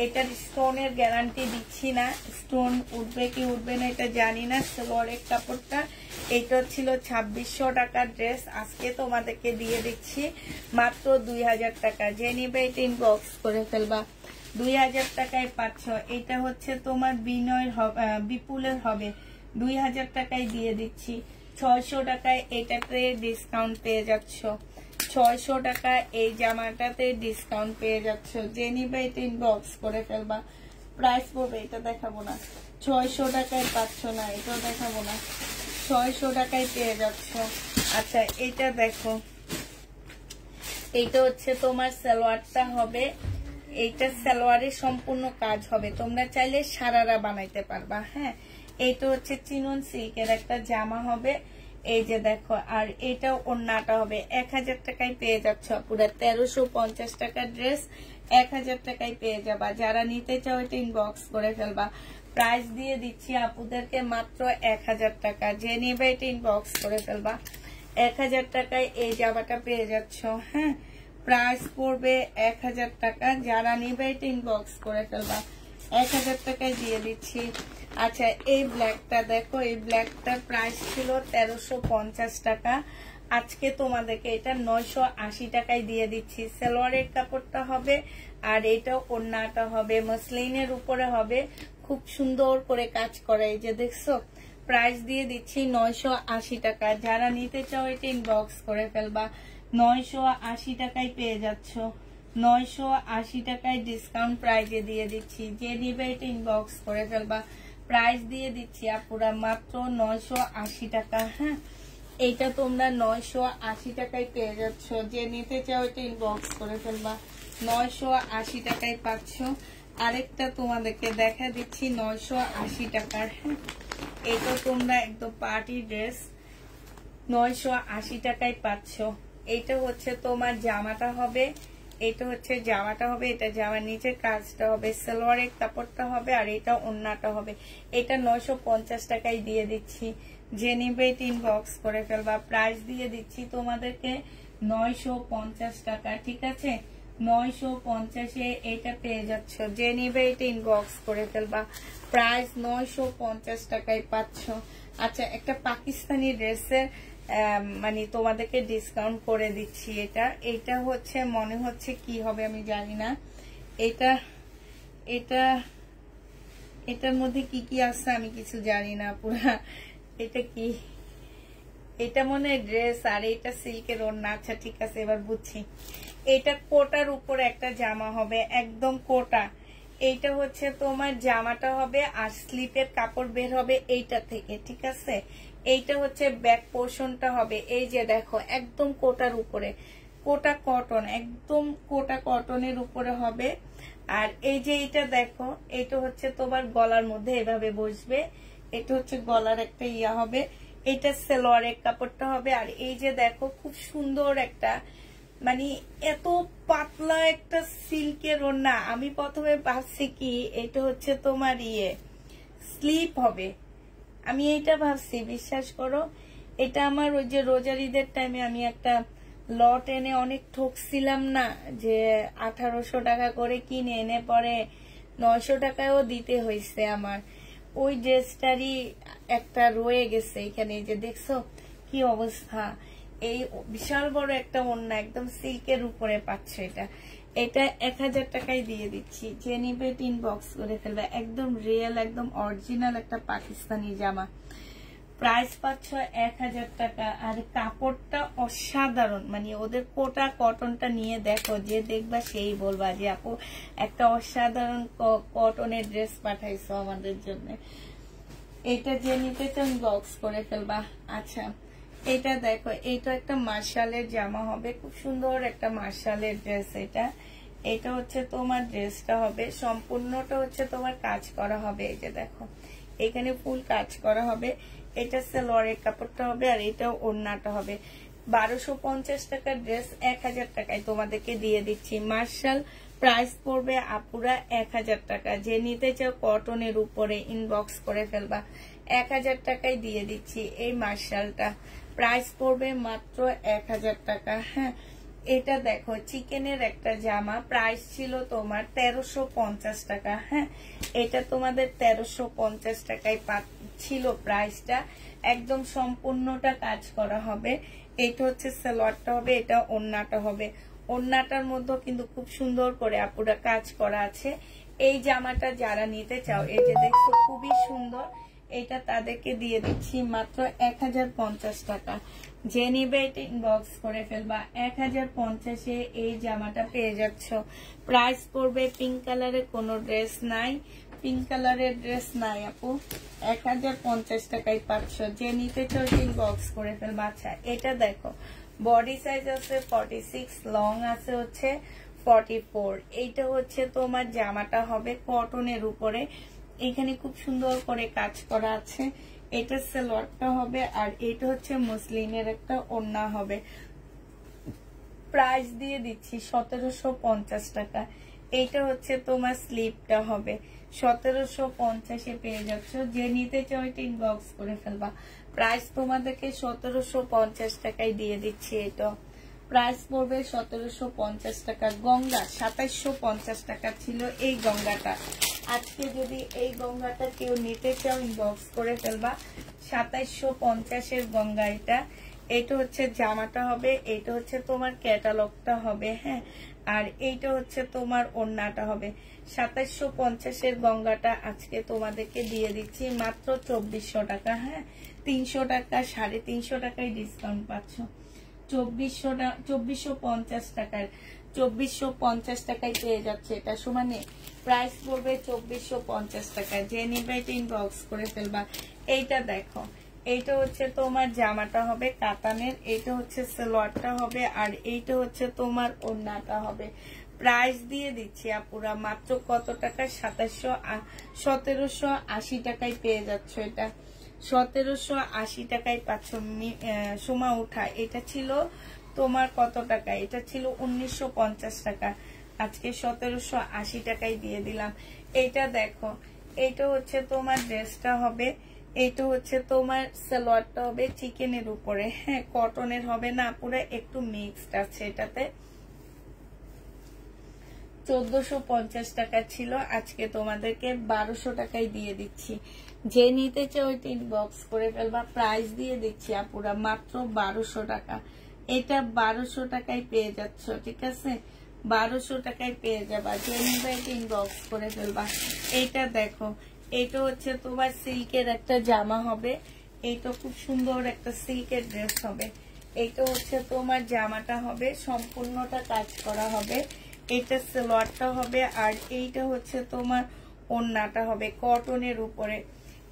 এটার স্টোনের গ্যারান্টি দিচ্ছি না, স্টোন উঠবে কি উঠবে না এটা জানি না। সালোয়ারের কাপড়টা এটা ছিল 2600 টাকার ড্রেস, আজকে তোমাদেরকে দিয়ে দিচ্ছি মাত্র 2000 টাকা। যে নিবে এটা ইনবক্স করে ফেলবা। 2000 টাকায় পাচ্ছ। এটা হচ্ছে তোমার বিনয়ের বিপুলের হবে, 2000 টাকায় দিয়ে দিচ্ছি। 600 টাকায় এটাতে ডিসকাউন্ট পেয়ে যাচ্ছ, 600 টাকা এই জামাটাতে ডিসকাউন্ট পেয়ে যাচ্ছ। যে নিবে এটা ইনবক্স করে ফেলবা। প্রাইস পড়বে, এটা দেখাবো না, 600 টাকায় পাচ্ছ না, এটাও দেখাবো না, 600 টাকায় পেয়ে যাচ্ছ। আচ্ছা এটা দেখো, এইটা হচ্ছে তোমার সালোয়ারটা হবে, এইটা সালোয়ারের সম্পূর্ণ কাজ হবে, তোমরা চাইলে সারারা বানাইতে পারবা। হ্যাঁ এইটা হচ্ছে চিনন সিল্কের একটা জামা হবে, এই যে দেখো, আর এটা ওড়নাটা হবে। 1000 টাকায় পেয়ে যাচ্ছ পুরো 1350 টাকার ড্রেস 1000 টাকায় পেয়ে যাবা। যারা নিতে চাও এটা ইনবক্স করে ফেলবা। প্রাইস দিয়ে দিচ্ছি আপুদেরকে মাত্র 1000 টাকা। যে নেবে এটা ইনবক্স করে ফেলবা। 1000 টাকায় এই জামাটা পেয়ে যাচ্ছ। হ্যাঁ প্রাইস পড়বে 1000 টাকা। যারা নেবে এটা ইনবক্স করে ফেলবা। 1000 টাকায় দিয়ে দিচ্ছি। আচ্ছা এই ব্ল্যাকটা দেখো, এই ব্ল্যাকটার প্রাইস ছিল 1350 টাকা, আজকে তোমাদেরকে এটা 980 টাকায় দিয়ে দিচ্ছি। সালোয়ারের কাপড়টা হবে আর এটা ওড়নাটা হবে, মসলিনের উপরে হবে, খুব সুন্দর করে কাজ করে, এই যে দেখছো। প্রাইস দিয়ে দিচ্ছি 980 টাকা। যারা নিতে চাও এটা ইনবক্স করে ফেলবা। 980 টাকায় পেয়ে যাচ্ছ, 980 টাকায় ডিসকাউন্ট প্রাইজে দিয়ে দিচ্ছি। যে নিবে এটা ইনবক্স করে ফেলবা। প্রাইস দিয়ে দিচ্ছি আপুরা মাত্র 980 টাকা। হ্যাঁ এইটা তোমরা 980 টাকায় পেয়ে যাচ্ছ। যে নিতে চাও এটা ইনবক্স করে ফেলবা। 980 টাকায় পাচ্ছ। আরেকটা তোমাদেরকে দেখা দিচ্ছি 980 টাকার। হ্যাঁ এটা তোমরা একদম পার্টি ড্রেস 980 টাকায় পাচ্ছ। এটা হচ্ছে তোমার জামাটা হবে, এটা হচ্ছে জামাটা হবে, এটা জামার নিচে কাজটা হবে, সালোয়ারের কাপড়টা হবে, আর এটা ওড়নাটা হবে। এটা 950 টাকায় দিয়ে দিচ্ছি। যে নিবে ইনবক্স করে ফেলবা। প্রাইস দিয়ে দিচ্ছি তোমাদেরকে 950 টাকা, ঠিক আছে 950-এ এটা পেয়ে যাচ্ছ। যে নিবে এটা ইনবক্স করে ফেলবা। প্রাইস 950 টাকায় পাচ্ছ। আচ্ছা একটা পাকিস্তানি ড্রেসের মানে তোমাদেরকে ডিসকাউন্ট করে দিচ্ছি। এটা হচ্ছে মনে হচ্ছে কি হবে আমি জানি না। এটার মধ্যে কি কি আছে আমি কিছু জানি না পুরা। এটা কি, এটা মনে হয় ড্রেস আর এটা সিল্কের ওড়না। আচ্ছা ঠিক আছে এবার বুঝছি। এটা কোটার উপরে একটা জামা হবে, একদম কোটা। এইটা হচ্ছে তোমার জামাটা হবে আর স্লিপের কাপড় বের হবে এইটা থেকে, ঠিক আছে। এইটা হচ্ছে ব্যাক পোর্শনটা হবে, এই যে দেখো একদম কোটার উপরে, কোটা কটন, একদম কোটা কটনের উপরে হবে। আর এই যে এটা দেখো, এটা হচ্ছে তোমার গলার মধ্যে এভাবে বসবে, এটা হচ্ছে গলার একটা ইয়া হবে। এটা সালোয়ারের কাপড়টা হবে। আর এই যে দেখো খুব সুন্দর একটা, মানে এত পাতলা একটা সিল্কের ওড়না। আমি প্রথমে ভাবছি কি এটা হচ্ছে তোমার স্লিপ হবে, আমি এইটা ভাবছি, বিশ্বাস করো। এটা আমার ওই যে রোজার ঈদের টাইমে আমি একটা লট এনে অনেক ঠকছিলাম না, যে 1800 টাকা করে কিনে এনে পরে 900 টাকায়ও দিতে হয়েছে আমার। ওই ড্রেসটারই একটা রয়ে গেছে এখানে, যে দেখছো কি অবস্থা, এই বিশাল বড় একটা ওড়না একদম সিল্কের উপরে পাচ্ছে। এটা 1000 টাকায় দিয়ে দিচ্ছি, যে নিবে ইনবক্স করে ফেলবে। একদম রিয়েল একদম অরিজিনাল একটা পাকিস্তানি জামা, প্রাইস পাচ্ছ 1000 টাকা। আর কাপড়টা অসাধারণ, মানে ওদের কোটা কটনটা নিয়ে দেখো, যে দেখবা সেই বলবা যে আপু একটা অসাধারণ কটনের ড্রেস পাঠাইছো আমাদের জন্য। এটা যে নিতে চান বক্স করে ফেলবা। আচ্ছা এটা দেখো, এটা একটা মার্শালের জামা হবে, খুব সুন্দর একটা মার্শালের ড্রেস। এটা হচ্ছে তোমার ড্রেসটা হবে সম্পূর্ণটা হচ্ছে তোমার কাজ করা হবে। এই যে দেখো এখানে ফুল কাজ করা হবে। এটা সালোয়ারের কাপড়টা হবে আর এটা ওড়নাটা হবে। 1250 টাকার ড্রেস 1000 টাকায় তোমাদেরকে দিয়ে দিচ্ছি। মার্শাল প্রাইস পড়বে আপুরা 1000 টাকা। যে নিতে চাও কটনের উপরে ইনবক্স করে ফেলবা। 1000 টাকায় দিয়ে দিচ্ছি এই মার্শালটা, প্রাইস পড়বে মাত্র 1000 টাকা। হ্যাঁ এটা দেখো চিকেনের একটা জামা, প্রাইস ছিল তোমার 1350 টাকা। হ্যাঁ এটা তোমাদের 1350 টাকায় ছিল প্রাইসটা। একদম সম্পূর্ণটা কাজ করা হবে। এটা হচ্ছে সালোয়ারটা হবে, এটা ওড়নাটা হবে। ওড়নাটার মধ্যে কিন্তু খুব সুন্দর করে আপুরা কাজ করা আছে। এই জামাটা যারা নিতে চাও, এই যে দেখছো খুবই সুন্দর, এটা তাদেরকে দিয়ে দিচ্ছি মাত্র 1050 টাকা। যে নিবে এটা ইনবক্স করে ফেলবা। 1050-এ এই জামাটা পেয়ে যাচ্ছ। প্রাইস পড়বে, পিঙ্ক কালারের কোনো ড্রেস নাই, পিঙ্ক কালারের ড্রেস নাই আপু, 1050 টাকায় পাচ্ছ। যে নিতে চাও ইনবক্স করে ফেলবা। আচ্ছা এটা দেখো বডি সাইজ আছে 46, লং আছে হচ্ছে 44। এইটা হচ্ছে তোমার জামাটা হবে কটনের উপরে, এখানে খুব সুন্দর করে কাজ করা আছে। এটা সালোয়ারটা হবে আর এটা হচ্ছে মুসলিনের একটা ওড়না হবে। প্রাইস দিয়ে দিচ্ছি 1750 টাকা। এইটা হচ্ছে তোমার স্লিপটা হবে, 1750-এ পেয়ে যাচ্ছ। যে নিতে চাও এটা ইনবক্স করে ফেলবা। প্রাইস তোমাদেরকে 1750 টাকায় দিয়ে দিচ্ছি। এটা প্রাইস পড়বে 1750 টাকা। গঙ্গা 2750 টাকা ছিল এই গঙ্গাটা। আজকে যদি এই গঙ্গাটা কেউ নিতে চাও ইনবক্স করে ফেলবা। 2750-এর গঙ্গা এটা। এটা হচ্ছে জামাটা হবে, এটা হচ্ছে তোমার ক্যাটালগটা হবে। হ্যাঁ আর এইটা হচ্ছে তোমার ওড়নাটা হবে। 2750-এর গঙ্গাটা আজকে তোমাদেরকে দিয়ে দিচ্ছি মাত্র 2400 টাকা। হ্যাঁ 300 টাকা 350 টাকায় ডিসকাউন্ট পাচ্ছ। 2450 টাকার 2450 টাকায় পেয়ে যাচ্ছে। এটা সমানে প্রাইস পড়বে 2450 টাকা। যে নিবে এটা ইনবক্স করে ফেলবা। এইটা দেখো, এইটা হচ্ছে তোমার জামাটা হবে কাতানের, এইটা হচ্ছে সালোয়ারটা হবে আর এইটা হচ্ছে তোমার ওড়নাটা হবে। প্রাইস দিয়ে দিচ্ছি আপুরা মাত্র কত টাকা, 1780 টাকায় পেয়ে যাচ্ছ। এটা 1780 টাকায় পাচ্ছ। সোমা উঠা এটা ছিল তোমার কত টাকা, এটা ছিল 1950 টাকা, আজকে 1780 টাকায় দিয়ে দিলাম। এটা দেখো, এটা হচ্ছে তোমার ড্রেসটা হবে, এটা হচ্ছে তোমার সালোয়ারটা হবে চিকেনের উপরে। হ্যাঁ কটনের হবে না, পুরো একটু মিক্সড আছে। এটাতে 1450 টাকা ছিল, আজকে তোমাদেরকে 1200 টাকায় দিয়ে দিচ্ছি। যে নিতে চাও ওইটা ইনবক্স করে ফেলবা। প্রাইস দিয়ে দিচ্ছি আপুরা মাত্র 1200 টাকা। এটা 1200 টাকায় পেয়ে যাচ্ছ, ঠিক আছে 1200 টাকায় পেয়ে যাবা। যে নিবে এটা ইনবক্স করে ফেলবা। এইটা দেখো, এটা হচ্ছে তোমার সিল্কের একটা জামা হবে, এইটা খুব সুন্দর একটা সিল্কের ড্রেস হবে। এইটা হচ্ছে তোমার জামাটা হবে, সম্পূর্ণটা কাজ করা হবে। এটা সালোয়ারটা হবে আর এইটা হচ্ছে তোমার ওড়নাটা হবে কটনের উপরে।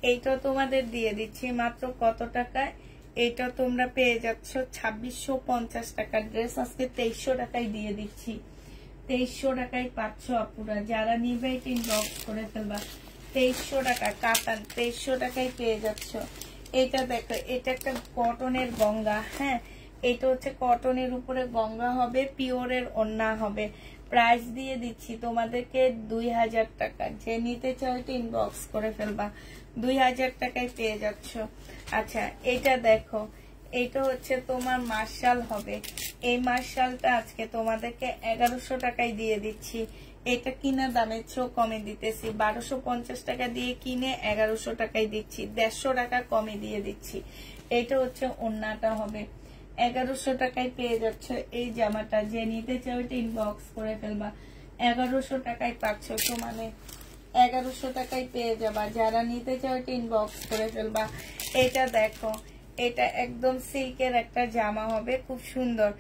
এইটা তোমাদের দিয়ে দিচ্ছি মাত্র কত টাকায়, এটা তোমরা পেয়ে যাচ্ছ 2650 টাকার ড্রেস আজকে 2300 টাকায় দিয়ে দিচ্ছি। 2300 টাকায় পাচ্ছ আপুরা। যারা নিবে এটা ইনবক্স করে ফেলবা। 2300 টাকা কাতান, 2300 টাকায় পেয়ে যাচ্ছ। এটা দেখো, এটা একটা কটনের গঙ্গা। হ্যাঁ এটা হচ্ছে কটনের উপরে গঙ্গা হবে, পিওরের ওড়না হবে। প্রাইস দিয়ে দিচ্ছি তোমাদেরকে 2000 টাকা। যে নিতে চাও এটা ইনবক্স করে ফেলবা। 2000 টাকায় পেয়ে যাচ্ছ। আচ্ছা এটা দেখো, এটা হচ্ছে তোমার মার্শাল হবে। এই মার্শালটা আজকে তোমাদেরকে 1100 টাকায় দিয়ে দিচ্ছি। এটা কিনা দামের চেয়েও কমে দিতেছি। 1250 টাকা দিয়ে কিনে 1100 টাকায় দিচ্ছি, 150 টাকা কমে দিয়ে দিচ্ছি। এটা হচ্ছে ওড়নাটা হবে 1100 টাকায় পেয়ে যাচ্ছে এই জামাটা। যে নিতে চাও এটা ইনবক্স করে ফেলবা। 1100 টাকায় পাচ্ছ, তো মানে 1100 টাকায় পেয়ে যাবা। যারা নিতে চাও এটা ইনবক্স করে ফেলবা। এটা দেখো, এটা একদম সিল্কের একটা জামা হবে, খুব সুন্দর।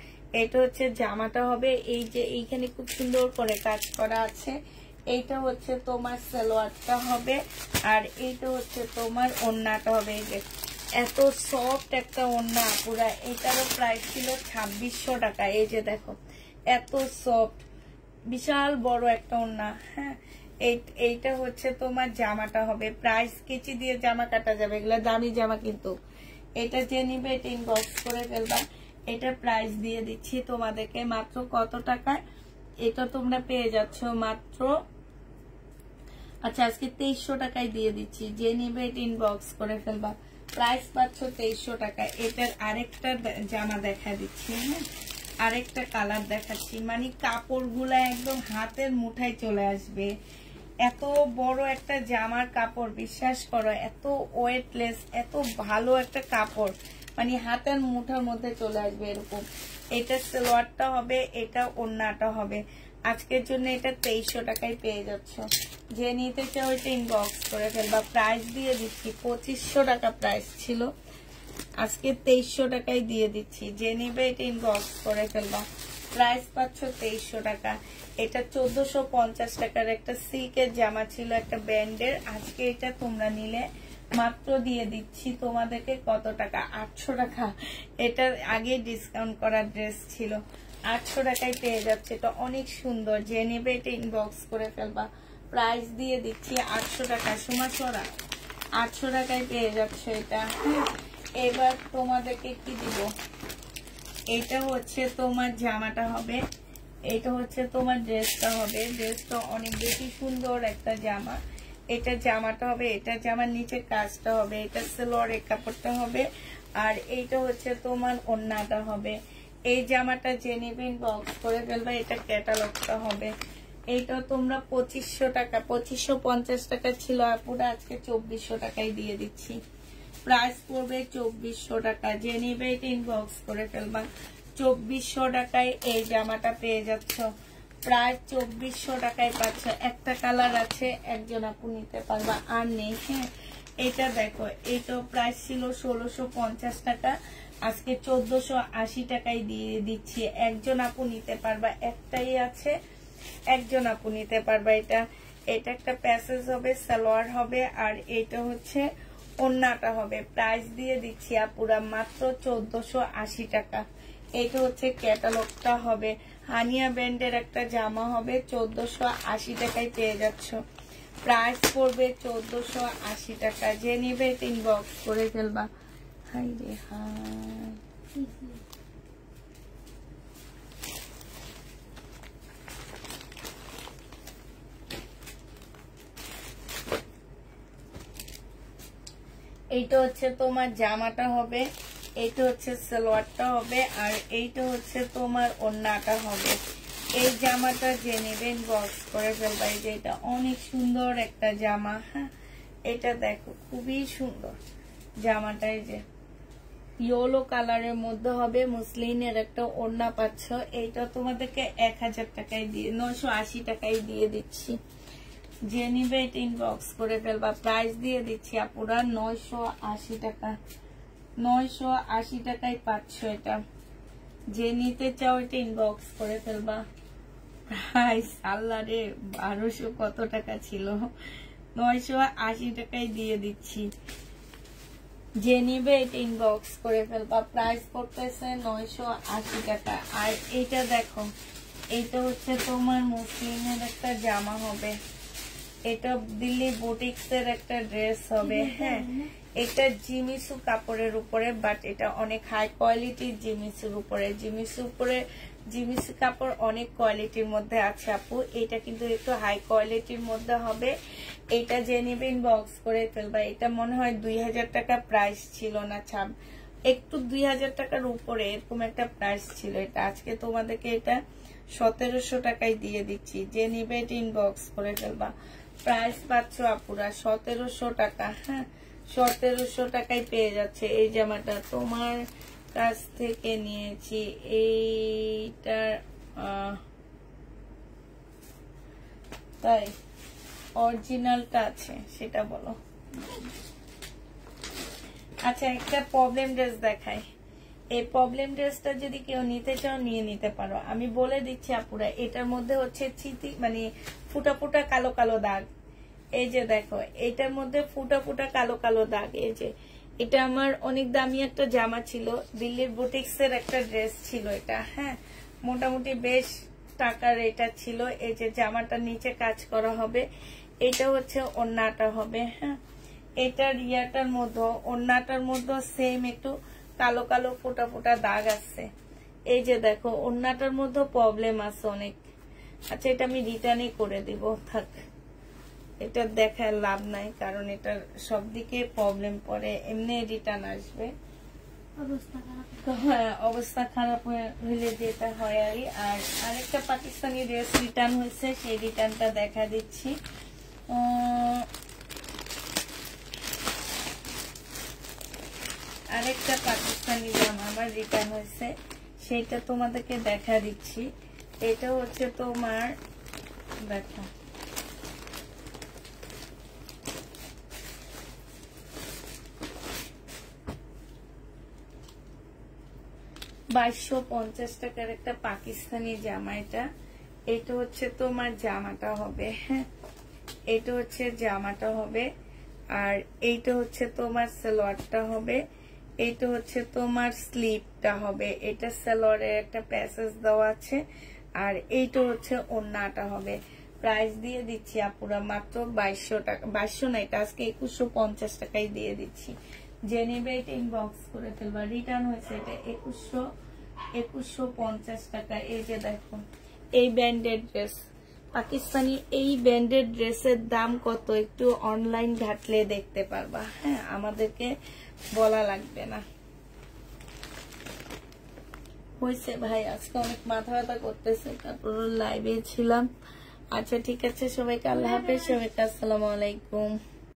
এটা হচ্ছে জামাটা হবে, এই যে এইখানে খুব সুন্দর করে কাজ করা আছে। এইটা হচ্ছে তোমার সালোয়ারটা হবে, আর এইটা হচ্ছে তোমার ওড়নাটা হবে। এই যে এত সফট একটা ওড়না পুরা। এটারও প্রাইস ছিল 2600 টাকা। এই যে দেখো এত সফট, বিশাল বড় একটা ওড়না। হ্যাঁ, এইটা হচ্ছে তোমার জামাটা হবে। প্রাইস কেচি দিয়ে জামা কাটা যাবে, এগুলো দামি জামা কিন্তু। এটা যে নিবে এটা ইনবক্স করে ফেলবা। এটা প্রাইস দিয়ে দিচ্ছি তোমাদেরকে মাত্র কত টাকায়? এটা তোমরা পেয়ে যাচ্ছ মাত্র, আচ্ছা আজকে 2300 টাকায় দিয়ে দিচ্ছি। যে নিবে এটা ইনবক্স করে ফেলবা। প্রাইস পাচ্ছ 2300 টাকা। এটার আরেকটা জামা দেখা দিচ্ছি। হ্যাঁ, আরেকটা কালার দেখাচ্ছি। মানে কাপড়গুলা একদম হাতের মুঠায় চলে আসবে। এত বড় একটা জামার কাপড়, বিশ্বাস করো, এত ওয়েটলেস, এত ভালো একটা কাপড়, মানে হাতের মুঠার মধ্যে চলে আসবে এরকম। এটা সালোয়ারটা হবে, এটা ওড়নাটা হবে। আজকের জন্য এটা 2300 টাকায় পেয়ে যাচ্ছ। যে নিতে চাও এটা ইনবক্স করে ফেলবা। প্রাইস দিয়ে দিচ্ছি 2500 টাকা প্রাইস ছিল, আজকে 2300 টাকায় দিয়ে দিচ্ছি। যে নিবে এটা ইনবক্স করে ফেলবা। প্রাইস পাচ্ছ 2300 টাকা। এটা 1450 টাকার একটা সিল্কের জামা ছিল, একটা ব্র্যান্ডের। আজকে এটা তোমরা নিলে মাত্র দিয়ে দিচ্ছি তোমাদেরকে কত টাকা? 800 টাকা। এটা আগে ডিসকাউন্ট করা ড্রেস ছিল, 800 টাকায় পেয়ে যাচ্ছে। এটা অনেক সুন্দর। যে নেবে এটা ইনবক্স করে ফেলবা। প্রাইস দিয়ে দিচ্ছি 800 টাকা। সুমাসরা 800 টাকায় পেয়ে যাচ্ছে এটা। এবার তোমাদেরকে কি দিব, এটা হচ্ছে তোমার জামাটা হবে, এটা হচ্ছে তোমার ড্রেসটা হবে। ড্রেসটা অনেক বেশি সুন্দর একটা জামা। এটা জামাটা হবে, এটা জামার নিচে কাজটা হবে, এটা সালোয়ারের কাপড়টা হবে, আর এইটা হচ্ছে তোমার ওড়নাটা হবে। এই জামাটা যে নেবেন বক্স করে ফেলবে। এটা ক্যাটালগটা হবে। এইটা তোমরা 2500 টাকা, 2550 টাকা ছিল আপুরা, আজকে 2400 টাকায় দিয়ে দিচ্ছি। প্রাইস পড়বে 2400 টাকা। যে নিবে এটা ইনবক্স করে ফেলবা। 2400 টাকায় এই জামাটা পেয়ে যাচ্ছ। প্রায় 2400 টাকায় পাচ্ছ। একটা কালার আছে, একজন আপু নিতে পারবা, আর নেই। হ্যাঁ, এটা দেখো, এইটা প্রাইস ছিল 1650 টাকা, আজকে 1480 টাকায় দিয়ে দিচ্ছি। একজন আপু নিতে পারবা, একটাই আছে, একজন আপু নিতে পারবা। এটা একটা প্যাসেজ হবে, সালোয়ার হবে, আর এটা হচ্ছে ওড়নাটা হবে। প্রাইস দিয়ে দিচ্ছি আপুরা মাত্র 1480 টাকা। এটা হচ্ছে ক্যাটালগটা হবে। হানিয়া ব্র্যান্ডের একটা জামা হবে, 1480 টাকায় পেয়ে যাচ্ছ। প্রাইস পড়বে 1480 টাকা। যে নিবে ইনবক্স করে ফেলবা। হাই রে হাই, এইটা হচ্ছে তোমার জামাটা হবে, এইটা হচ্ছে সালোয়ারটা হবে, আর এইটা হচ্ছে তোমার ওড়নাটা হবে। এই জামাটা যে নেবেন বক্স করে ফেলবা। এই যে এটা অনেক সুন্দর একটা জামা। হ্যাঁ, এটা দেখো খুবই সুন্দর জামাটা। এই যে ইয়েলো কালারের মধ্যে হবে, মুসলিনের একটা ওড়না পাচ্ছ। এইটা তোমাদেরকে 1000 টাকায় দিয়ে, 980 টাকায় দিয়ে দিচ্ছি। যে নিবে এটা ইনবক্স করে ফেলবা। প্রাইস দিয়ে দিচ্ছি আপুরা 980 টাকা। 980 টাকায় পাচ্ছ এটা। যে নিতে চাও এটা ইনবক্স করে ফেলবা। প্রাইস আল্লাহ রে, 1200 কত টাকা ছিল, 980 টাকায় দিয়ে দিচ্ছি। যে নিবে এটা ইনবক্স করে ফেলবা। প্রাইস পড়তেছে 980 টাকা। আর এইটা দেখো, এইটা হচ্ছে তোমার মুসলিমের একটা জামা হবে। এটা দিল্লি বুটিক্স এর একটা ড্রেস হবে। হ্যাঁ, এটা জিমিসু কাপড়ের উপরে, বাট এটা অনেক হাই কোয়ালিটির জিমিসুর উপরে। জিমিসু কাপড় অনেক কোয়ালিটির মধ্যে আছে আপু, এটা কিন্তু একটু হাই কোয়ালিটির মধ্যে হবে। এটা যে নিবেন বক্স করে ফেলবা। এটা মনে হয় 2000 টাকা প্রাইস ছিল না, একটু 2000 টাকার উপরে এরকম একটা প্রাইস ছিল। এটা আজকে তোমাদেরকে এটা 1700 টাকায় দিয়ে দিচ্ছি। যে নিবে এটা ইনবক্স করে ফেলবা। প্রাইস পাচ্ছ আপুরা 1700 টাকা। হ্যাঁ, 1700 টাকায় পেয়ে যাচ্ছে এই জামাটা। তোমার কাছ থেকে নিয়েছি এইটার তাই অরিজিনালটা আছে সেটা বলো। আচ্ছা একটা প্রবলেম ড্রেস দেখাই। এই প্রবলেম ড্রেসটা যদি কেউ নিতে চাও নিয়ে নিতে পারো। আমি বলে দিচ্ছি আপুরা, এটার মধ্যে হচ্ছে চিতি মানে ফুটা ফুটা কালো কালো দাগ। এই যে দেখো এটার মধ্যে ফুটা ফুটা কালো কালো দাগ। এই যে এটা আমার অনেক দামি একটা জামা ছিল, দিল্লির বুটিক্স এর একটা ড্রেস ছিল এটা। হ্যাঁ মোটামুটি বেশ টাকার এটা ছিল। এই যে জামাটা নিচে কাজ করা হবে, এটা হচ্ছে ওড়নাটা হবে। হ্যাঁ এটার ইয়াটার মধ্যে ওড়নাটার মধ্যে সেম একটু কালো কালো ফোটা ফোটা দাগ আছে। এই যে দেখো ওড়নাটার মধ্যে প্রবলেম আছে অনেক। আচ্ছা এটা আমি রিটার্নই করে দিব, থাক এটা দেখার লাভ নাই, কারণ এটার সব দিকে প্রবলেম পড়ে, এমনি রিটার্ন আসবে। হ্যাঁ অবস্থা খারাপ হইলে যেটা হয় আর। আর আরেকটা পাকিস্তানি ড্রেস রিটার্ন হয়েছে, সেই রিটার্নটা দেখা দিচ্ছি। আরেকটা পাকিস্তানি জামা আমার রিটার্ন হয়েছে, সেটা তোমাদেরকে দেখা দিচ্ছি। এটা হচ্ছে তোমার দেখো 2250 টাকার একটা পাকিস্তানি জামা। এটা হচ্ছে তোমার জামাটা হবে। হ্যাঁ এটা হচ্ছে জামাটা হবে, আর এইটা হচ্ছে তোমার সালোয়ারটা হবে, এইটা হচ্ছে তোমার স্লিভটা হবে। এটা সালোয়ারের একটা প্যাসেজ দেওয়া আছে, আর এইটা হচ্ছে ওড়নাটা হবে। প্রাইস দিয়ে দিচ্ছি আপুরা মাত্র 2200 টাকা। 2200 না, এটা আজকে 2150 টাকায় দিয়ে দিচ্ছি। যে নেবে এটা ইনবক্স করে ফেলবা। রিটার্ন হয়েছে এটা 2150 টাকা। এই যে দেখো এই ব্র্যান্ডেড ড্রেস পাকিস্তানি, এই ব্র্যান্ডেড ড্রেসের দাম কত একটু অনলাইন ঘাটলে দেখতে পারবা। হ্যাঁ আমাদেরকে বলা লাগবে না। হয়েছে ভাই আজকে অনেক মাথা ব্যথা করতেছে, তারপর লাইভে ছিলাম। আচ্ছা ঠিক আছে সবাইকে আল্লাহ হাফেজ, সবাইকে আসসালামু আলাইকুম।